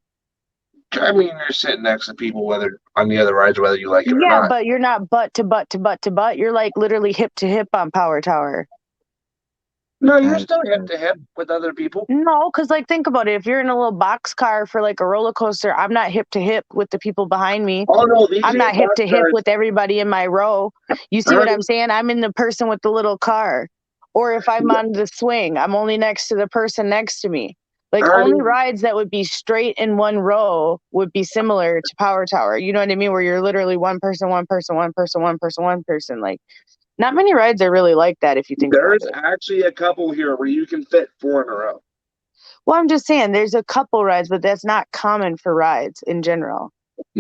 I mean, you're sitting next to people whether on the other rides, whether you like it or
Yeah,
not.
but you're not butt to butt to butt to butt. You're like literally hip to hip on Power Tower.
No, you're still hip to hip with other people.
No, because like think about it. If you're in a little box car for like a roller coaster, I'm not hip to hip with the people behind me.
Oh no, these
I'm
are
not hip
box
to hip
cars.
with everybody in my row. You see what I'm saying? I'm in the person with the little car. Or if I'm on the swing, I'm only next to the person next to me. Like only rides that would be straight in one row would be similar to Power Tower. You know what I mean? Where you're literally one person, one person, one person, one person, one person. Like not many rides are really like that if you think about it.
There's actually a couple here where you can fit 4 in a row.
Well, I'm just saying there's a couple rides, but that's not common for rides in general.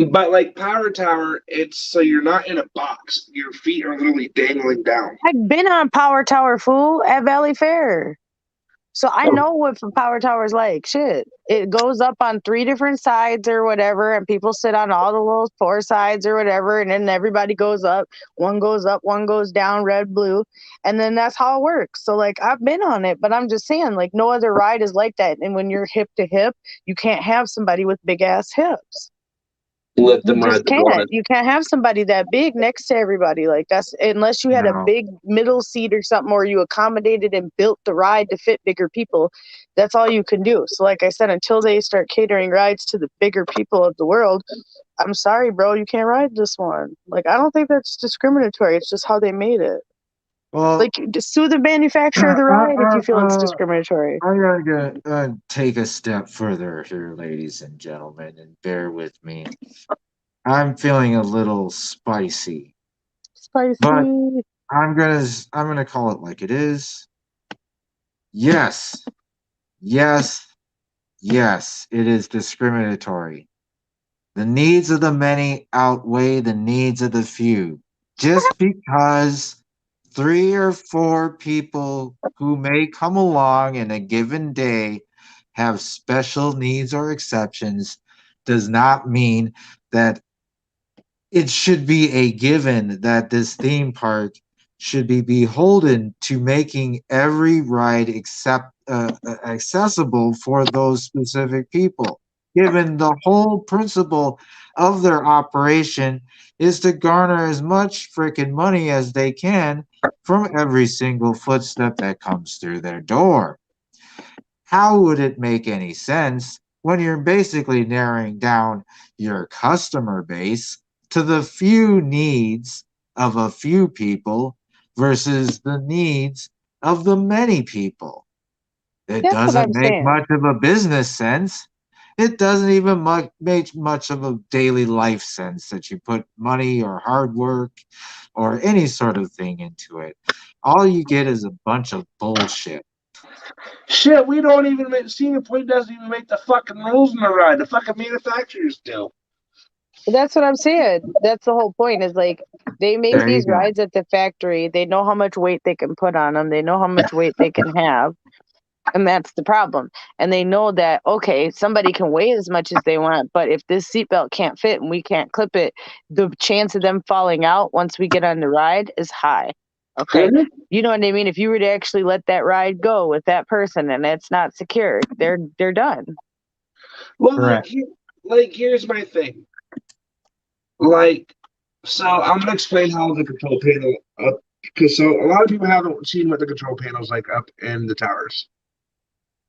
But like Power Tower, it's so you're not in a box. Your feet are literally dangling down.
I've been on Power Tower, fool, at Valley Fair. So I know what Power Tower's like. Shit. It goes up on 3 different sides or whatever, and people sit on all the little 4 sides or whatever, and then everybody goes up. One goes up, one goes down, red, blue. And then that's how it works. So, like, I've been on it, but I'm just saying, like, no other ride is like that. And when you're hip to hip, you can't have somebody with big ass hips.
let
You
them ride
just
the gauntlet.
can't. You can't have somebody that big next to everybody. Like that's unless you had a
No.
big middle seat or something, or you accommodated and built the ride to fit bigger people. That's all you can do. So, like I said, until they start catering rides to the bigger people of the world, I'm sorry, bro, you can't ride this one. Like I don't think that's discriminatory. It's just how they made it.
Well,
Like just sue the manufacturer of the ride if you feel it's discriminatory.
I gotta take a step further here, ladies and gentlemen, and bear with me. I'm feeling a little spicy,
Spicy.
but I'm gonna call it like it is. Yes, yes, yes, it is discriminatory. The needs of the many outweigh the needs of the few. Just because 3 or 4 people who may come along in a given day have special needs or exceptions does not mean that it should be a given that this theme park should be beholden to making every ride accessible for those specific people, given the whole principle of their operation is to garner as much freaking money as they can from every single footstep that comes through their door. How would it make any sense when you're basically narrowing down your customer base to the few needs of a few people versus the needs of the many people? It
That's what I'm
doesn't make
saying.
much of a business sense. It doesn't even make much of a daily life sense that you put money or hard work or any sort of thing into it. All you get is a bunch of bullshit.
Shit, we don't even make Senior Point doesn't even make the fucking rules in the ride. The fucking manufacturers do.
That's what I'm saying. That's the whole point is like they make
There you
these
go.
rides at the factory. They know how much weight they can put on them. They know how much weight they can have. And that's the problem. And they know that, okay, somebody can weigh as much as they want, but if this seatbelt can't fit and we can't clip it, the chance of them falling out once we get on the ride is high. Okay.
Mhm.
You know what I mean? If you were to actually let that ride go with that person and it's not secured, they're done.
Well,
Correct.
here's my thing. Like, so I'm gonna explain how the control panel up because so a lot of people haven't seen what the control panel's like up in the towers.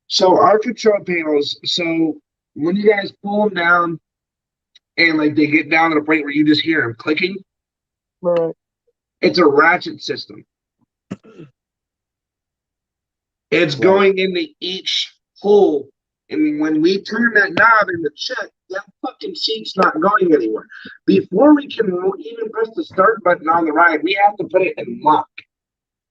So our control panels, so when you guys pull them down and like they get down to the point where you just hear them clicking,
Right.
it's a ratchet system. It's
Right.
going into each hole. And when we turn that knob in the check, that fucking seat's not going anywhere. Before we can even press the start button on the ride, we have to put it in lock.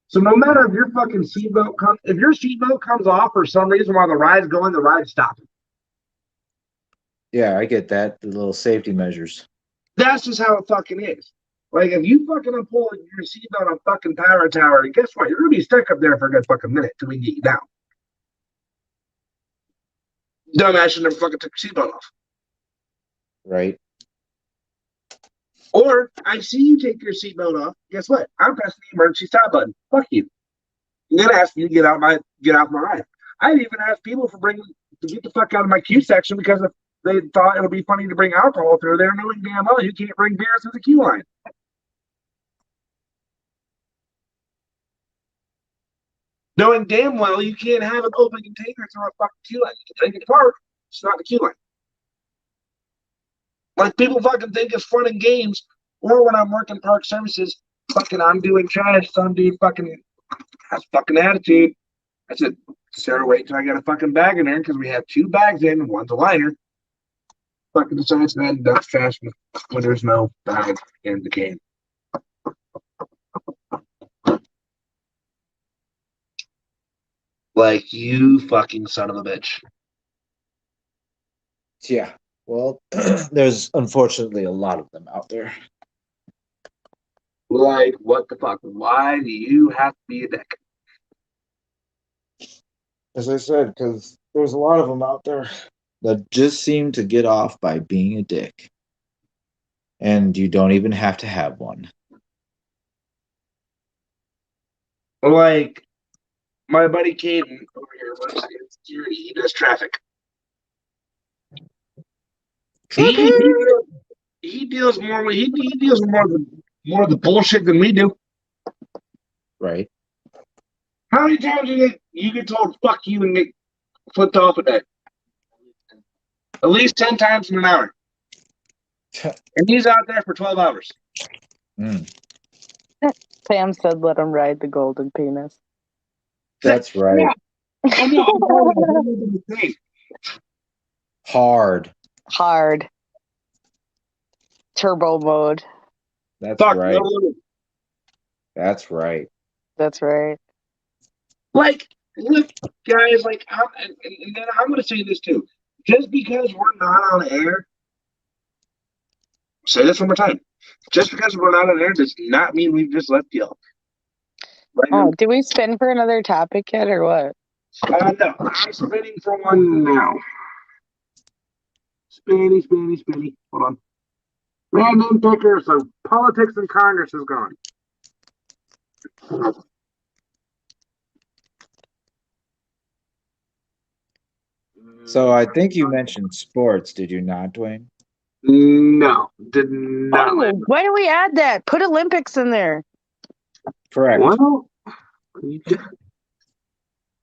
So no matter if your fucking seatbelt comes, if your seatbelt comes off for some reason while the ride's going, the ride's stopping.
Yeah, I get that. The little safety measures.
That's just how it fucking is. Like if you fucking pull your seatbelt on fucking tower, guess what? You're gonna be stuck up there for a good fucking minute till we get you down. Dumbass should never fucking took your seatbelt off.
Right.
Or I see you take your seatbelt off. Guess what? I'm pressing the emergency stop button. Fuck you. I'm gonna ask you to get out my ride. I'd even ask people to get the fuck out of my queue section because if they thought it would be funny to bring alcohol through there, knowing damn well you can't bring beer through the queue line. Knowing damn well you can't have an open container through a fucking queue line. You can take it apart. It's not the queue line. Like people fucking think it's fun and games. Or when I'm working park services, fucking I'm doing trash, some dude fucking has fucking attitude. I said, Sarah, wait till I get a fucking bag in there because we have 2 bags in and one's a liner. Fucking decides to add dump trash when there's no bag in the can. Like you fucking son of a bitch.
Yeah. Well, there's unfortunately a lot of them out there.
Like, what the fuck? Why do you have to be a dick?
As I said, because there's a lot of them out there that just seem to get off by being a dick. And you don't even have to have one.
Like, my buddy Caden over here works in security. He does traffic. he deals more with he deals with more of the bullshit than we do.
Right.
How many times you get told fuck you and get flipped off a day? At least 10 times in an hour. And he's out there for 12 hours.
Mm,
Pam said, "Let him ride the golden penis."
that's right.
Yeah. I know, I'm telling you, I'm doing the thing.
Hard.
Hard. Turbo mode.
That's
Fuck,
right.
no.
That's right.
That's right.
Like, look, guys, like, and then I'm going to say this too. Just because we're not on air, say this one more time. Just because we're not on air does not mean we've just left y'all. Right
Oh, did we spin for another topic yet, or what?
No, I'm spinning for one now. Spinny. Hold on. Random picker, so politics and Congress is gone.
So I think you mentioned sports, did you not, Dwayne?
No, did not.
Oh, why do we add that? Put Olympics in there.
Correct.
Well,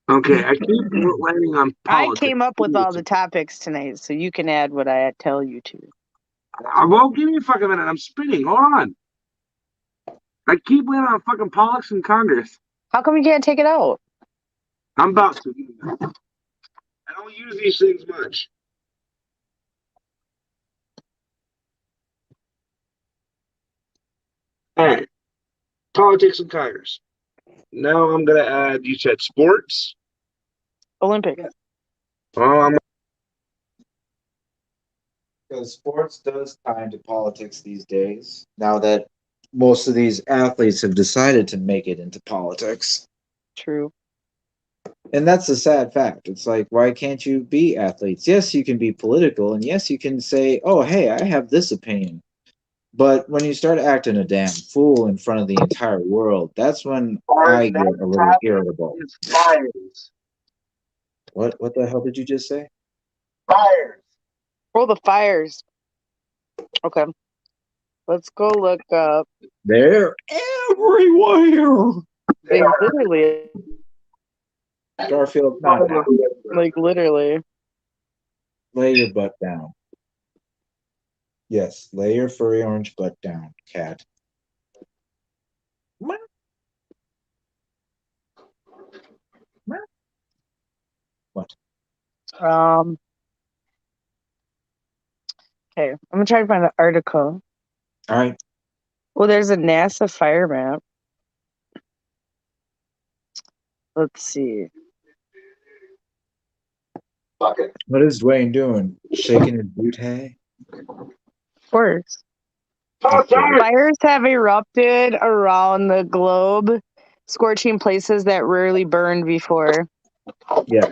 okay, I keep landing on politics.
I came up with all the topics tonight, so you can add what I tell you to.
Well, give me a fucking minute. I'm spinning. Hold on. I keep landing on fucking politics and Congress.
How come you can't take it out?
I'm about to. I don't use these things much. All right. Politics and Congress. Now I'm going to add, you said sports?
Olympics.
Oh,
Because sports does tie into politics these days, now that most of these athletes have decided to make it into politics.
True.
And that's a sad fact. It's like, why can't you be athletes? Yes, you can be political, and yes, you can say, oh, hey, I have this opinion. But when you start acting a damn fool in front of the entire world, that's when I get a little irritable.
fires.
What the hell did you just say?
Fires.
Oh, the fires. Okay. Let's go look up.
They're everywhere.
They literally,
Garfield, not now.
like literally.
Lay your butt down. Yes, lay your furry orange butt down, cat. What?
Okay, I'm gonna try to find an article.
All right.
Well, there's a NASA fire map. Let's see.
What is Dwayne doing? Shaking his boot hay?
Of course. Fires have erupted around the globe, scorching places that rarely burned before.
Yeah.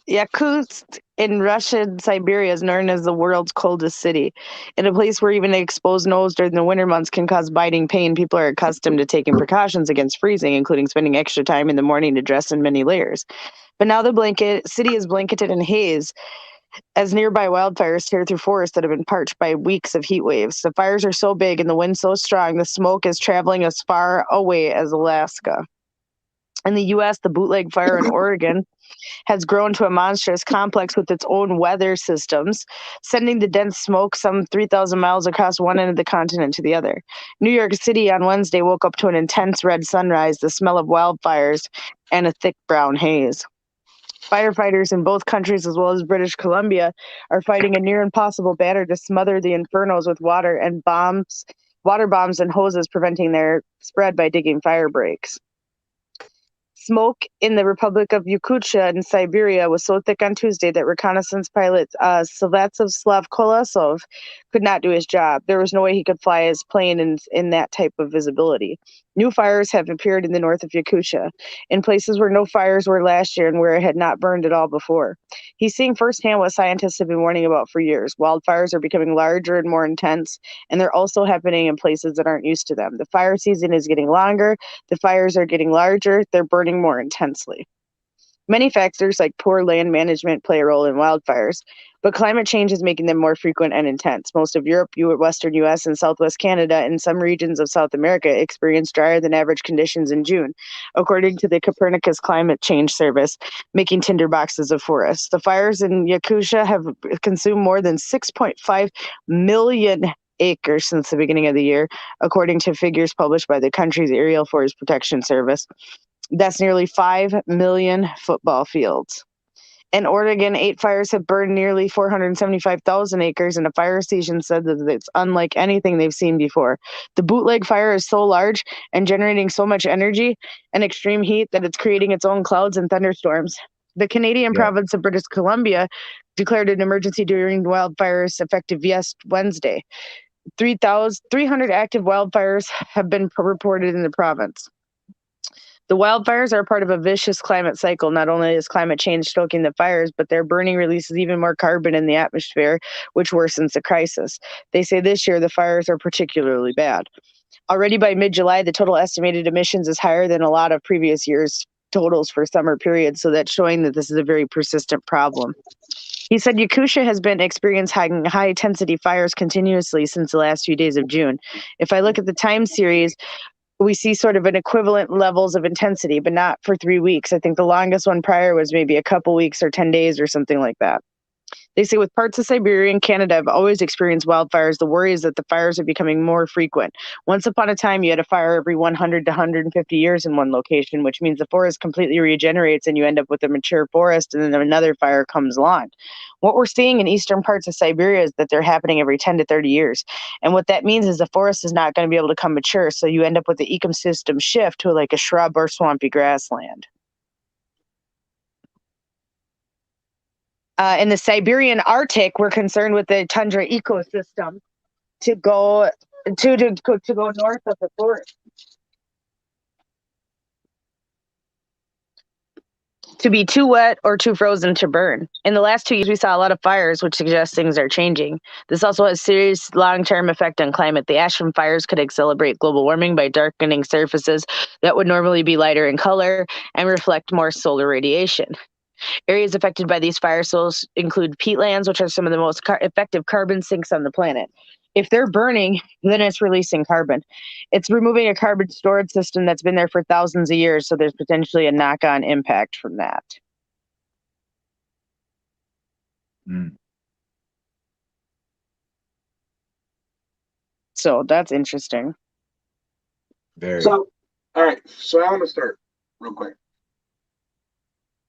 Yakutsk in Russian Siberia is known as the world's coldest city. In a place where even an exposed nose during the winter months can cause biting pain, people are accustomed to taking precautions against freezing, including spending extra time in the morning to dress in many layers. But now the city is blanketed in haze as nearby wildfires tear through forests that have been parched by weeks of heat waves. The fires are so big and the wind so strong, the smoke is traveling as far away as Alaska. In the U.S., the bootleg fire in Oregon has grown to a monstrous complex with its own weather systems, sending the dense smoke some 3,000 miles across one end of the continent to the other. New York City on Wednesday woke up to an intense red sunrise, the smell of wildfires, and a thick brown haze. Firefighters in both countries, as well as British Columbia, are fighting a near impossible battle to smother the infernos with water bombs and hoses, preventing their spread by digging fire breaks. Smoke in the Republic of Yakutia in Siberia was so thick on Tuesday that reconnaissance pilot Svyatoslav Kolesov could not do his job. There was no way he could fly his plane in that type of visibility. New fires have appeared in the north of Yakutia, in places where no fires were last year and where it had not burned at all before. He's seeing firsthand what scientists have been warning about for years. Wildfires are becoming larger and more intense, and they're also happening in places that aren't used to them. The fire season is getting longer. The fires are getting larger. They're burning more intensely. Many factors like poor land management play a role in wildfires, but climate change is making them more frequent and intense. Most of Europe, Western US, and Southwest Canada, and some regions of South America experience drier than average conditions in June, according to the Copernicus Climate Change Service, making tinderboxes of forests. The fires in Yakutia have consumed more than 6.5 million acres since the beginning of the year, according to figures published by the country's Aerial Forest Protection Service. That's nearly 5 million football fields. In Oregon, 8 fires have burned nearly 475,000 acres, and a fire station said that it's unlike anything they've seen before. The bootleg fire is so large and generating so much energy and extreme heat that it's creating its own clouds and thunderstorms. The Canadian province of British Columbia declared an emergency during wildfires effective Wednesday. 300 active wildfires have been reported in the province. The wildfires are part of a vicious climate cycle. Not only is climate change stoking the fires, but their burning releases even more carbon in the atmosphere, which worsens the crisis. They say this year the fires are particularly bad. Already by mid-July, the total estimated emissions is higher than a lot of previous years' totals for summer periods, so that's showing that this is a very persistent problem. He said Yakutia has been experiencing high-intensity fires continuously since the last few days of June. If I look at the time series, we see sort of an equivalent levels of intensity, but not for 3 weeks. I think the longest one prior was maybe a couple weeks or 10 days or something like that. They say with parts of Siberia and Canada have always experienced wildfires. The worry is that the fires are becoming more frequent. Once upon a time, you had a fire every 100 to 150 years in one location, which means the forest completely regenerates and you end up with a mature forest and then another fire comes along. What we're seeing in eastern parts of Siberia is that they're happening every 10 to 30 years. And what that means is the forest is not going to be able to come mature. So you end up with the ecosystem shift to like a shrub or swampy grassland. In the Siberian Arctic, we're concerned with the tundra ecosystem to go north of the forest. To be too wet or too frozen to burn. In the last 2 years, we saw a lot of fires, which suggests things are changing. This also has serious long-term effect on climate. The ash from fires could accelerate global warming by darkening surfaces that would normally be lighter in color and reflect more solar radiation. Areas affected by these fire sources include peatlands, which are some of the most effective carbon sinks on the planet. If they're burning, then it's releasing carbon. It's removing a carbon storage system that's been there for thousands of years, so there's potentially a knock-on impact from that. So that's interesting.
Very.
So, all right. So I want to start real quick.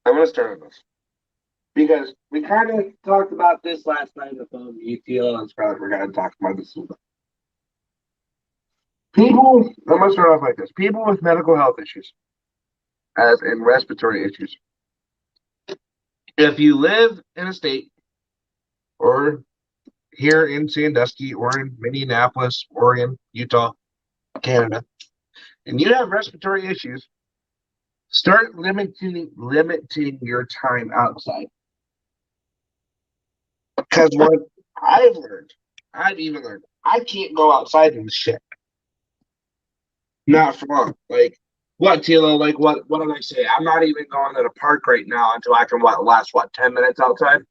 I want to start on this because we kind of talked about this last night on the phone. ETL and Scarlett, we're going to talk about this a little bit. People, I'm going to start off like this. People with medical health issues, as in respiratory issues. If you live in a state or here in Sandusky or in Minneapolis, Oregon, Utah, Canada, and you have respiratory issues, start limiting your time outside. Because what I've even learned, I can't go outside in this shit. Not for long. Like, what, Tilo? Like, what did I say? I'm not even going to the park right now until I can last 10 minutes outside?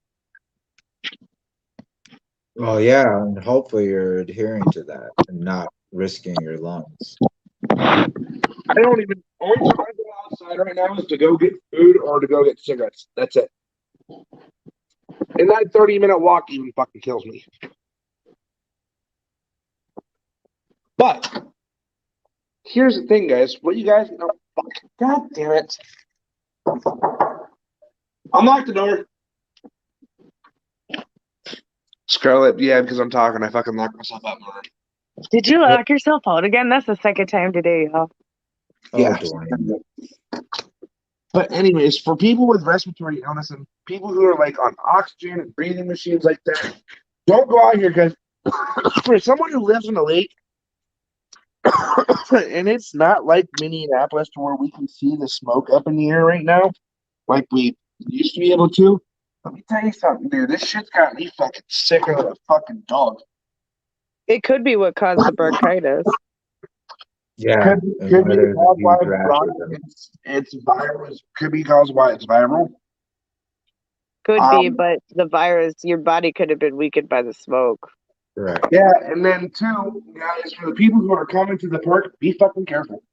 Well, yeah, and hopefully you're adhering to that and not risking your lungs.
I don't even. Only time I go outside right now is to go get food or to go get cigarettes. That's it. And that 30-minute walk even fucking kills me. But here's the thing, guys. What you guys know? God damn it! Unlock the door. Scarlett, yeah, because I'm talking, I fucking locked myself out.
Did you lock yourself out again? That's the second time today, huh?
Yeah.
Dwayne.
But anyways, for people with respiratory illness and people who are like on oxygen and breathing machines like that, don't go out here because for someone who lives in the lake, and it's not like Minneapolis to where we can see the smoke up in the air right now, like we used to be able to. Let me tell you something, dude. This shit's got me fucking sicker than a fucking dog.
It could be what caused the bronchitis.
Yeah,
Could
and
could
why
be
there's a
caused why
huge rash with them.
it's viral. Could be caused why it's viral.
Could be,
Um,
but the virus, your body could have been weakened by the smoke.
Correct.
yeah, and then two, guys, for the people who are coming to the park, be fucking careful.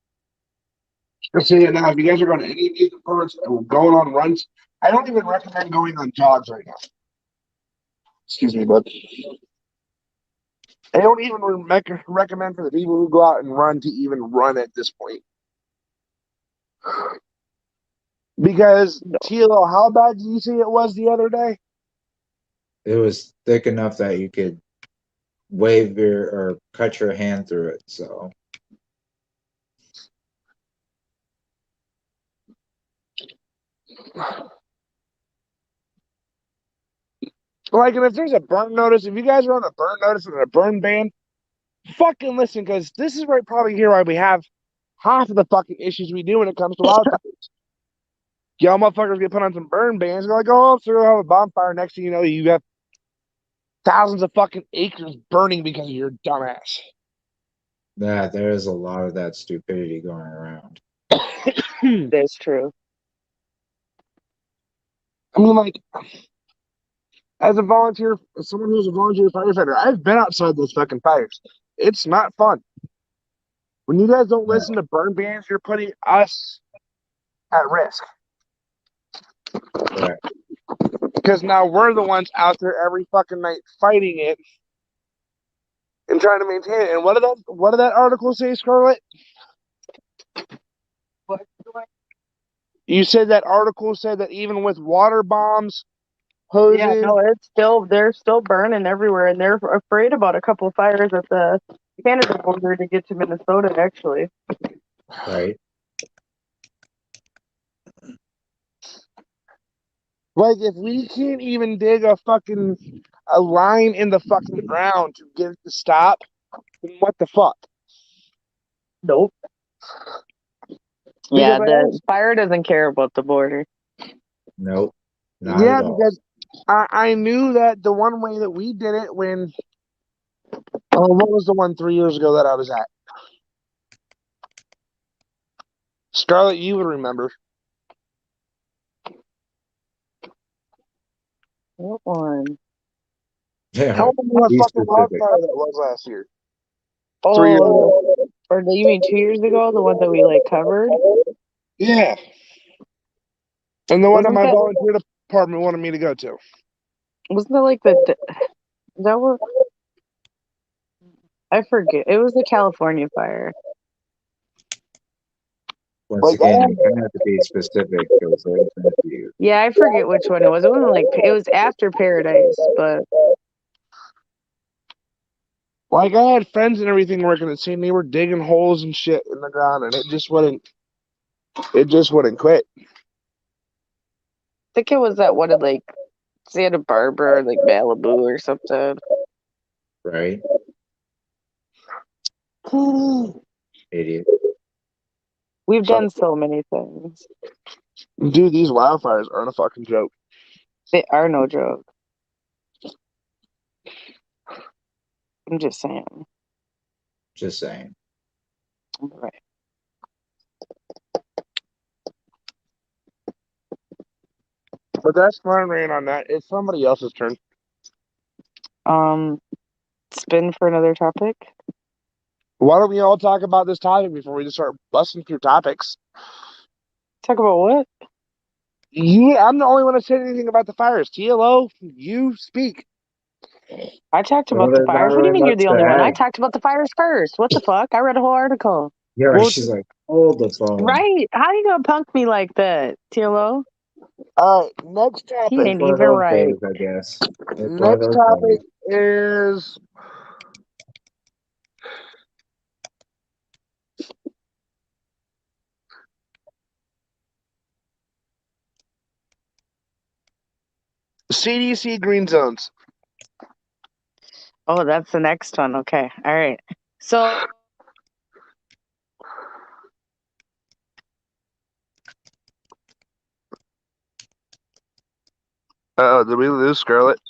Just saying it now, if you guys are going to any of these parks or going on runs, I don't even recommend going on jogs right now. Excuse me, but I don't even recommend for the people who go out and run to even run at this point. Because Tilo, how bad did you say it was the other day?
It was thick enough that you could wave your or cut your hand through it. So
Like, and if there's a burn notice, if you guys are on a burn notice and a burn ban, fucking listen, because this is right probably here why we have half of the fucking issues we do when it comes to wildfires. Y'all motherfuckers get put on some burn bans. You're like, oh, so we'll have a bonfire. Next thing you know, you have thousands of fucking acres burning because of your dumbass.
yeah, there is a lot of that stupidity going around.
That's true.
I mean, like, as a volunteer, as someone who's a volunteer firefighter, I've been outside those fucking fires. It's not fun. When you guys don't listen to burn bans, you're putting us at risk.
Correct.
Because now we're the ones out there every fucking night fighting it and trying to maintain it. And what did that article say, Scarlett? You said that article said that even with water bombs, hoses.
Yeah, no, they're still burning everywhere, and they're afraid about a couple of fires at the Canada border to get to Minnesota, actually.
Right.
Like, if we can't even dig a line in the fucking ground to get it to stop, then what the fuck?
Nope. Yeah,
Because
the fire doesn't care about the border.
Nope. Not
yeah,
at all.
because I knew that the one way that we did it when what was the one 3 years ago that I was at? Scarlett, you would remember.
What one?
Yeah.
Tell me what
Be
fucking
specific.
wildfire that was last year. 3 years
Oh,
ago.
or you mean 2 years ago, the one that we like covered?
Yeah. And the one that
Wasn't
my
that
volunteer department wanted me to go to.
wasn't that like is that what I forget? It was the California fire.
Once
Like,
again, you kind of have to be specific because there's been a few.
Yeah, I forget which one it was. It wasn't like it was after Paradise, but
Like, I had friends and everything working at the scene. They were digging holes and shit in the ground, and it just wouldn't quit.
I think it was that one in like Santa Barbara or like Malibu or something.
Right. Idiot.
We've done so many things.
Dude, these wildfires aren't a fucking joke.
They are no joke. I'm just saying.
Just saying.
Right.
But that's my rain on that. It's somebody else's turn.
Spin for another topic.
Why don't we all talk about this topic before we just start busting through topics?
Talk about what?
I'm the only one that said anything about the fires. TLO, you speak.
I talked
Well,
about the
there's not
fires. What do you
really
mean you're
much
the
to
only one? I
add.
talked about the fires first. What the fuck? I read a whole article.
Yeah,
Well,
she's like, hold the phone.
Right? How you gonna punk me like that, TLO?
Next
He
topic.
ain't
One of
even
those
right.
days, I guess. It's one of
Next
those
topic
days.
is CDC green zones.
Oh, that's the next one. Okay. All right. So
Did we lose Scarlett?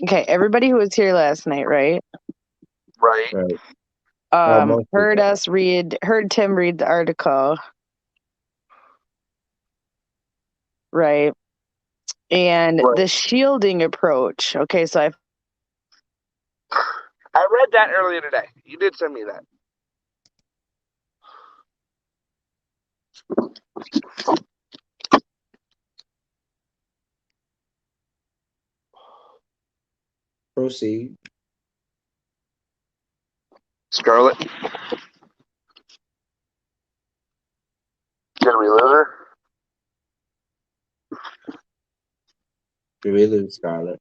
okay, everybody who was here last night, right?
Right.
Right. most
heard Tim read the article. Right. And
Right.
the shielding approach. Okay, so
I read that earlier today. You did send me that.
proceed.
Scarlet. Did we lose her?
Do we lose Scarlet?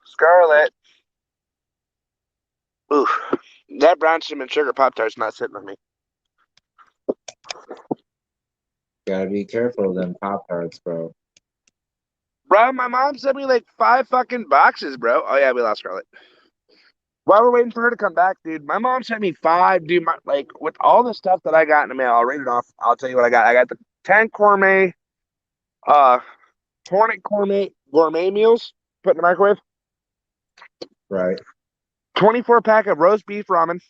Scarlet. Ooh, that brown cinnamon sugar Pop Tart's not sitting with me.
Gotta be careful of them Pop Tarts, bro.
Bro, my mom sent me like 5 fucking boxes, bro. Oh yeah, we lost Scarlet. While we're waiting for her to come back, dude, my mom sent me 5, dude. Like with all the stuff that I got in the mail, I'll read it off. I'll tell you what I got. I got the 10 gourmet, Hornet gourmet meals put in the microwave.
Right.
24 pack of roast beef ramen.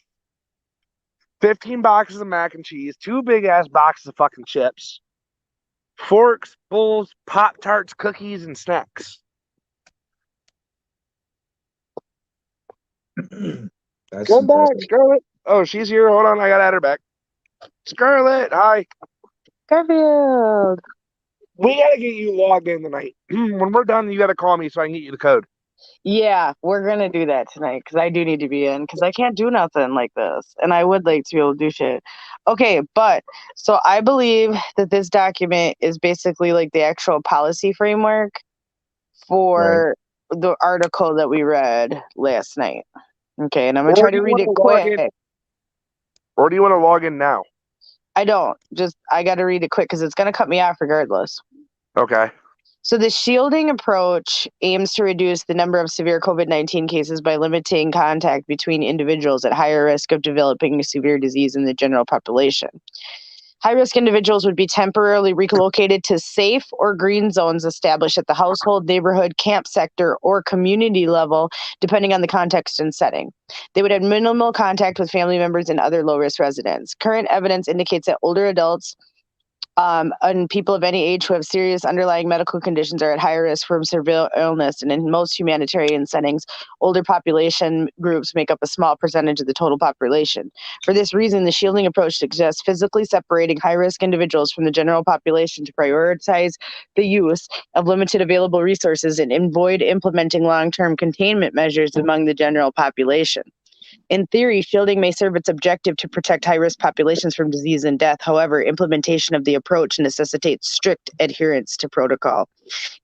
15 boxes of mac and cheese. 2 big ass boxes of fucking chips. Forks, bowls, Pop Tarts, cookies, and snacks.
That's
Come back,
impressive.
Scarlet. Oh, she's here. Hold on, I gotta add her back. Scarlet, hi.
Garfield.
We gotta get you logged in tonight. When we're done, you gotta call me so I can get you the code.
Yeah, we're gonna do that tonight because I do need to be in because I can't do nothing like this, and I would like to be able to do shit. Okay, but so I believe that this document is basically like the actual policy framework for the article that we read last night. Okay, and I'm gonna
Or
try
do
to
you
read it
wanna log
quick.
in? Or do you want to log in now?
I don't. I got to read it quick because it's gonna cut me off regardless.
Okay.
So the shielding approach aims to reduce the number of severe COVID-19 cases by limiting contact between individuals at higher risk of developing severe disease in the general population. High-risk individuals would be temporarily relocated to safe or green zones established at the household, neighborhood, camp sector, or community level, depending on the context and setting. They would have minimal contact with family members and other low-risk residents. Current evidence indicates that older adults and people of any age who have serious underlying medical conditions are at higher risk from severe illness. And in most humanitarian settings, older population groups make up a small percentage of the total population. For this reason, the shielding approach suggests physically separating high-risk individuals from the general population to prioritize the use of limited available resources and avoid implementing long-term containment measures among the general population. In theory, shielding may serve its objective to protect high-risk populations from disease and death. However, implementation of the approach necessitates strict adherence to protocol.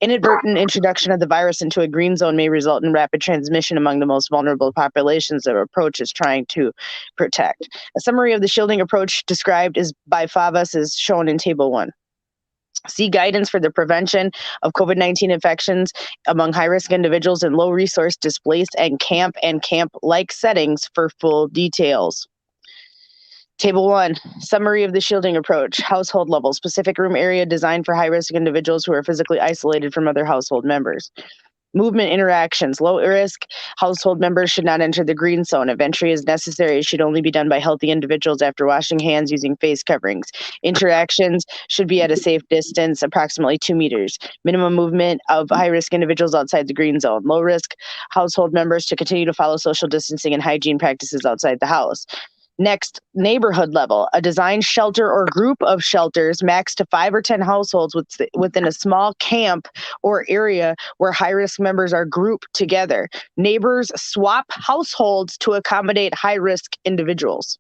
Inadvertent introduction of the virus into a green zone may result in rapid transmission among the most vulnerable populations the approach is trying to protect. A summary of the shielding approach described by Favas is shown in Table 1. See guidance for the prevention of COVID-19 infections among high-risk individuals in low-resource, displaced, and camp-like settings for full details. Table 1, summary of the shielding approach, household level, specific room area designed for high-risk individuals who are physically isolated from other household members. Movement interactions. Low risk household members should not enter the green zone. If entry is necessary, it should only be done by healthy individuals after washing hands using face coverings. Interactions should be at a safe distance, approximately 2 meters. Minimum movement of high-risk individuals outside the green zone. Low risk household members to continue to follow social distancing and hygiene practices outside the house. Next, neighborhood level, a designed shelter or group of shelters max to 5 or 10 households within a small camp or area where high-risk members are grouped together. Neighbors swap households to accommodate high-risk individuals.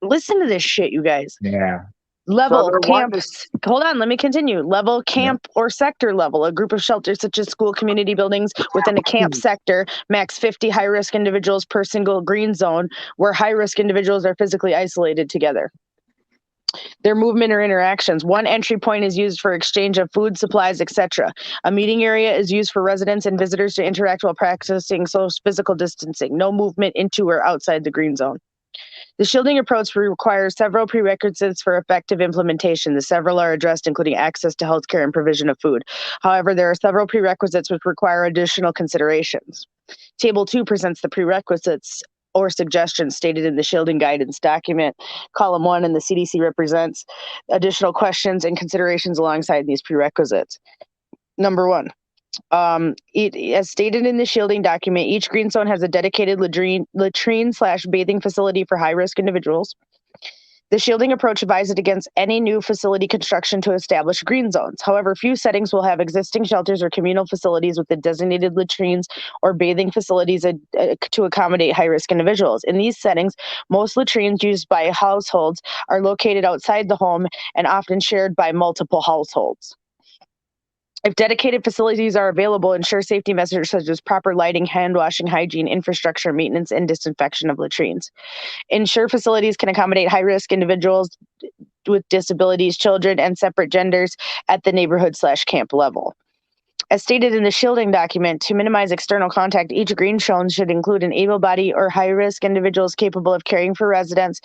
Listen to this shit, you guys.
Yeah.
Level
they're
camp.
wanting
Hold on, let me continue. Level camp or sector level, a group of shelters such as school community buildings within a camp sector, max 50 high-risk individuals per single green zone, where high-risk individuals are physically isolated together. Their movement or interactions. One entry point is used for exchange of food, supplies, etc. A meeting area is used for residents and visitors to interact while practicing social physical distancing. No movement into or outside the green zone. The shielding approach requires several prerequisites for effective implementation. The several are addressed, including access to healthcare and provision of food. However, there are several prerequisites which require additional considerations. Table 2 presents the prerequisites or suggestions stated in the shielding guidance document. Column 1, and the CDC represents additional questions and considerations alongside these prerequisites. Number 1. As stated in the shielding document, each green zone has a dedicated latrine/bathing facility for high-risk individuals. The shielding approach advises against any new facility construction to establish green zones. However, few settings will have existing shelters or communal facilities with the designated latrines or bathing facilities to accommodate high-risk individuals. In these settings, most latrines used by households are located outside the home and often shared by multiple households. If dedicated facilities are available, ensure safety measures such as proper lighting, hand washing, hygiene, infrastructure, maintenance, and disinfection of latrines. Ensure facilities can accommodate high-risk individuals with disabilities, children, and separate genders at the neighborhood/camp level. As stated in the shielding document, to minimize external contact, each green zone should include an able-bodied or high-risk individuals capable of caring for residents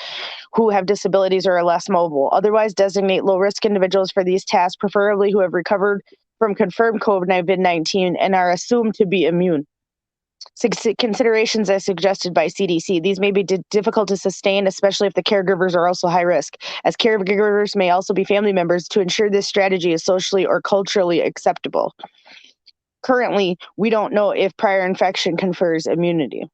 who have disabilities or are less mobile. Otherwise, designate low-risk individuals for these tasks, preferably who have recovered from confirmed COVID-19 and are assumed to be immune. Considerations as suggested by CDC. These may be difficult to sustain, especially if the caregivers are also high risk, as caregivers may also be family members, to ensure this strategy is socially or culturally acceptable. Currently, we don't know if prior infection confers immunity.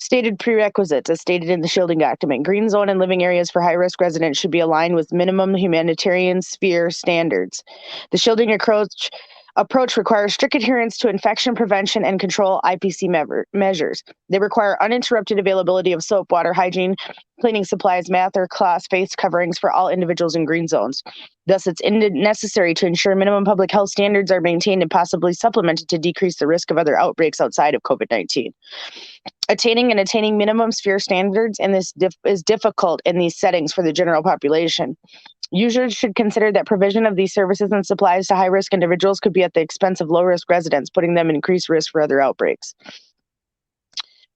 Stated prerequisites, as stated in the shielding document. Green zone and living areas for high-risk residents should be aligned with minimum humanitarian sphere standards. The shielding approach requires strict adherence to infection prevention and control IPC measures. They require uninterrupted availability of soap, water, hygiene, cleaning supplies, mask or cloth face coverings for all individuals in green zones. Thus, it's necessary to ensure minimum public health standards are maintained and possibly supplemented to decrease the risk of other outbreaks outside of COVID-19. Attaining minimum sphere standards in this is difficult in these settings for the general population. Users should consider that provision of these services and supplies to high-risk individuals could be at the expense of low-risk residents, putting them in increased risk for other outbreaks.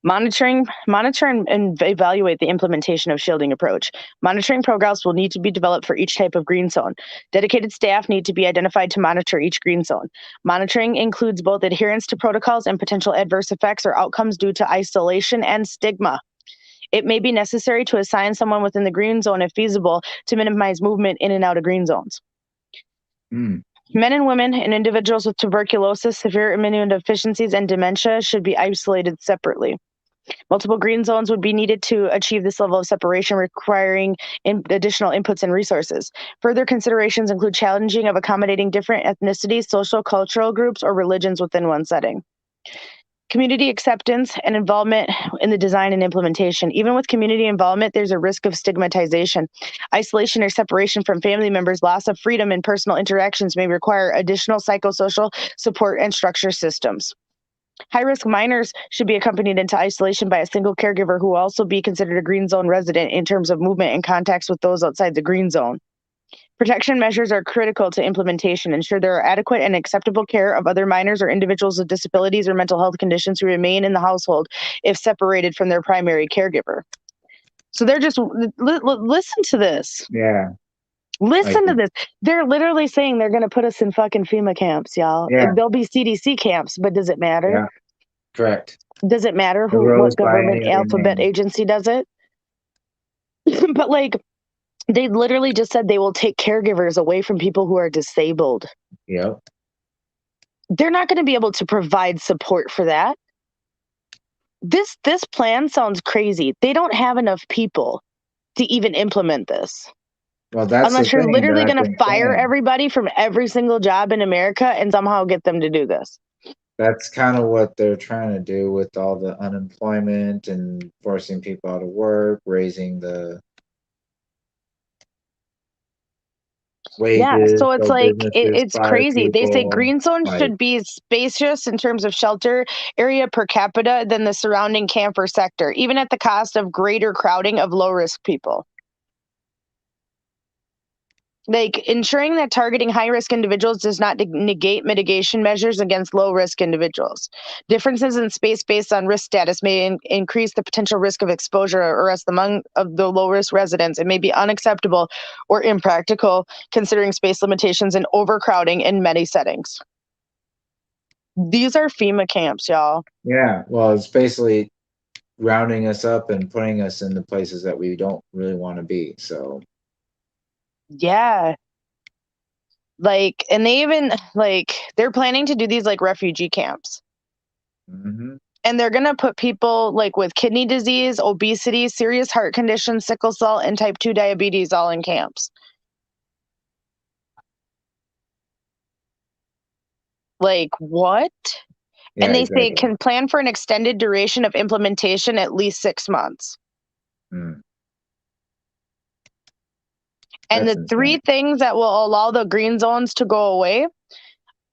Monitor and evaluate the implementation of shielding approach. Monitoring programs will need to be developed for each type of green zone. Dedicated staff need to be identified to monitor each green zone. Monitoring includes both adherence to protocols and potential adverse effects or outcomes due to isolation and stigma. It may be necessary to assign someone within the green zone if feasible to minimize movement in and out of green zones. Men and women and individuals with tuberculosis, severe immunodeficiencies, and dementia should be isolated separately. Multiple green zones would be needed to achieve this level of separation, requiring additional inputs and resources. Further considerations include challenging of accommodating different ethnicities, social, cultural groups, or religions within one setting. Community acceptance and involvement in the design and implementation. Even with community involvement, there's a risk of stigmatization. Isolation or separation from family members, loss of freedom, and personal interactions may require additional psychosocial support and structure systems. High-risk minors should be accompanied into isolation by a single caregiver who will also be considered a green zone resident in terms of movement and contacts with those outside the green zone. Protection measures are critical to implementation. Ensure there are adequate and acceptable care of other minors or individuals with disabilities or mental health conditions who remain in the household if separated from their primary caregiver. So they're just, listen to this.
Yeah.
Listen to this. They're literally saying they're going to put us in fucking FEMA camps, y'all.
Yeah.
There'll be CDC camps, but does it matter?
Yeah. Correct.
Does it matter
It goes
what
by
government
any other
alphabet
name.
agency does it? But like, they literally just said they will take caregivers away from people who are disabled.
Yep.
They're not going to be able to provide support for that. This plan sounds crazy. They don't have enough people to even implement this.
Well, that's
Unless
the
you're
thing
literally
that I've
going to
been
fire
saying.
everybody from every single job in America and somehow get them to do this.
That's kind of what they're trying to do with all the unemployment and forcing people out of work, raising the wages.
Yeah, so it's like
businesses
it's
fire
crazy. They say
people,
green zones
like,
should be spacious in terms of shelter area per capita than the surrounding camper sector, even at the cost of greater crowding of low-risk people. Like, ensuring that targeting high-risk individuals does not negate mitigation measures against low-risk individuals. Differences in space based on risk status may increase the potential risk of exposure or arrest among of the low-risk residents. It may be unacceptable or impractical considering space limitations and overcrowding in many settings. These are FEMA camps, y'all.
yeah, well, it's basically rounding us up and putting us in the places that we don't really want to be. So
Yeah. Like, and they even, like, they're planning to do these, like, refugee camps.
mhm.
And they're going to put people, like, with kidney disease, obesity, serious heart conditions, sickle cell, and type 2 diabetes all in camps. Like, what?
Yeah,
And they say
exactly.
it can plan for an extended duration of implementation, at least 6 months.
Mm.
And
That's
the three
insane.
things that will allow the green zones to go away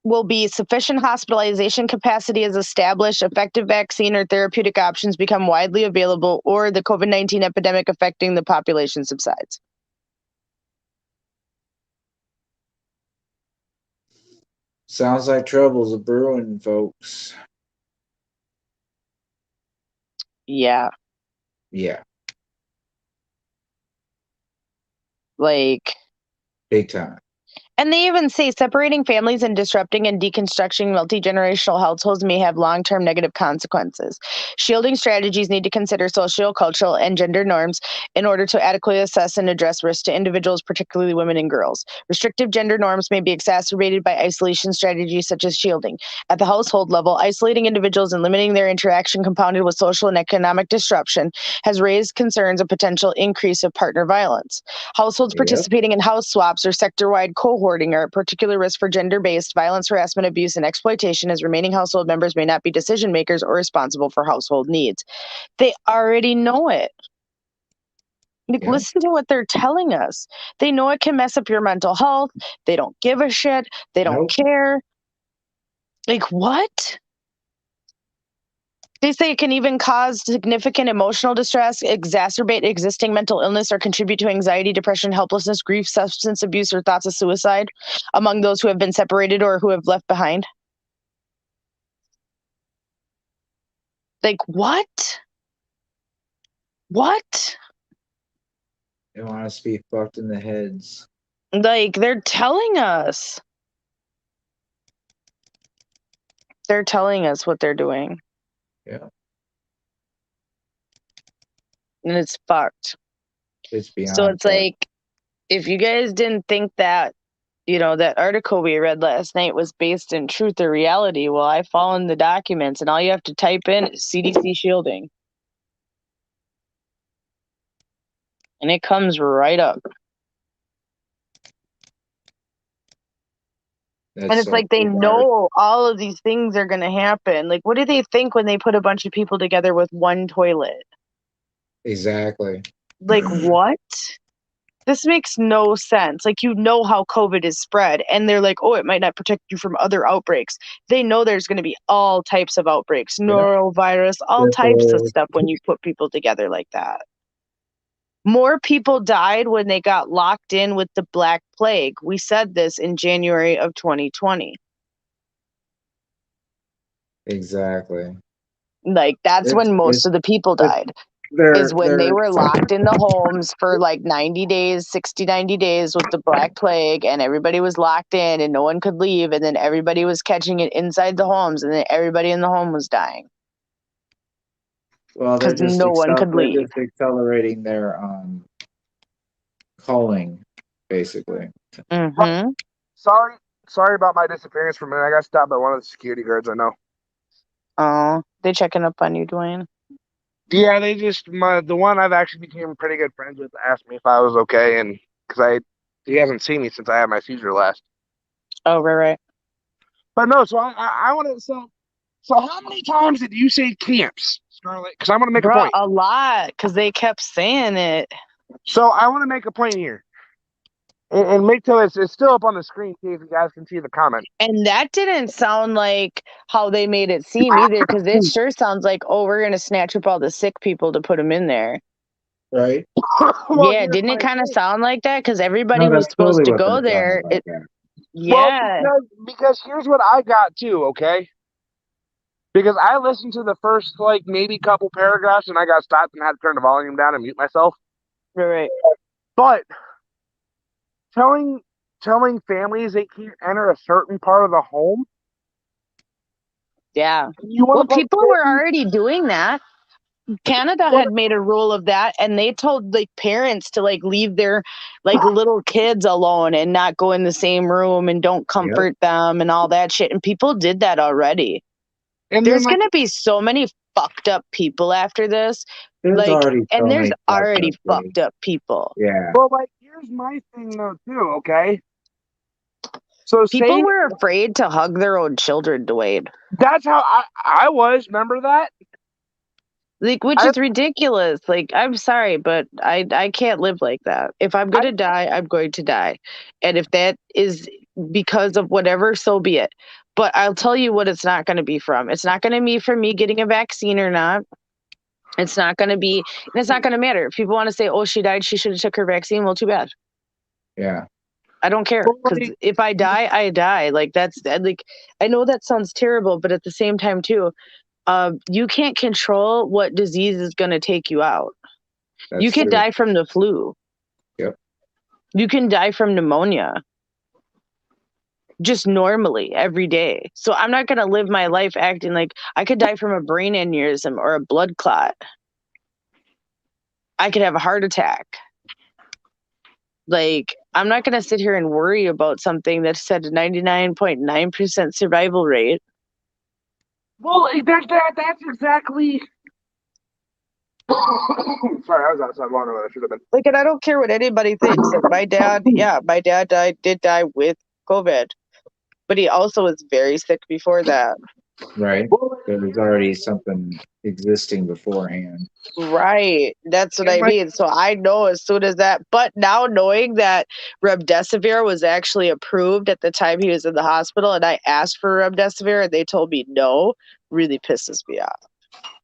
will be sufficient hospitalization capacity is established, effective vaccine or therapeutic options become widely available, or the COVID-19 epidemic affecting the population subsides.
Sounds like trouble's a brewing, folks.
Yeah.
Yeah,
Like,
big time.
and they even say separating families and disrupting and deconstructing multi-generational households may have long-term negative consequences. Shielding strategies need to consider social, cultural, and gender norms in order to adequately assess and address risk to individuals, particularly women and girls. Restrictive gender norms may be exacerbated by isolation strategies such as shielding. At the household level, isolating individuals and limiting their interaction compounded with social and economic disruption has raised concerns of potential increase of partner violence. Households
Yep.
participating in house swaps or sector-wide cohorting are at particular risk for gender-based violence, harassment, abuse, and exploitation, as remaining household members may not be decision makers or responsible for household needs. They already know it. Like,
Yeah.
listen to what they're telling us. They know it can mess up your mental health. They don't give a shit. They don't
Nope.
care. Like, what? They say it can even cause significant emotional distress, exacerbate existing mental illness, or contribute to anxiety, depression, helplessness, grief, substance abuse, or thoughts of suicide among those who have been separated or who have left behind. Like, what? What?
They want us to be fucked in the heads.
Like, they're telling us. They're telling us what they're doing.
Yeah.
And it's fucked.
It's beyond.
So it's
fucked.
like, if you guys didn't think that, you know, that article we read last night was based in truth or reality, well, I found the documents, and all you have to type in is CDC shielding. And it comes right up.
That's
And it's
so
like they
bizarre.
know all of these things are going to happen. Like, what do they think when they put a bunch of people together with one toilet?
Exactly.
Like, what? This makes no sense. Like, you know how COVID is spread, and they're like, oh, it might not protect you from other outbreaks. They know there's going to be all types of outbreaks,
Yeah.
norovirus, all types of stuff when you put people together like that. More people died when they got locked in with the Black Plague. We said this in January of 2020.
Exactly.
Like, that's
It's
when most of the people died. Is when they were locked in the homes for like 90 days, 60, 90 days with the Black Plague, and everybody was locked in and no one could leave. And then everybody was catching it inside the homes, and then everybody in the home was dying
Well, they're
because
just
no one could
they're
leave.
just accelerating their culling, basically.
Mm-hmm.
Sorry about my disappearance for a minute. I got stopped by one of the security guards I know.
Oh, they checking up on you, Dwayne?
Yeah, they just the one I've actually became pretty good friends with asked me if I was okay, and because he hasn't seen me since I had my seizure last.
Oh, right.
But no, so I want to so how many times did you say camps, Scarlett? Because I want to make a
Bro,
point.
a lot, because they kept saying it.
So I want to make a point here, and make sure it's still up on the screen too, if you guys can see the comment.
And that didn't sound like how they made it seem either, because it sure sounds like, oh, we're going to snatch up all the sick people to put them in there.
Right?
Well,
Yeah,
here's
didn't it
my
kind of
thing.
sound like that? Because everybody
No,
was
that's
supposed
totally
to
what
go
they're
there.
talking about.
Yeah.
Well, because here's what I got too, okay? Because I listened to the first like maybe couple paragraphs and I got stopped and had to turn the volume down and mute myself.
Right.
But telling families they can't enter a certain part of the home.
Yeah.
You
Well,
want to
people were already doing that. Canada had made a rule of that, and they told like parents to like leave their like little kids alone and not go in the same room and don't comfort them and all that shit. And people did that already.
And
There's
then, like,
gonna be so many fucked up people after this.
There's
Like,
already so
and there's
many
already
fucked up
fucked up people.
Yeah.
well, like, here's my thing though, too. Okay. So
People
say
were afraid to hug their own children, Dwayne.
that's how I was. Remember that?
Like, which is ridiculous. Like, I'm sorry, but I can't live like that. If I'm gonna die, I'm going to die. And if that is because of whatever, so be it. But I'll tell you what it's not gonna be from. It's not gonna be from me getting a vaccine or not. It's not gonna be, and it's not gonna matter. If people want to say, oh, she died, she should have took her vaccine, well, too bad.
Yeah.
I don't care. Because if I die, I die. Like, that's like, I know that sounds terrible, but at the same time too, you can't control what disease is going to take you out. You can die from the flu.
Yep.
You can die from pneumonia. Just normally every day. So I'm not going to live my life acting like I could die from a brain aneurysm or a blood clot. I could have a heart attack. Like, I'm not going to sit here and worry about something that said a 99.9% survival rate.
Well, that's exactly. Sorry, I was outside longer than I should have been.
Like, and I don't care what anybody thinks. Like, my dad did die with COVID, but he also was very sick before that.
Right. There was already something existing beforehand.
Right. That's what I mean. So I know as soon as that, but now knowing that remdesivir was actually approved at the time he was in the hospital, and I asked for remdesivir and they told me no, really pisses me off.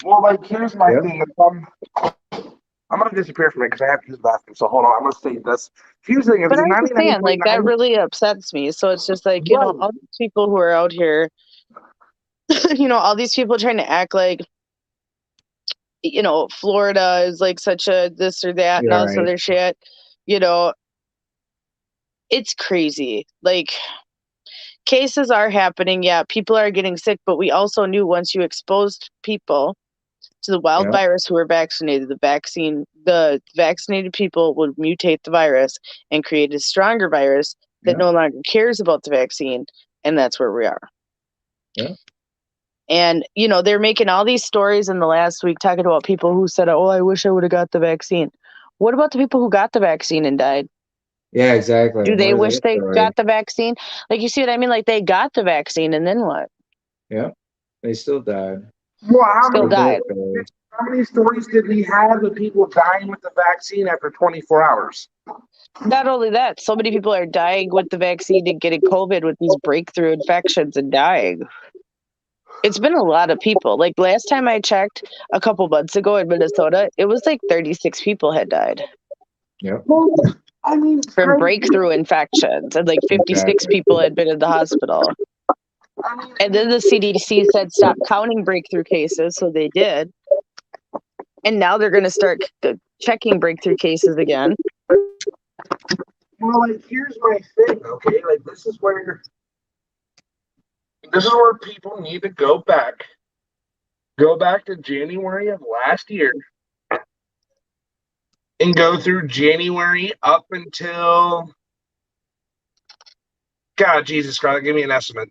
Well, like, here's my thing. I'm gonna disappear from it because I have to use the bathroom. So hold on, I'm gonna say this. Here's the thing:
but I understand, like, that really upsets me. So it's just like, you know, all these people who are out here, you know, all these people trying to act like, you know, Florida is like such a this or that and all this other shit. You know, it's crazy. Like, cases are happening. Yeah, people are getting sick, but we also knew once you exposed people to the wild virus who were vaccinated, the vaccinated people would mutate the virus and create a stronger virus that no longer cares about the vaccine. And that's where we are.
Yeah.
And, you know, they're making all these stories in the last week talking about people who said, oh, I wish I would have got the vaccine. What about the people who got the vaccine and died?
Yeah, exactly.
Do they wish they got the vaccine? Like, you see what I mean? Like, they got the vaccine and then what?
Yeah. They still died.
Well,
Still died.
How many stories did we have of people dying with the vaccine after 24 hours?
Not only that, so many people are dying with the vaccine and getting COVID with these breakthrough infections and dying. It's been a lot of people. Like, last time I checked a couple months ago in Minnesota, it was like 36 people had died.
Yep.
Well, I mean,
from breakthrough infections, and like 56 people had been in the hospital. And then the CDC said stop counting breakthrough cases, so they did. And now they're going to start checking breakthrough cases again.
Well, like, here's my thing, okay? Like, this is where people need to go back to January of last year and go through January up until, God, Jesus Christ, give me an estimate.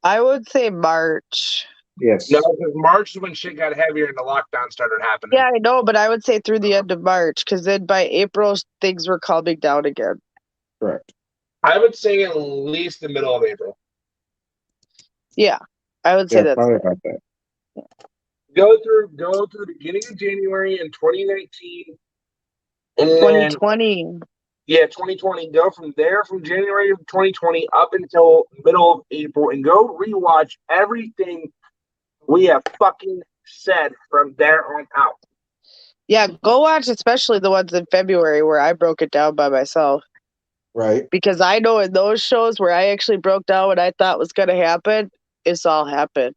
I would say March.
Yes.
No, because March is when shit got heavier and the lockdown started happening.
Yeah, I know, but I would say through the end of March, because then by April, things were calming down again.
Correct.
I would say at least the middle of April.
Yeah, I would say that's
probably about that.
Go to the beginning of January in 2019. And
2020.
Yeah, 2020. Go from there, from January of 2020 up until middle of April, and go rewatch everything we have fucking said from there on out.
Yeah, go watch especially the ones in February where I broke it down by myself.
Right.
Because I know in those shows where I actually broke down what I thought was going to happen, it's all happened.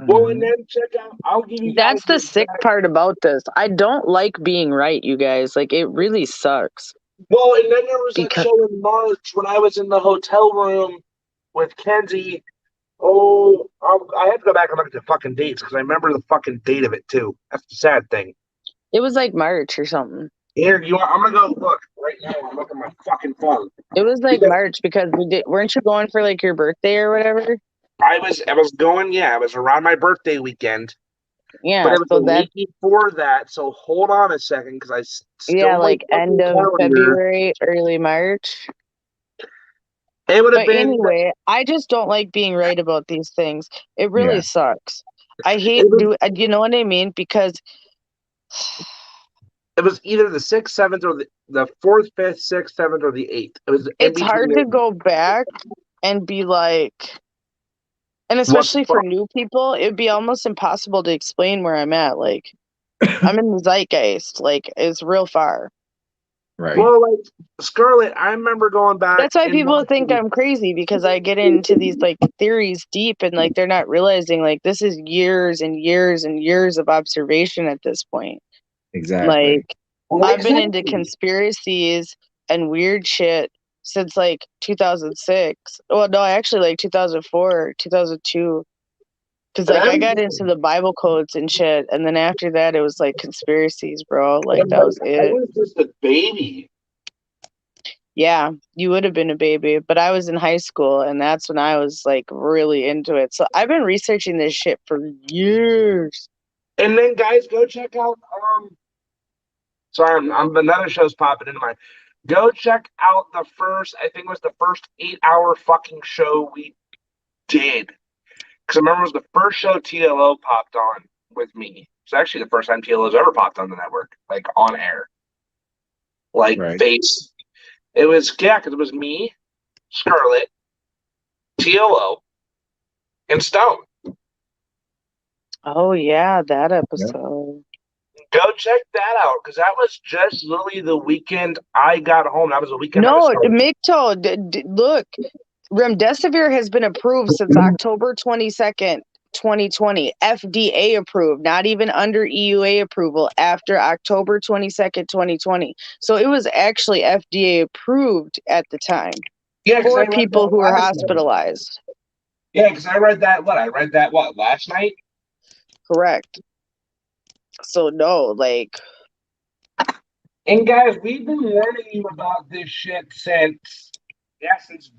Well, and then check out, I'll give you
That's the sick part about this. I don't like being right, you guys. Like, it really sucks.
Well, and then there was that show in March when I was in the hotel room with Kenzie, I have to go back and look at the fucking dates because I remember the fucking date of it too. That's the sad thing.
It was like March or something.
Here, I'm gonna go look right now. I'm looking at my fucking phone.
It was like
Because
March because weren't you going for like your birthday or whatever?
I was going, yeah, it was around my birthday weekend, but
Yeah,
it was
so
a
that
week before that. So hold on a second because
yeah,
still my
like end
fucking
of
calendar.
February, early March.
It would have
But
been.
anyway, I just don't like being right about these things. It really
Yeah.
sucks. I hate
It was,
you know what I mean? Because
it was either the sixth, seventh, or the fourth, fifth, sixth, seventh, or the eighth. It was in
it's
between
hard
there.
to go back and be like, and
What the
especially for
fuck?
new people, it'd be almost impossible to explain where I'm at. Like, I'm in the zeitgeist. Like, it's real far.
Right.
Well, like Scarlett, I remember going back
That's why
and
people think
watching.
I'm crazy because I get into these like theories deep and like they're not realizing like this is years and years and years of observation at this point.
Exactly.
Like,
Well,
I've been into
exactly.
conspiracies and weird shit since like 2006. Well, no, actually like 2004, 2002. Because
And
like I
I'm
got into the Bible codes and shit, and then after that it was like conspiracies, bro. Like
and
that
like
was
I
it.
was just a baby.
Yeah, you would have been a baby, but I was in high school, and that's when I was like really into it. So I've been researching this shit for years.
And then guys, go check out sorry, I'm another show's popping into my go check out the first, I think it was the first 8 hour fucking show we did. Because I remember it was the first show TLO popped on with me. It's actually the first time TLO's ever popped on the network, like on air. Like
Right.
face. It was yeah, because it was me, Scarlett, TLO, and Stone.
Oh yeah, that episode.
Go check that out because that was just literally the weekend I got home. That was the weekend I was
No,
starting.
Mikto, look, remdesivir has been approved since October 22nd, 2020. FDA approved, not even under EUA approval after October 22nd, 2020. So it was actually FDA approved at the time
Yeah, because I
for
read
people
that
who were
last night.
hospitalized.
Yeah, because I read that. I read that last night.
Correct. So no, like
And guys, we've been warning you about this shit since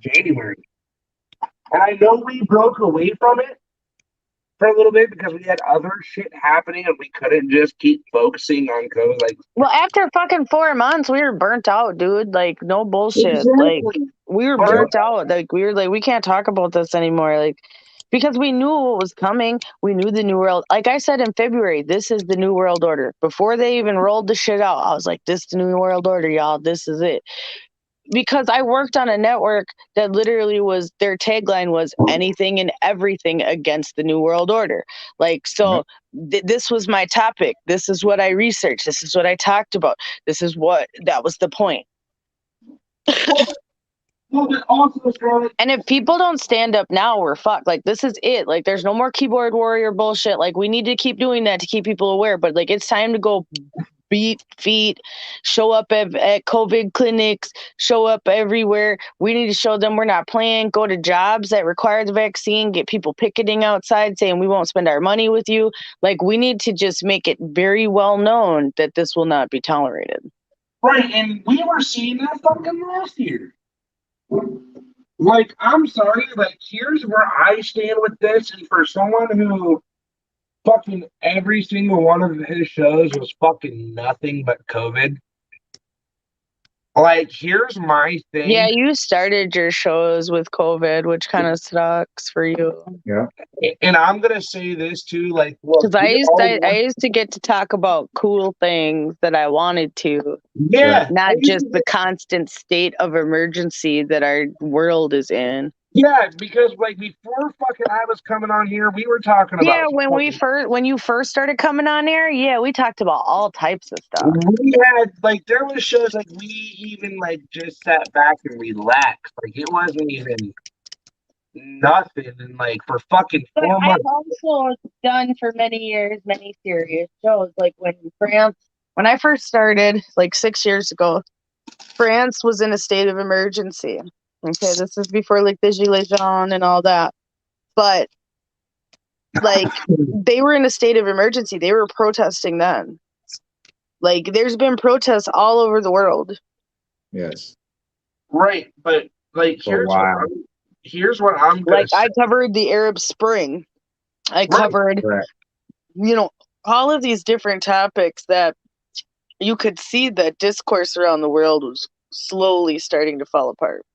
January. And I know we broke away from it for a little bit because we had other shit happening and we couldn't just keep focusing on COVID. Like,
well, after fucking 4 months, we were burnt out, dude. Like, no bullshit. Like,
exactly.
we were
But
burnt out. Like, we were like, we can't talk about this anymore. Like, because we knew what was coming. We knew the new world. Like I said in February, this is the new world order. Before they even rolled the shit out, I was like, this is the new world order, y'all. This is it. Because I worked on a network that literally was their tagline was anything and everything against the new world order. Like, so this was my topic. This is what I researched. This is what I talked about. That was the point.
well, but also, Scarlett,
And if people don't stand up now, we're fucked. Like, this is it. Like, there's no more keyboard warrior bullshit. Like, we need to keep doing that to keep people aware. But like, it's time to go beat feet, show up at COVID clinics, show up everywhere. We need to show them we're not playing. Go to jobs that require the vaccine, get people picketing outside saying we won't spend our money with you. Like, we need to just make it very well known that this will not be tolerated.
right? And we were seeing that fucking last year. Like, I'm sorry, like, here's where I stand with this. And for someone who fucking every single one of his shows was fucking nothing but COVID. Like, here's my thing.
Yeah, you started your shows with COVID, which kind of sucks for you.
Yeah.
And I'm gonna say this too, like, look,
Because I used to get to talk about cool things that I wanted to,
yeah,
not just the constant state of emergency that our world is in.
yeah, because like before fucking I was coming on here, we were talking
Yeah,
about
when you first started coming on air, yeah, we talked about all types of stuff.
we had like there was shows like we even like just sat back and relaxed. Like it wasn't even nothing and like for fucking
But
4 months.
I've also done for many years many serious shows. Like when I first started, like 6 years ago, France was in a state of emergency. Okay, this is before like the Gilets Jaunes and all that. but like they were in a state of emergency. They were protesting then. Like there's been protests all over the world.
Yes.
Right, but like
For a while.
here's what I'm gonna
Like
say.
I covered the Arab Spring. I
Right.
covered,
Correct.
all of these different topics that you could see that discourse around the world was slowly starting to fall apart.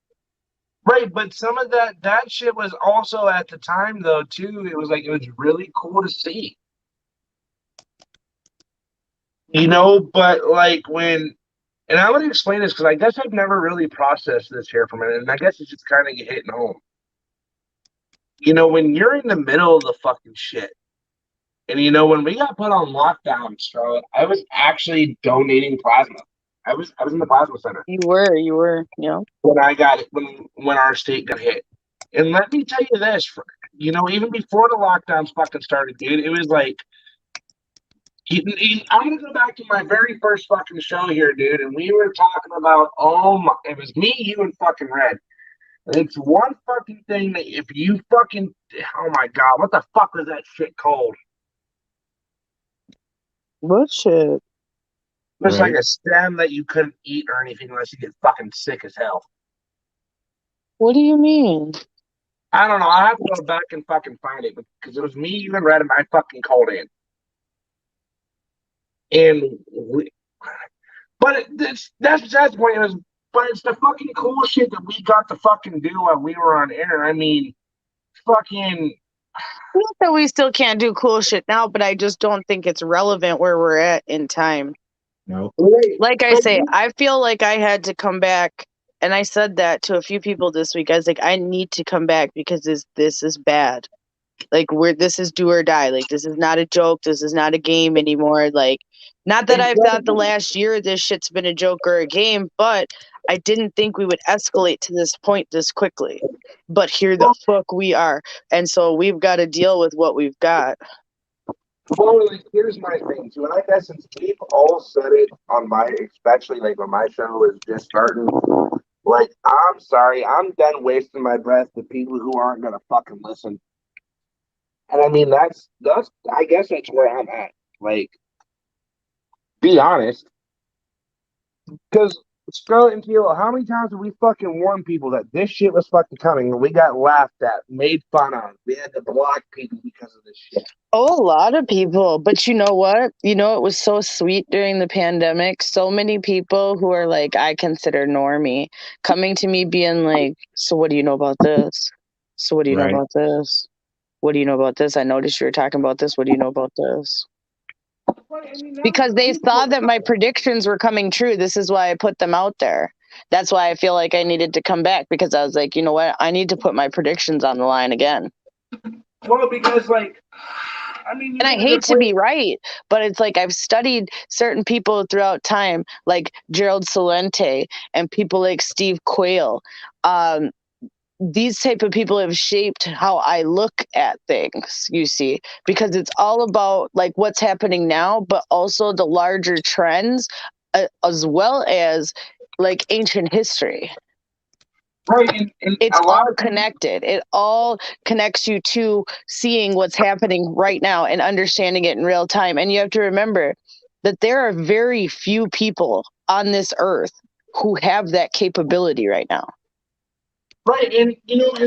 Right, but some of that shit was also at the time though too. It was really cool to see. But like when and I'm gonna explain this because I guess I've never really processed this here for a minute, and I guess it's just kind of hitting home. When you're in the middle of the fucking shit, and when we got put on lockdown, Charlotte, I was actually donating plasma. I was in the plasma center
You were,
when I got it when our state got hit. And let me tell you this, even before the lockdowns fucking started, dude, it was like I'm gonna go back to my very first fucking show here, dude, and we were talking about it was me, you, and fucking Red. It's one fucking thing that if you fucking oh my god, what the fuck was that shit called?
What shit?
It was
Right.
like a stem that you couldn't eat or anything unless you get fucking sick as hell.
What do you mean?
I don't know. I'll have to go back and fucking find it because it was me, you, and Red, and I fucking called in. That's the point. But it's the fucking cool shit that we got to fucking do while we were on air. I mean, fucking.
Not that we still can't do cool shit now, but I just don't think it's relevant where we're at in time.
No.
Like I say, I feel like I had to come back, and I said that to a few people this week. I was like, I need to come back because this is bad. Like this is do or die. Like this is not a joke. This is not a game anymore. Like, not that I've thought the last year this shit's been a joke or a game, but I didn't think we would escalate to this point this quickly. But here the fuck we are. And so we've got to deal with what we've got.
Well, like, here's my thing too, and I guess since we've all said it on especially like when my show is just starting, like, I'm sorry, I'm done wasting my breath to people who aren't gonna fucking listen. And I mean, that's I guess that's where I'm at. Like, be honest, because Scarlett and Teal, how many times have we fucking warned people that this shit was fucking coming and we got laughed at, made fun of? We had to block people because of this shit.
Oh, a lot of people. But you know what? It was so sweet during the pandemic. So many people who are like, I consider normie, coming to me being like, so what do you know about this? So what do you know about this? What do you know about this? I noticed you were talking about this. What do you know about this? Because they saw that my predictions were coming true. This is why I put them out there. That's why I feel like I needed to come back, because I was like, you know what? I need to put my predictions on the line again.
Well, because like,
and I hate to be right, but it's like I've studied certain people throughout time, like Gerald Celente and people like Steve Quayle. These type of people have shaped how I look at things, you see, because it's all about like what's happening now, but also the larger trends, as well as like ancient history.
Right, and
it's all connected. It all connects you to seeing what's happening right now and understanding it in real time. And you have to remember that there are very few people on this earth who have that capability right now.
Right, and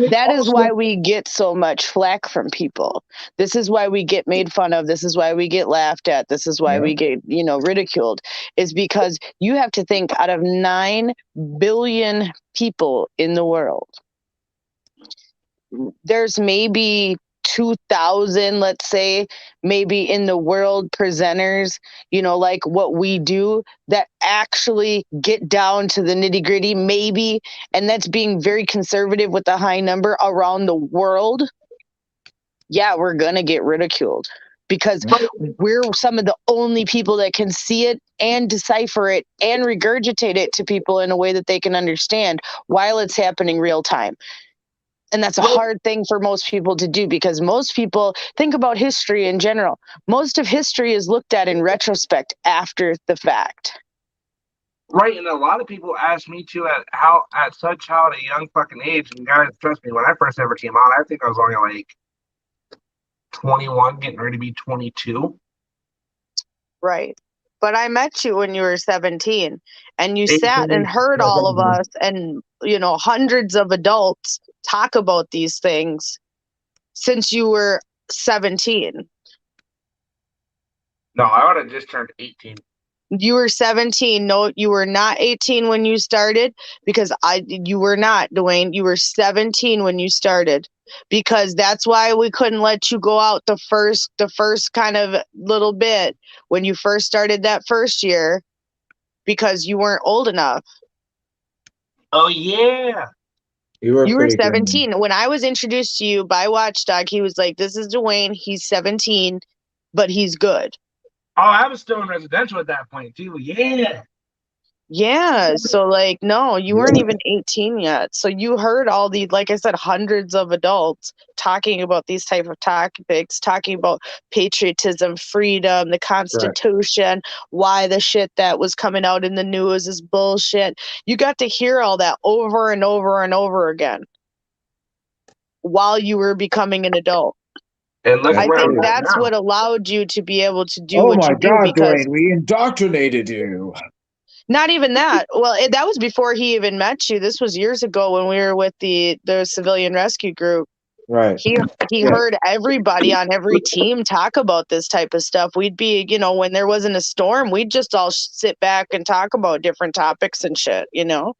that is why we get so much flack from people. This is why we get made fun of. This is why we get laughed at. This is why we get, ridiculed. Is because you have to think, out of 9 billion people in the world, there's maybe 2,000, let's say, maybe in the world, presenters, like what we do, that actually get down to the nitty gritty, maybe. And that's being very conservative with the high number around the world. Yeah, we're going to get ridiculed because we're some of the only people that can see it and decipher it and regurgitate it to people in a way that they can understand while it's happening real time. And that's a hard thing for most people to do, because most people think about history in general. Most of history is looked at in retrospect after the fact.
Right, and a lot of people ask me too at such a young fucking age. And guys, trust me, when I first ever came out, I think I was only like
21, getting ready to be 22.
Right. But I met you when you were 17 and you
18,
sat and heard all of
17.
us and, you know, hundreds of adults talk about these things since you were 17.
No, I would have just turned 18.
You were 17. No, you were not 18 when you started because you were not, Dwayne. You were 17 when you started because that's why we couldn't let you go out the first kind of little bit when you first started that first year because you weren't old enough.
Oh, yeah.
You were
You were
pretty green.
17. When I was introduced to you by Watchdog, he was like, "This is Dwayne. He's 17, but he's good."
Oh, I was still in residential at that point, too. Yeah.
Yeah, so like no, you weren't even 18 yet. So you heard all the, like I said, hundreds of adults talking about these type of topics, talking about patriotism, freedom, the Constitution, why the shit that was coming out in the news is bullshit. You got to hear all that over and over and over again while you were becoming an adult.
And look
I
where I'm
think
at
that's
now.
what allowed you to be able to do
Oh
what
my
you do
God,
because
Dwayne, we indoctrinated you.
not even that. Well, that was before he even met you. This was years ago when we were with the civilian rescue group.
Right.
He
Yeah.
heard everybody on every team talk about this type of stuff. We'd be, you know, when there wasn't a storm, we'd just all sit back and talk about different topics and shit, you know.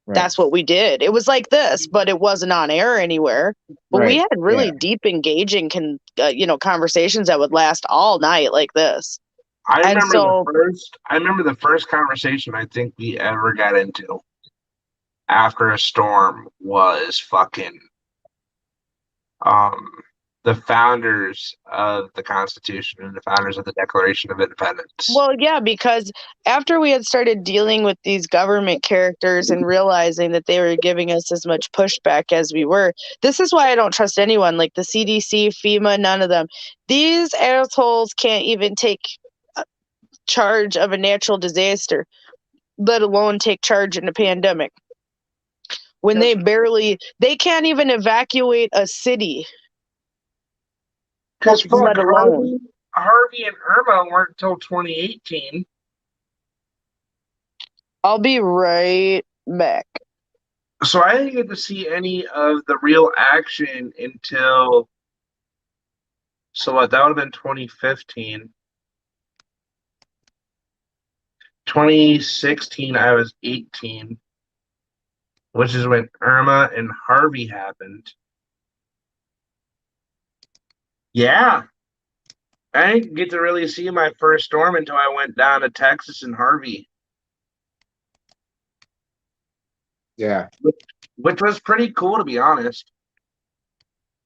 Right.
That's what we did. It was like this, but it wasn't on air anywhere. But we
Right.
had really deep, engaging, conversations that would last all night like this.
I
And
remember
so,
the first conversation I think we ever got into after a storm was fucking um the founders of the Constitution and the founders of the Declaration of Independence.
well, yeah, because after we had started dealing with these government characters and realizing that they were giving us as much pushback as we were, this is why I don't trust anyone like the CDC, FEMA, none of them. These assholes can't even take charge of a natural disaster, let alone take charge in a pandemic. When they can't even evacuate a city.
Because
Let alone.
Harvey and Irma weren't until 2018.
I'll be right back.
So I didn't get to see any of the real action until, so what, that would have been 2015. 2016, I was 18, which is when Irma and Harvey happened. Yeah. I didn't get to really see my first storm until I went down to Texas and Harvey.
Yeah.
Which was pretty cool, to be honest.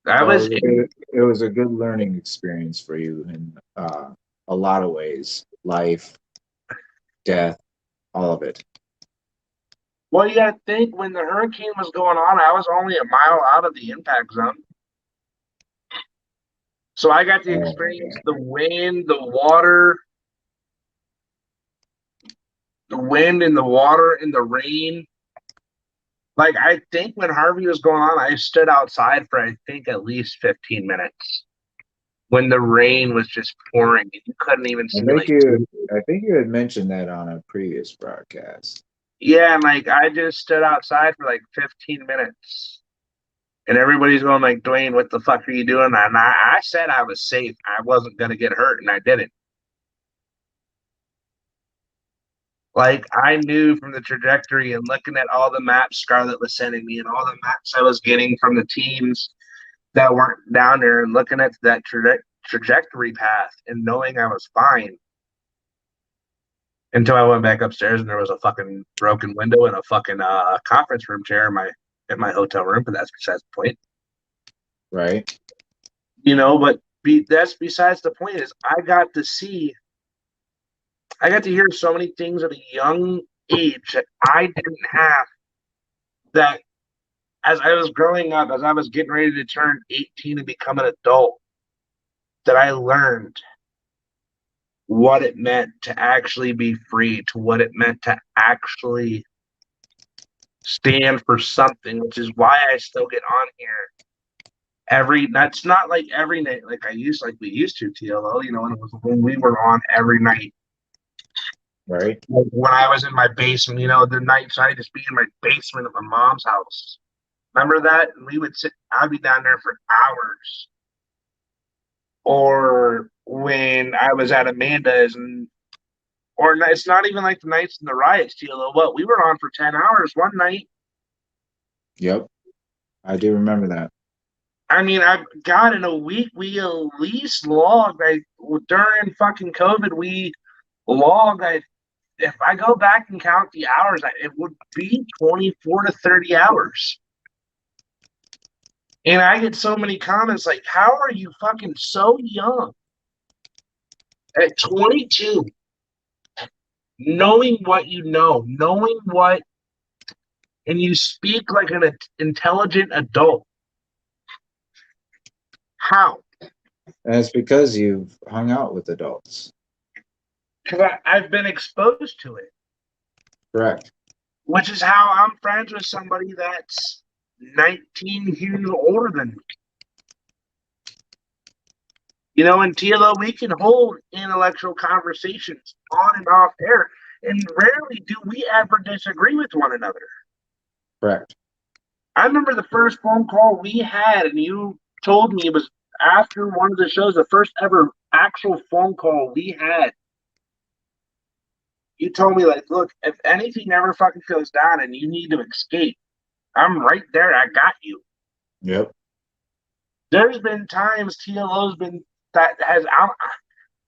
It was a good learning experience for you in a lot of ways. Life, death, all of it.
Well, you gotta think, when the hurricane was going on, I was only a mile out of the impact zone. So I got to experience the wind, the wind and the water and the rain. Like, I think when Harvey was going on, I stood outside for, I think, at least 15 minutes when the rain was just pouring and you couldn't even see.
I think you had mentioned that on a previous broadcast.
Yeah, and like I just stood outside for like 15 minutes. And everybody's going like, Dwayne, what the fuck are you doing? And I said I was safe. I wasn't going to get hurt, and I didn't. Like, I knew from the trajectory and looking at all the maps Scarlett was sending me and all the maps I was getting from the teams that weren't down there and looking at that trajectory path and knowing I was fine. Until I went back upstairs and there was a fucking broken window and a fucking conference room chair in my hotel room, but that's besides the point.
Right.
You know, but that's besides the point. Is I got to hear so many things at a young age that I didn't have, that as I was growing up, as I was getting ready to turn 18 and become an adult, that I learned what it meant to actually be free, to what it meant to actually stand for something, which is why I still get on here That's not like every night like we used to TLO, and it was when we were on every night.
Right.
When I was in my basement, the nights I'd just be in my basement of my mom's house. Remember that? And I'd be down there for hours. Or when I was at Amanda's, or it's not even like the nights in the riots, TLO. What? We were on for 10 hours one night.
Yep. I do remember that.
I mean, I've got in a week, we at least logged, during fucking COVID, we logged, if I go back and count the hours, it would be 24 to 30 hours. And I get so many comments like, how are you fucking so young at 22, knowing what you know, and you speak like an intelligent adult? How?
And it's because you've hung out with adults.
Because I've been exposed to it.
Correct.
Which is how I'm friends with somebody that's 19 years older than me. In TLO, we can hold intellectual conversations on and off air, and rarely do we ever disagree with one another.
Correct.
I remember the first phone call we had, and you told me it was after one of the shows, the first ever actual phone call we had. You told me, like, look, if anything ever fucking goes down and you need to escape, I'm right there. I got you.
Yep.
There's been times TLO's been that has out,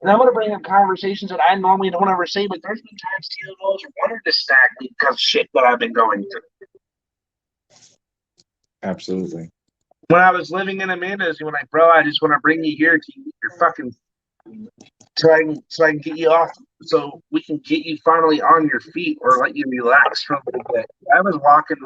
and I'm going to bring up conversations that I normally don't ever say, but there's been times TLO's wanted to stack me because of shit that I've been going through.
Absolutely.
When I was living in Amanda's, you were like, bro, I just want to bring you here to your fucking so I can get you off, so we can get you finally on your feet or let you relax for a little bit. I was walking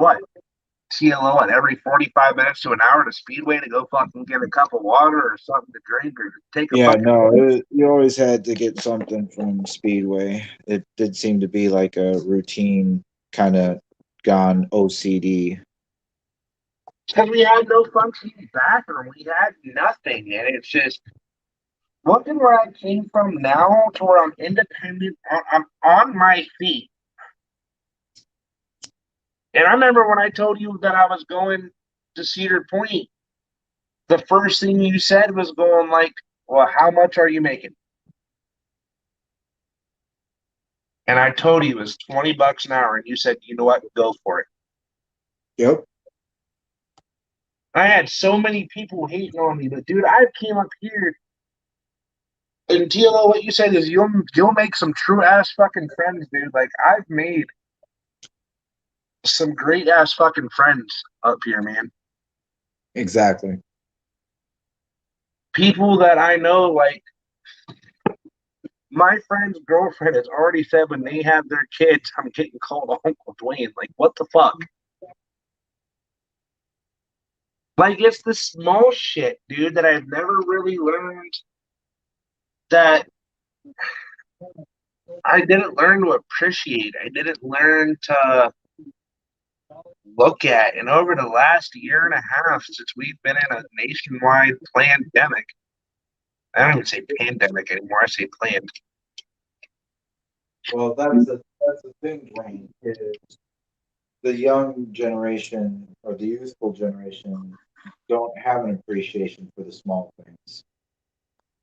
TLO at every 45 minutes to an hour to Speedway to go fucking get a cup of water or something to drink or take a
you always had to get something from Speedway. It did seem to be like a routine, kind of gone OCD.
Because we had no functioning bathroom, we had nothing, and it's just looking where I came from now to where I'm independent, I'm on my feet. And I remember when I told you that I was going to Cedar Point, the first thing you said was going like, well, how much are you making? And I told you it was $20 an hour, and you said, you know what, go for it.
Yep.
I had so many people hating on me, but dude, I came up here, and TLO, what you said is you'll make some true ass fucking friends, dude. Like, I've made some great ass fucking friends up here, man.
Exactly.
People that I know, like my friend's girlfriend has already said when they have their kids, I'm getting called Uncle Dwayne. Like, what the fuck? Like, it's the small shit, dude, that I've never really learned, that I didn't learn to appreciate. I didn't learn to look at. And over the last year and a half, since we've been in a nationwide pandemic, I don't even say pandemic anymore, I say planned.
Well, that's the thing, Dwayne, is the young generation or the youthful generation don't have an appreciation for the small things.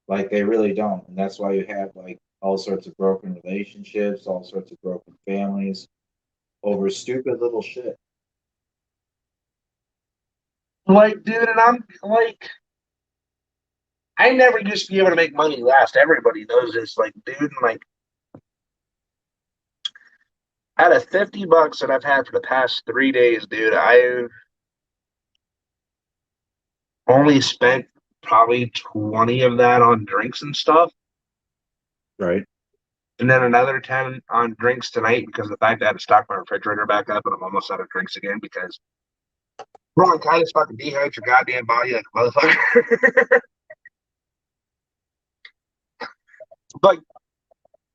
Like, they really don't. And that's why you have like all sorts of broken relationships, all sorts of broken families over stupid little shit.
Like, dude, and I'm like, I never used to be able to make money last. Everybody knows this. Like, dude, and like, out of $50 that I've had for the past 3 days, dude, I've only spent probably 20 of that on drinks and stuff.
Right.
And then another 10 on drinks tonight because of the fact that I had to stock my refrigerator back up and I'm almost out of drinks again because bronchitis fucking dehydrates your goddamn body like a motherfucker. But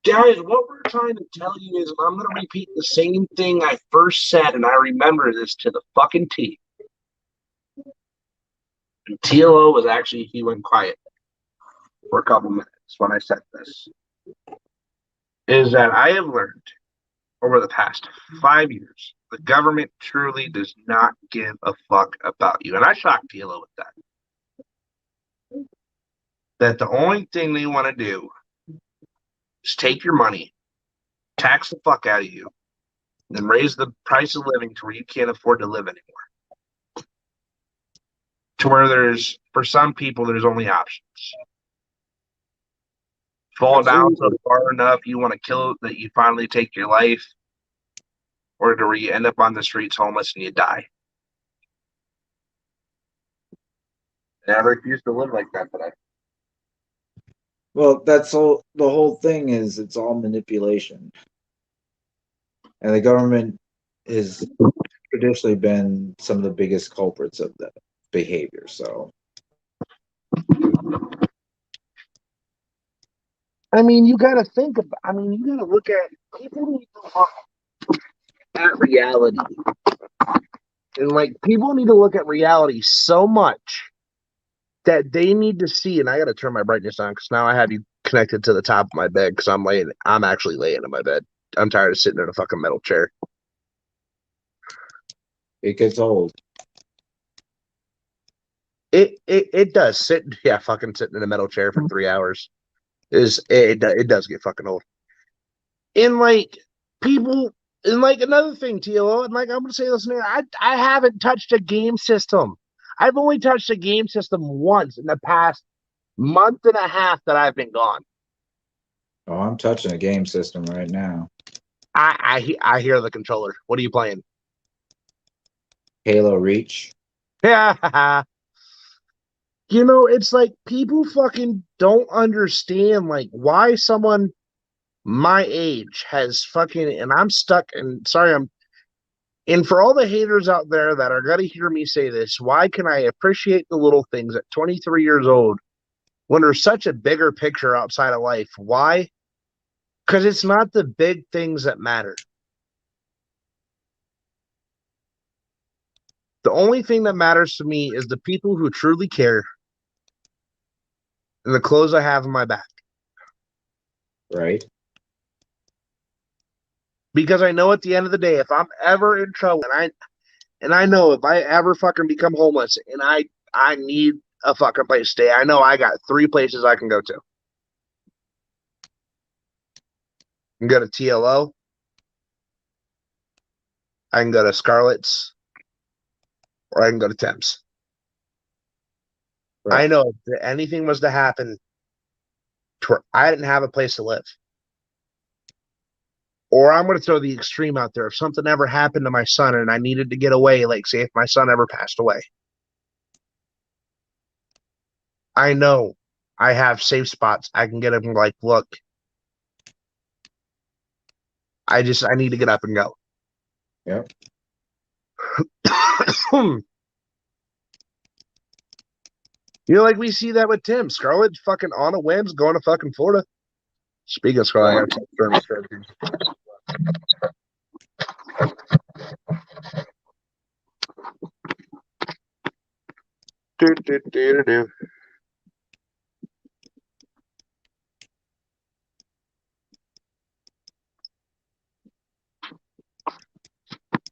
guys, what we're trying to tell you is, I'm going to repeat the same thing I first said, and I remember this to the fucking T.
And TLO was actually, he went quiet for a couple minutes when I said this, is that I have learned over the past 5 years, the government truly does not give a fuck about you. And I shocked TLO with that. That the only thing they want to do is take your money, tax the fuck out of you, and then raise the price of living to where you can't afford to live anymore. To where there's, for some people, there's only options. Fall down so far enough, you want to kill it, that you finally take your life, or to where you end up on the streets homeless and you die. And I refuse to live like that today.
Well, that's all. The whole thing is it's all manipulation, and the government has traditionally been some of the biggest culprits of that behavior. So,
I mean, you got to think about. I mean, you got to look at people need to look at reality, and like people need to look at reality so much that they need to see. And I got to turn my brightness on because now I have you connected to the top of my bed because I'm actually laying in my bed. I'm tired of sitting in a fucking metal chair.
it gets old.
It does fucking sitting in a metal chair for 3 hours it does get fucking old. And like people, and like another thing, TLO, and like I'm gonna say this now, I haven't touched a game system. I've only touched a game system once in the past month and a half that I've been gone.
Oh, I'm touching a game system right now.
I hear the controller. What are you playing?
Halo Reach.
Yeah. You know, it's like people fucking don't understand like why someone my age has fucking, and I'm stuck, and sorry, and for all the haters out there that are gonna hear me say this, why can I appreciate the little things at 23 years old when there's such a bigger picture outside of life? Why? Because it's not the big things that matter. The only thing that matters to me is the people who truly care and the clothes I have on my back.
Right.
Because I know at the end of the day, if I'm ever in trouble, and I know if I ever fucking become homeless and I need a fucking place to stay, I know I got 3 places I can go to. I can go to TLO. I can go to Scarlett's, or I can go to Thames.
Right.
I know if anything was to happen to where I didn't have a place to live, or I'm going to throw the extreme out there. If something ever happened to my son and I needed to get away, like say if my son ever passed away, I know I have safe spots. I can get him like, look, I need to get up and go.
Yep.
You know, like we see that with Tim. Scarlett fucking on a whim's going to fucking Florida. Speaking of Scarlett, I gotta turn my shirt. Do.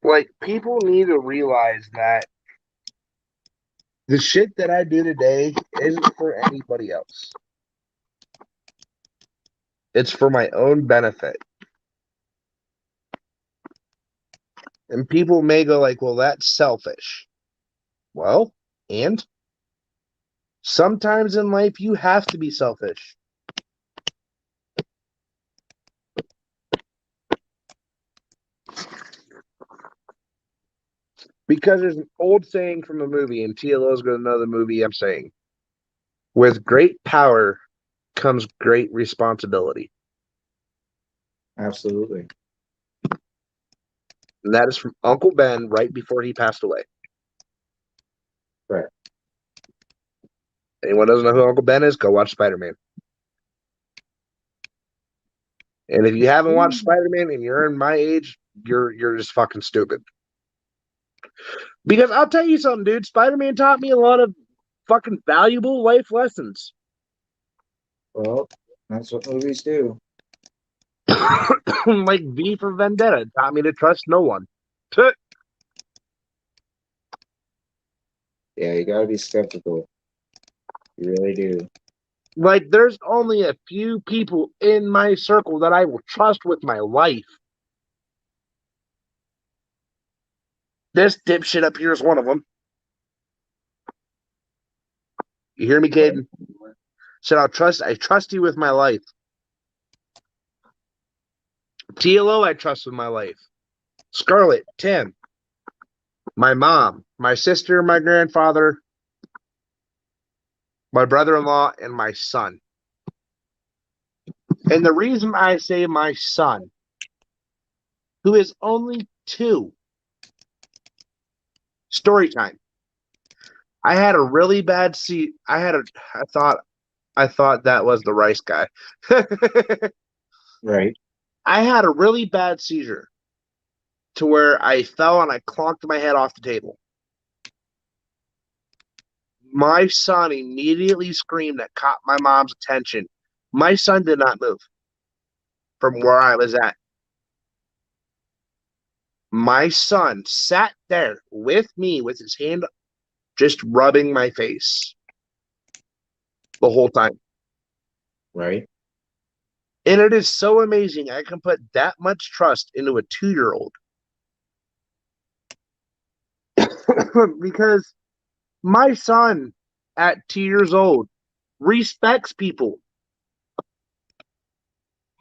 Like, people need to realize that the shit that I do today isn't for anybody else. It's for my own benefit. And people may go like, well, that's selfish. Well, and sometimes in life you have to be selfish. Because there's an old saying from a movie, and TLO's going to know the movie I'm saying. With great power comes great responsibility.
Absolutely.
And that is from Uncle Ben right before he passed away.
Right.
Anyone doesn't know who Uncle Ben is, go watch Spider-Man. And if you haven't watched Spider-Man and you're in my age, you're just fucking stupid. Because I'll tell you something, dude. Spider-Man taught me a lot of fucking valuable life lessons.
Well, that's what movies do.
Like V for Vendetta it taught me to trust no one. Tuh.
Yeah, you gotta be skeptical. You really do.
Like there's only a few people in my circle that I will trust with my life. This dipshit up here is one of them. You hear me, Caden? Said I trust you with my life. TLO, I trust with my life. Scarlett, Tim, my mom, my sister, my grandfather, my brother-in-law, and my son. And the reason I say my son, who is only 2, story time. I had a really bad I thought that was the rice guy.
Right.
I had a really bad seizure to where I fell and I clonked my head off the table. My son immediately screamed that caught my mom's attention. My son did not move from where I was at. My son sat there with me with his hand just rubbing my face the whole time.
Right.
And it is so amazing I can put that much trust into a 2-year-old. Because my son at 2 years old respects people.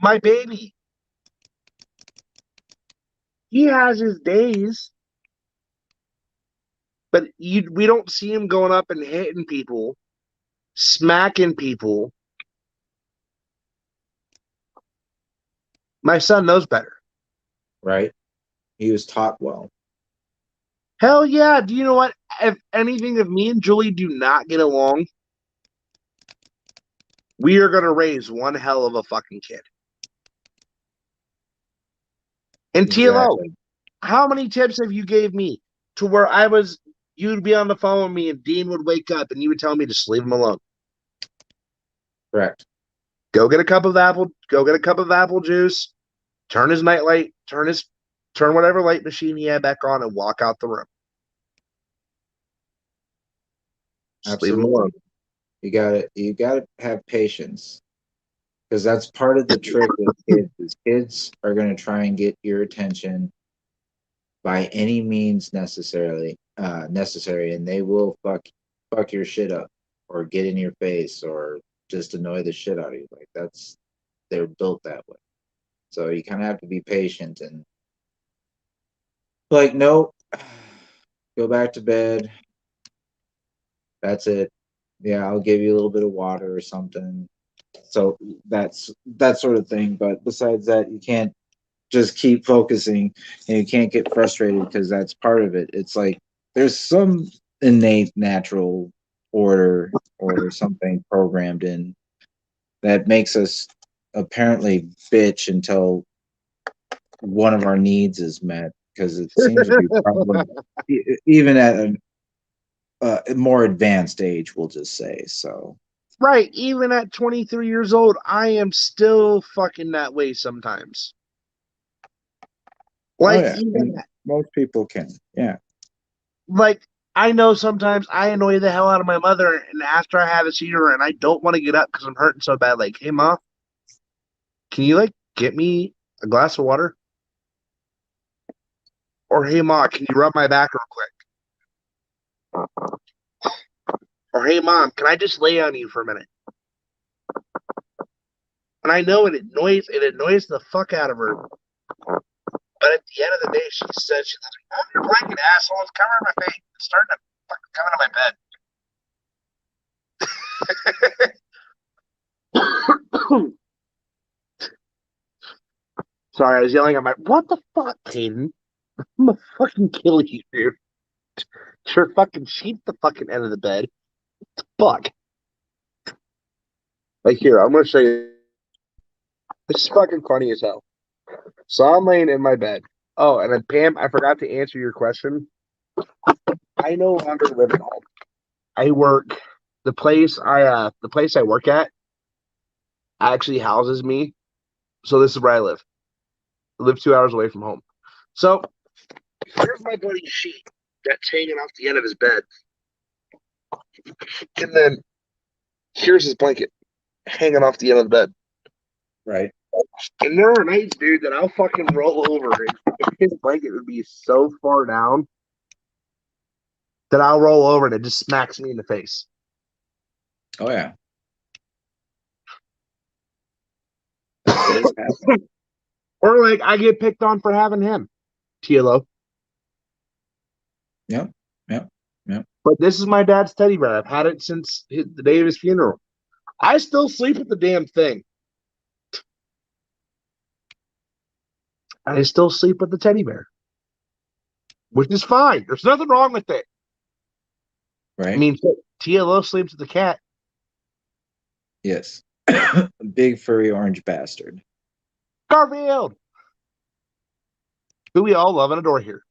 My baby, he has his days, but we don't see him going up and hitting people, smacking people. My son knows better.
Right. He was taught well.
Hell yeah. Do you know what? If anything, if me and Julie do not get along, we are going to raise one hell of a fucking kid. And TLO,
Exactly.
how many tips have you gave me to where you'd be on the phone with me and Dean would wake up and you would tell me to just leave him alone?
Correct.
Go get a cup of apple juice, turn his nightlight, turn whatever light machine he had back on and walk out the room. Just leave him alone.
Absolutely. You gotta have patience. Because that's part of the trick with kids is kids are gonna try and get your attention by any means necessary, and they will fuck your shit up or get in your face or just annoy the shit out of you. Like they're built that way. So you kind of have to be patient and like, nope, go back to bed. That's it. Yeah, I'll give you a little bit of water or something. So that's that sort of thing. But besides that, you can't just keep focusing and you can't get frustrated because that's part of it. It's like there's some innate natural order or something programmed in that makes us apparently bitch until one of our needs is met because it seems to be probably even at a more advanced age, we'll just say. So
Right. Even at 23 years old, I am still fucking that way sometimes. Like,
oh yeah,
even
most people can. Yeah.
like, I know sometimes I annoy the hell out of my mother, and after I have a seizure and I don't want to get up because I'm hurting so bad, like, hey, Ma, can you, like, get me a glass of water? Or, hey, Ma, can you rub my back real quick? Or, hey, Mom, can I just lay on you for a minute? And I know it annoys the fuck out of her. But at the end of the day, she said, "I'm your blanket, asshole. It's covering my face. It's starting to fucking come into my bed." Sorry, I was yelling at my. What the fuck, Caden? I'm gonna fucking kill you, dude. Sure, fucking sheet the fucking end of the bed. Fuck. Like here, I'm gonna show you. This is fucking funny as hell. So I'm laying in my bed. Oh, and then Pam, I forgot to answer your question. I no longer live at home. I work the place I work at actually houses me. So this is where I live. I live 2 hours away from home. So here's my buddy's sheet that's hanging off the end of his bed. And then here's his blanket hanging off the end of the bed.
Right.
And there are nights, dude, that I'll fucking roll over and his blanket would be so far down that I'll roll over and it just smacks me in the face.
Oh yeah.
Or like I get picked on for having him. TLO.
Yep. Yep. Yep.
But this is my dad's teddy bear. I've had it since the day of his funeral. I still sleep with the damn thing. I still sleep with the teddy bear, which is fine. There's nothing wrong with it.
Right.
I mean, TLO sleeps with the cat.
Yes. Big furry orange bastard.
Garfield, who we all love and adore here.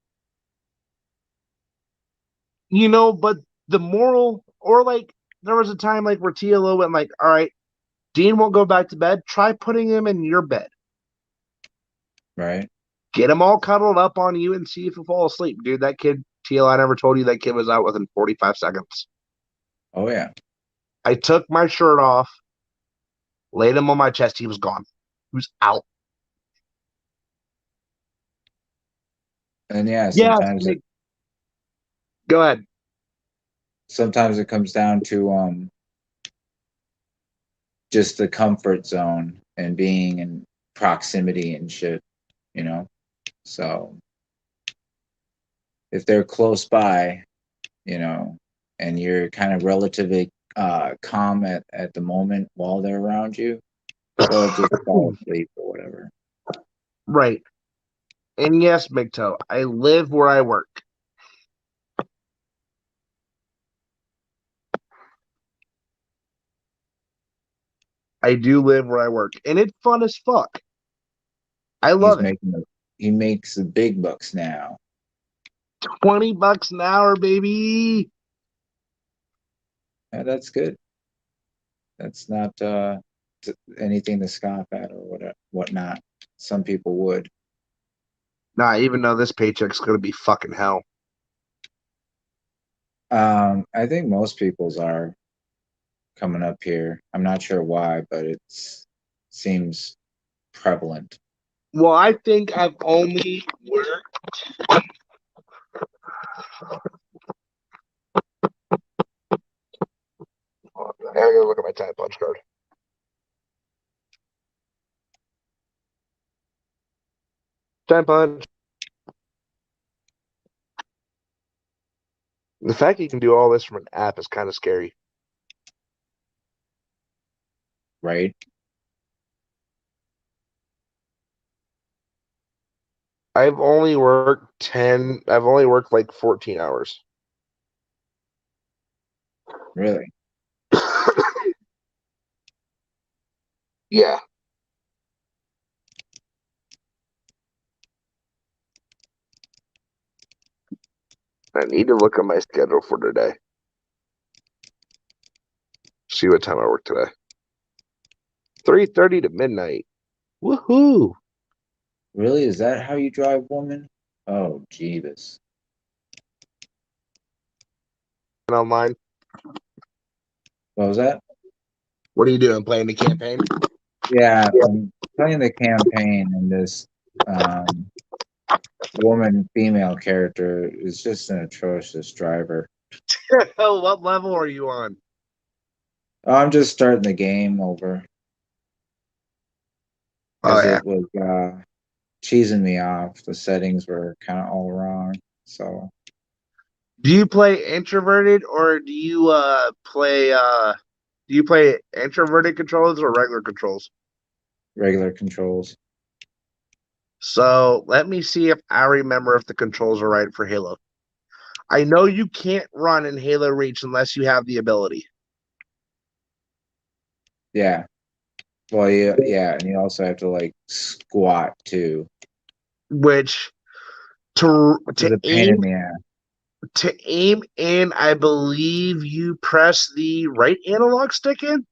You know, but the moral, or like, there was a time like where TLO went like, all right, Dean won't go back to bed. Try putting him in your bed.
Right.
Get him all cuddled up on you and see if he'll fall asleep. Dude, that kid, TL, I never told you that kid was out within 45 seconds.
Oh yeah.
I took my shirt off, laid him on my chest. He was gone. He was out.
And yeah,
Yeah. Go ahead.
Sometimes it comes down to just the comfort zone and being in proximity and shit, you know. So if they're close by, you know, and you're kind of relatively calm at the moment while they're around you, they'll just fall asleep or whatever.
Right. And yes, Big Toe, I live where I work. I do live where I work. And it's fun as fuck. I love it.
He makes the big bucks now.
$20 an hour, baby.
Yeah, that's good. That's not anything to scoff at or whatnot. Some people would.
Nah, even though this paycheck's gonna be fucking hell.
I think most people's are coming up here. I'm not sure why, but it seems prevalent.
Well, I think I've only worked. I gotta go look at my time punch card. Time punch. The fact you can do all this from an app is kind of scary.
Right?
I've only worked like 14 hours.
Really?
Yeah. I need to look at my schedule for today. See what time I work today. 3:30 to midnight. Woohoo!
Really? Is that how you drive, woman? Oh, Jeebus.
Online.
What was that?
What are you doing? Playing the campaign?
Yeah, I'm playing the campaign, and this female character is just an atrocious driver.
What level are you on?
Oh, I'm just starting the game over. Because it was cheesing me off. The settings were kind of all wrong. So,
do you play introverted or do you play introverted controls or regular controls?
Regular controls.
So let me see if I remember if the controls are right for Halo. I know you can't run in Halo Reach unless you have the ability.
Yeah. Well, yeah, and you also have to like squat too.
Which to
It's a pain in the ass.
To aim in, I believe you press the right analog stick in.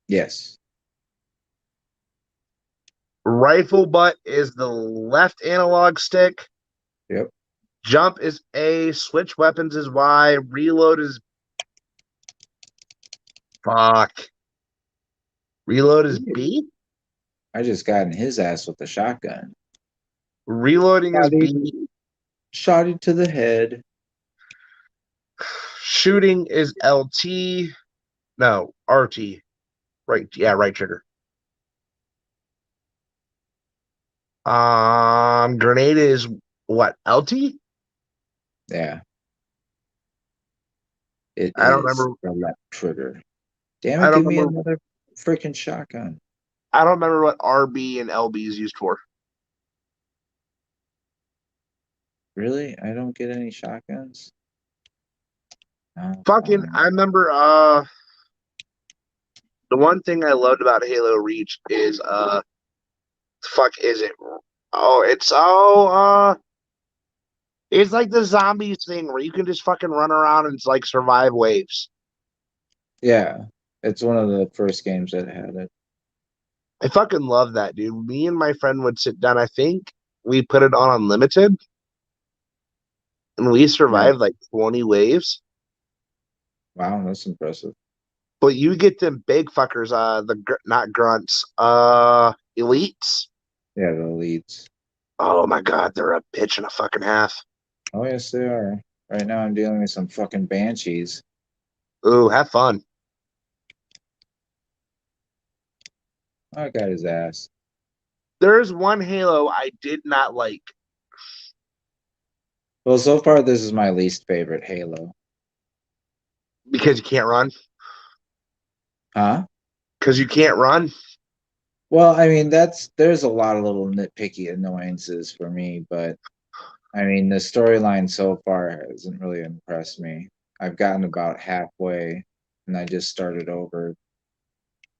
Yes.
Rifle butt is the left analog stick.
Yep.
Jump is A. Switch weapons is Y. Reload is fuck. Reload is B.
I just got in his ass with the shotgun.
Reloading is B.
Shot it to the head.
Shooting is LT. No, RT. Right. Yeah, right trigger. Grenade is what? LT?
Yeah. It
I don't
is
remember.
the left trigger. Damn
I
it,
don't
give me
remember.
another freaking shotgun.
I don't remember what RB and LB is used for.
Really? I don't get any shotguns? No,
Fucking,
fine.
I remember. The one thing I loved about Halo Reach is fuck is it? It's like the zombies thing where you can just fucking run around and it's like survive waves.
Yeah. It's one of the first games that had it.
I fucking love that, dude. Me and my friend would sit down. I think we put it on unlimited, and we survived like 20 waves.
Wow, that's impressive.
But you get them big fuckers, not grunts, elites.
Yeah, the leads.
Oh my god, they're a bitch and a fucking half.
Oh, yes, they are. Right now, I'm dealing with some fucking banshees.
Ooh, have fun.
I got his ass.
There's one Halo I did not like.
Well, so far, this is my least favorite Halo.
Because you can't run.
Huh?
Because you can't run.
Well, I mean, there's a lot of little nitpicky annoyances for me, but I mean, the storyline so far hasn't really impressed me. I've gotten about halfway, and I just started over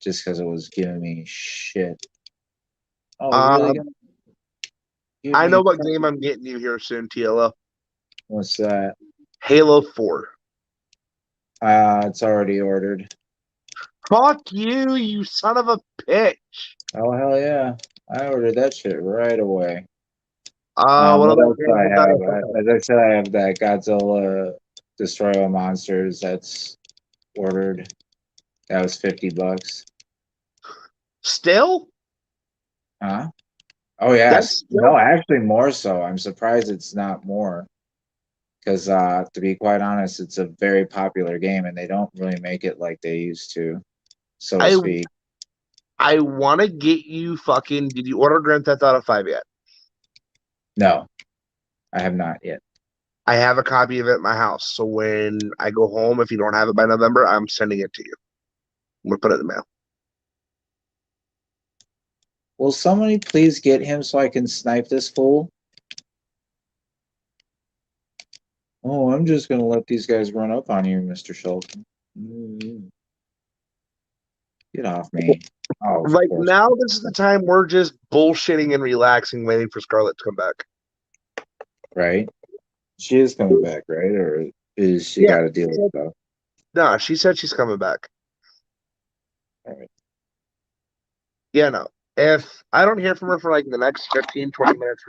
just because it was giving me shit. Oh, you really
Um,
gonna give
I know
me
what game
fucking
I'm getting you here soon, TLO.
what's that?
Halo 4.
It's already ordered.
Fuck you, you son of a bitch.
Oh hell yeah! I ordered that shit right away.
What
What
about
else do
Grand
I
Theft
have?
Auto 5?
As I said, I have that Godzilla Destroy All Monsters. That's ordered. That was $50.
Still?
Huh? Oh yes.
That's
No,
still.
actually more so. I'm surprised it's not more. Because to be quite honest, it's a very popular game and they don't really make it like they used to, so to
I
speak.
I want to get you fucking. Did you order Grand Theft Auto 5 yet?
No, I have not yet.
I have a copy of it at my house. So when I go home, if you don't have it by November, I'm sending it to you. I'm going to put it in the mail.
Will somebody please get him so I can snipe this fool? Oh, I'm just gonna let these guys run up on you, Mr. Schultz. Get off me. Oh, of
Like
course.
now, this is the time we're just bullshitting and relaxing, waiting for Scarlett to come back.
Right? She is coming back, right? Or is she
Yeah.
got to deal with stuff?
No, she said she's coming back.
All right.
Yeah, no. If I don't hear from her for like the next 15, 20 minutes,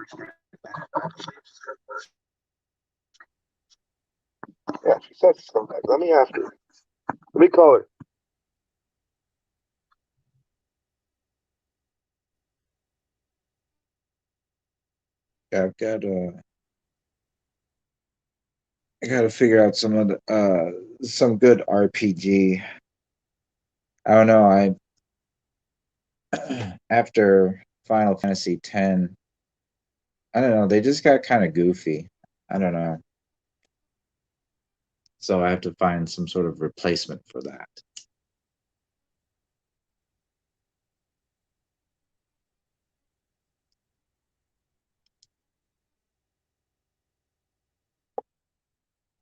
yeah, she said she's coming back. Let me ask her. Let me call her.
Yeah, I gotta figure out some of the some good RPG. I don't know. After Final Fantasy X, I don't know. They just got kind of goofy. I don't know. So I have to find some sort of replacement for that.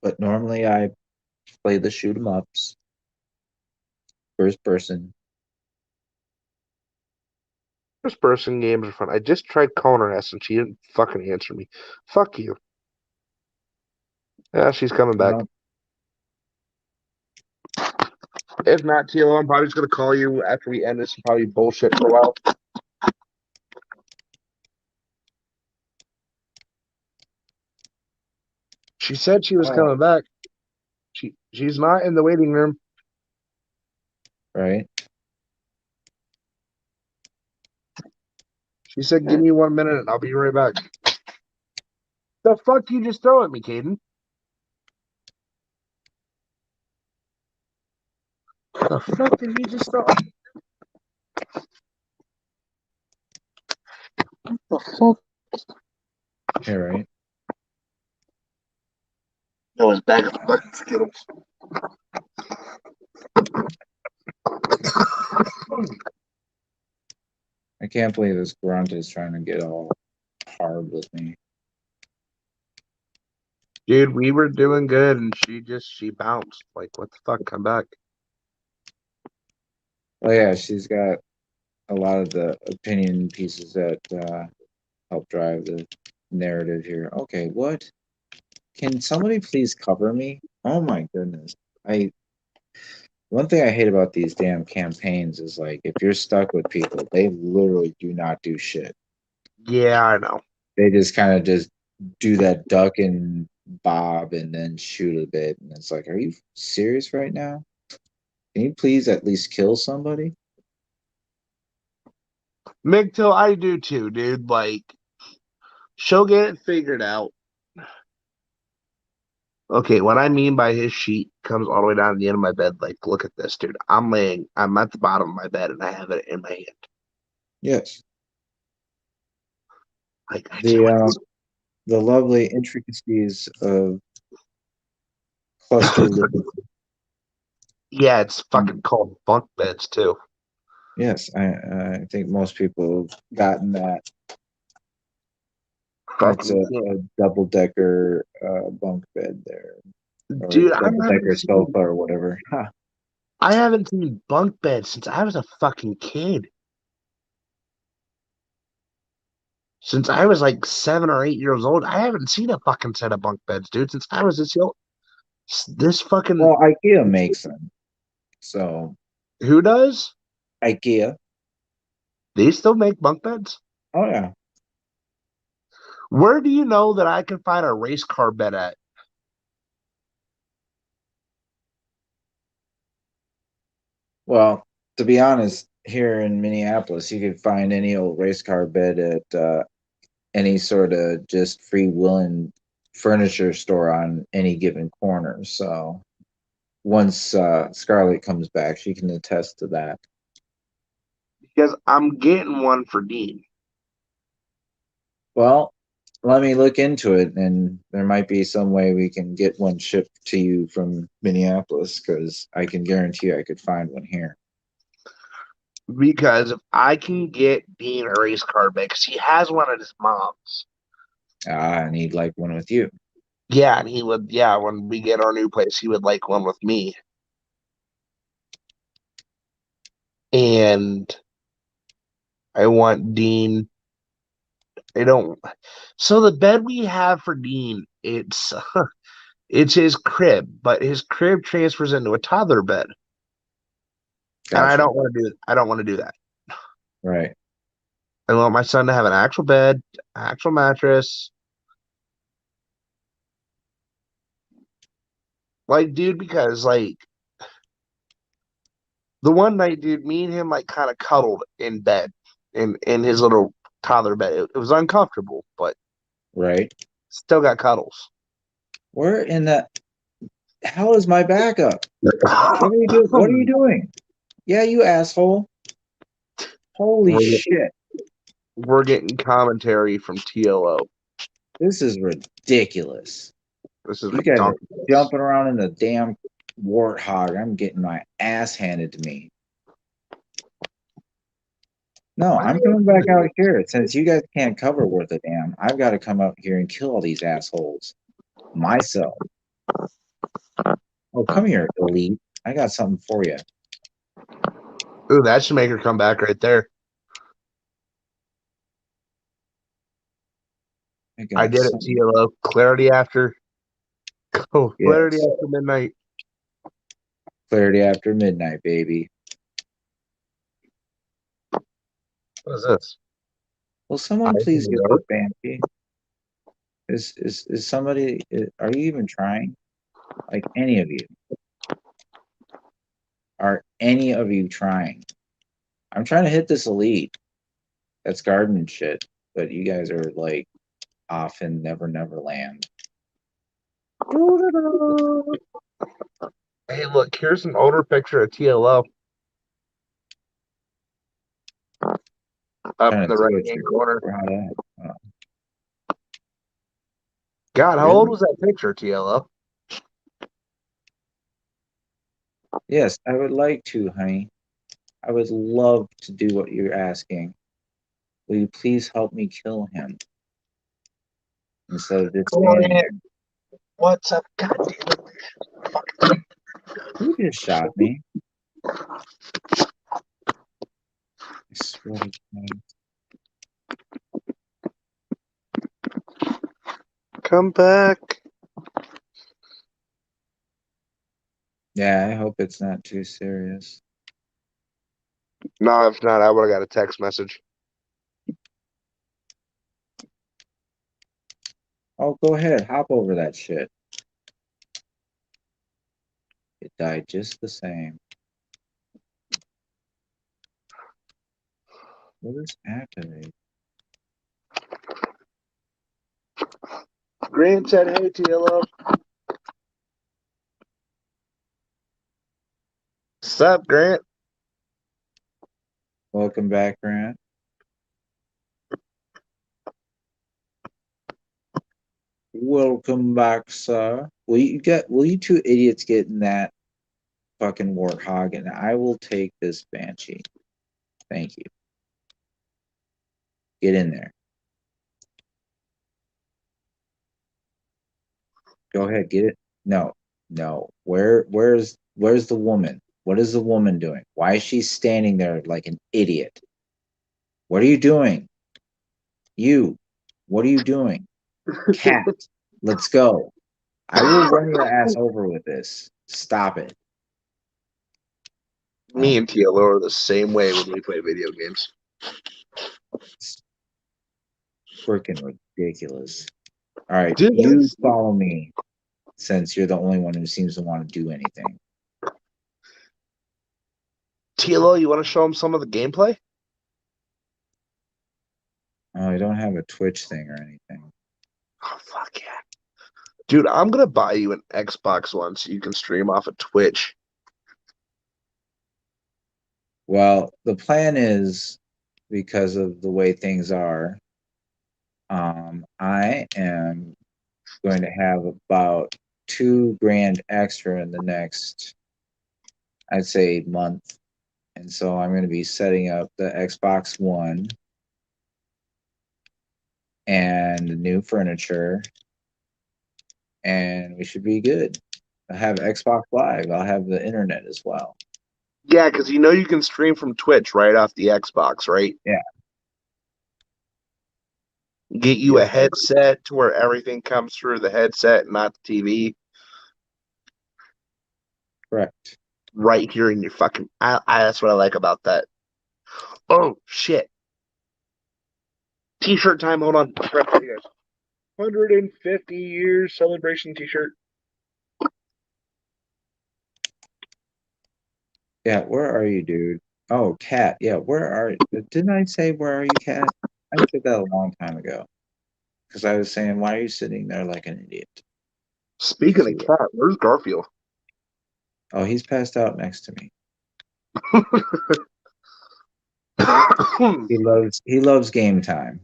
But normally I play the shoot 'em ups, first person.
First person games are fun. I just tried calling her ass and she didn't fucking answer me. Fuck you. Yeah, she's coming back.
Well,
If not, TLO, I'm probably just gonna call you after we end this and probably bullshit for a while. She said she was coming back. She's not in the waiting room.
right.
She said, "Give me 1 minute and I'll be right back." The fuck you just throw at me, Caden? The fuck did you just throw? The fuck?
Yeah, right.
That was bag of fucking Skittles.
I can't believe this grunt is trying to get all hard with me.
Dude, we were doing good and she bounced. Like, what the fuck? Come back.
Oh yeah, she's got a lot of the opinion pieces that help drive the narrative here. Okay, what? Can somebody please cover me? Oh my goodness. One thing I hate about these damn campaigns is like if you're stuck with people, they literally do not do shit.
Yeah, I know.
They just kind of just do that duck and bob and then shoot a bit. And it's like, are you serious right now? Can you please at least kill somebody?
Migtail, I do too, dude. Like, she'll get it figured out. Okay, what I mean by his sheet comes all the way down to the end of my bed. Like, look at this, dude. I'm at the bottom of my bed and I have it in my hand.
Yes.
Like, I
The
can't.
the lovely intricacies of cluster living.
Yeah, it's fucking called bunk beds too.
Yes, I think most people have gotten that. That's
Fucking
a double decker bunk bed there, or
dude,
double decker sofa or whatever. Huh.
I haven't seen bunk beds since I was a fucking kid. Since I was like 7 or 8 years old, I haven't seen a fucking set of bunk beds, dude. Since I was this young, this fucking
Well, IKEA makes them, so
who does?
IKEA.
They still make bunk beds?
Oh yeah.
Where do you know that I can find a race car bed at?
Well, to be honest, here in Minneapolis, you could find any old race car bed at any sort of just freewheeling furniture store on any given corner. So once Scarlett comes back, she can attest to that.
Because I'm getting one for Dean.
Well, let me look into it, and there might be some way we can get one shipped to you from Minneapolis, because I can guarantee you I could find one here.
Because if I can get Dean a race car bed, because he has one at his mom's.
I need like one with you.
Yeah, and he would, yeah, when we get our new place, he would like one with me. And I want Dean. I don't. So the bed we have for Dean, it's his crib, but his crib transfers into a toddler bed, and I
Gotcha.
don't want to do. I don't want to do that.
Right.
I want my son to have an actual bed, actual mattress. Like, dude, because like the one night, dude, me and him like kind of cuddled in bed in his little toddler bed. It was uncomfortable, but
Right.
still got cuddles.
Where in the hell is my backup? What are you doing? What are you doing? Yeah, you asshole. Holy shit.
We're getting commentary from TLO.
This is ridiculous.
This is
You guys are
ridiculous.
jumping around in the damn warthog. I'm getting my ass handed to me. No, I'm coming back out here. Since you guys can't cover worth a damn, I've got to come out here and kill all these assholes myself. Oh, come here, Elite. I got something for you.
Ooh, that should make her come back right there. I
got
did it,
some-
TLO. Clarity after. Oh, clarity
Yes.
after midnight.
Clarity after midnight, baby.
What is this?
Will someone
I
please
don't
get
know.
this Banshee? Is somebody? Are you even trying? Like any of you? Are any of you trying? I'm trying to hit this elite. That's garden shit, but you guys are like off in Never Never Land.
Hey, look, here's an older picture of TLO. Up
Trying
in
to
the
see
right
what
hand
you're
corner.
proud at.
God, how
Really?
old was that picture, TLO?
Yes, I would like to, honey. I would love to do what you're asking. Will you please help me kill him instead of just standing there?
What's up? God damn it.
Who just shot me? I swear to God.
Come back.
Yeah, I hope it's not too serious.
No, if not, I would have got a text message.
Oh, go ahead, hop over that shit. It died just the same. What is activate?
Grant said, hey, TLO. What's up, Grant?
Welcome back, Grant. Welcome back, sir. Will you two idiots get in that fucking warthog and I will take this Banshee. Thank you. Get in there. Go ahead, get it. No, no. Where's the woman? What is the woman doing? Why is she standing there like an idiot? What are you doing? You, what are you doing? Cat, let's go. I will run your ass over with this. Stop it.
Me and TLO are the same way when we play video games.
It's freaking ridiculous. All right,
Dude,
you follow me since you're the only one who seems to want to do anything.
TLO, you want to show him some of the gameplay?
Oh, I don't have a Twitch thing or anything.
Oh, fuck yeah. Dude, I'm going to buy you an Xbox One so you can stream off of Twitch.
Well, the plan is because of the way things are, I am going to have about $2,000 extra in the next, I'd say, month. And so I'm going to be setting up the Xbox One and the new furniture, and we should be good. I'll have Xbox Live. I'll have the internet as well.
Yeah, because you know you can stream from Twitch right off the Xbox, right?
Yeah.
Get you a headset to where everything comes through the headset, not the TV.
Correct.
Right here in your fucking. That's what I like about that. Oh shit! T-shirt time. Hold on. 150 years celebration T-shirt.
Yeah, where are you, dude? Oh, Cat. Yeah, where are you? Didn't I say where are you, Cat? I said that a long time ago. Because I was saying, why are you sitting there like an idiot?
Speaking of cat, where's Garfield?
Oh, he's passed out next to me. He loves game time.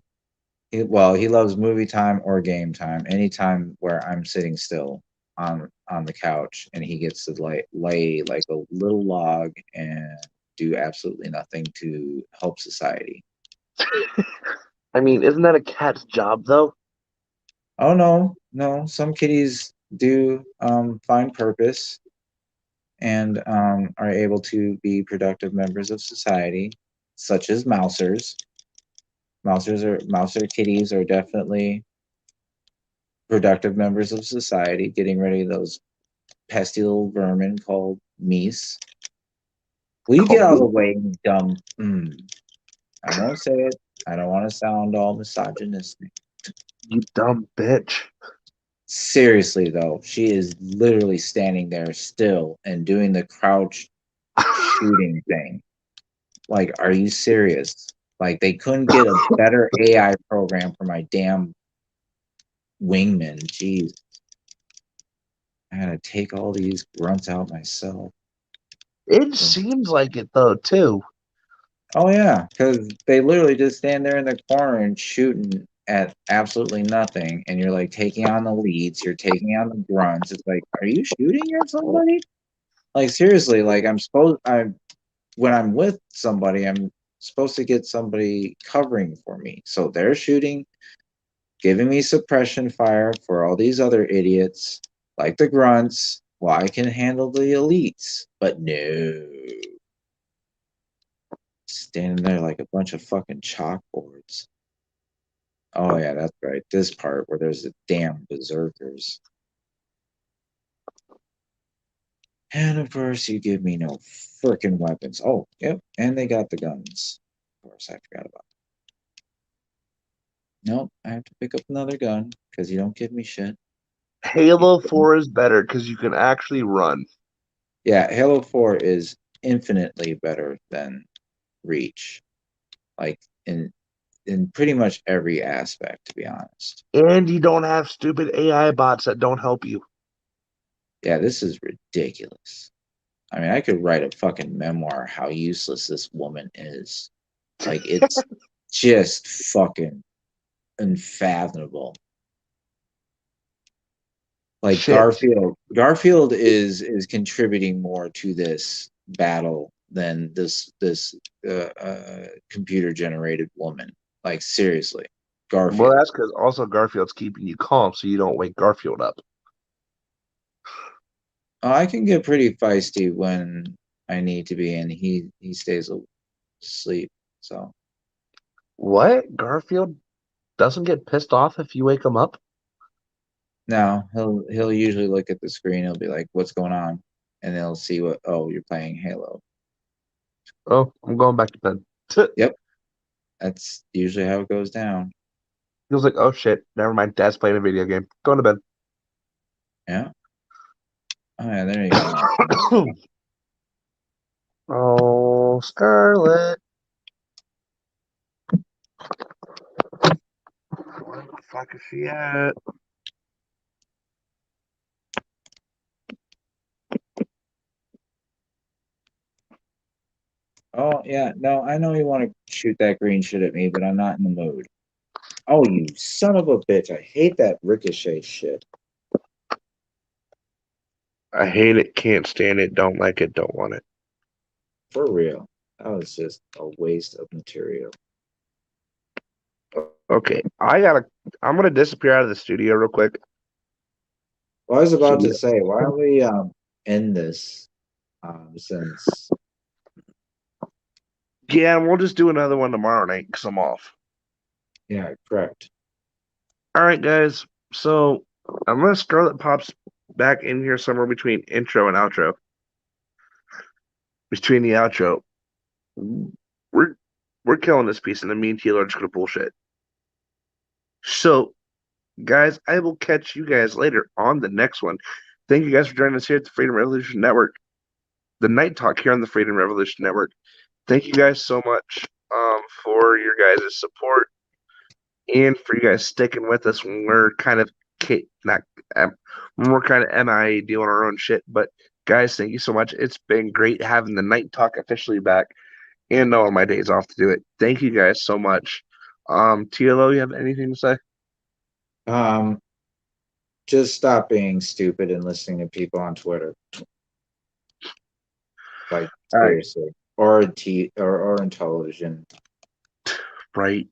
He loves movie time or game time. Anytime where I'm sitting still on the couch and he gets to lay like a little log and do absolutely nothing to help society.
I mean, isn't that a cat's job though?
Oh no. Some kitties do find purpose and are able to be productive members of society, such as mousers. Mouser kitties are definitely productive members of society, getting rid of those pesky little vermin called meese. Will you get out of the way, you dumb? I won't say it. I don't want to sound all misogynistic.
You dumb bitch.
Seriously, though, she is literally standing there still and doing the crouch shooting thing. Like, are you serious? Like, they couldn't get a better AI program for my damn wingman. Jeez. I gotta take all these grunts out myself.
It seems like it though too.
Oh yeah, because they literally just stand there in the corner and shooting at absolutely nothing, and you're like taking on the leads, you're taking on the grunts. It's like, are you shooting at somebody? Like seriously, like when I'm with somebody, I'm supposed to get somebody covering for me. So they're shooting, giving me suppression fire for all these other idiots, like the grunts, while I can handle the elites. But no. Standing there like a bunch of fucking chalkboards. Oh yeah, that's right. This part where there's the damn berserkers. And of course you give me no frickin' weapons. Oh, yep, and they got the guns. Of course, I forgot about that. Nope, I have to pick up another gun because you don't give me shit.
Halo 4 is better because you can actually run.
Yeah, Halo 4 is infinitely better than Reach. Like in pretty much every aspect, to be honest.
And you don't have stupid AI bots that don't help you.
Yeah, this is ridiculous. I mean, I could write a fucking memoir how useless this woman is. Like, it's just fucking unfathomable. Like
Shit.
Garfield is contributing more to this battle than this computer generated woman. Like seriously, Garfield.
Well, that's because also Garfield's keeping you calm so you don't wake Garfield up.
I can get pretty feisty when I need to be, and he stays asleep. So
What? Garfield doesn't get pissed off if you wake him up?
now he'll usually look at the screen. He'll be like, "What's going on?" And they'll see what. Oh, you're playing Halo.
Oh, I'm going back to bed.
Yep, that's usually how it goes down.
He was like, oh shit, never mind. Dad's playing a video game. Going to bed.
Yeah. Oh yeah, there you go.
Oh, Scarlet. Where the fuck is she at?
Oh yeah, no, I know you want to shoot that green shit at me, but I'm not in the mood. Oh, you son of a bitch! I hate that ricochet shit.
I hate it, can't stand it, don't like it, don't want it.
For real, that was just a waste of material.
Okay, I'm gonna disappear out of the studio real quick.
Well, I was about to say, why don't we end this? Since
Yeah, and we'll just do another one tomorrow night because I'm off.
yeah, correct.
All right, guys. So unless Scarlet pops back in here somewhere between intro and outro, between the outro, we're killing this piece, and then me and Teal are just gonna bullshit. So, guys, I will catch you guys later on the next one. Thank you guys for joining us here at the Freedom Revolution Network, the Night Talk here on the Freedom Revolution Network. Thank you guys so much for your guys' support and for you guys sticking with us when we're kind of not when we're kind of MIA doing our own shit. But guys, thank you so much. It's been great having the Night Talk officially back and knowing my days off to do it. Thank you guys so much. TLO, you have anything to say?
Just stop being stupid and listening to people on Twitter. Like seriously, or in television.
Right.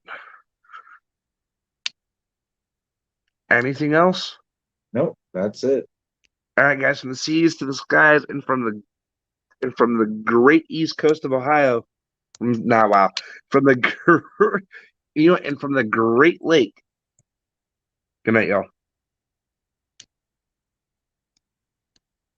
Anything else?
Nope, that's it.
All right, guys, from the seas to the skies, and from the great east coast of Ohio. From the and from the Great Lake. Good night, y'all.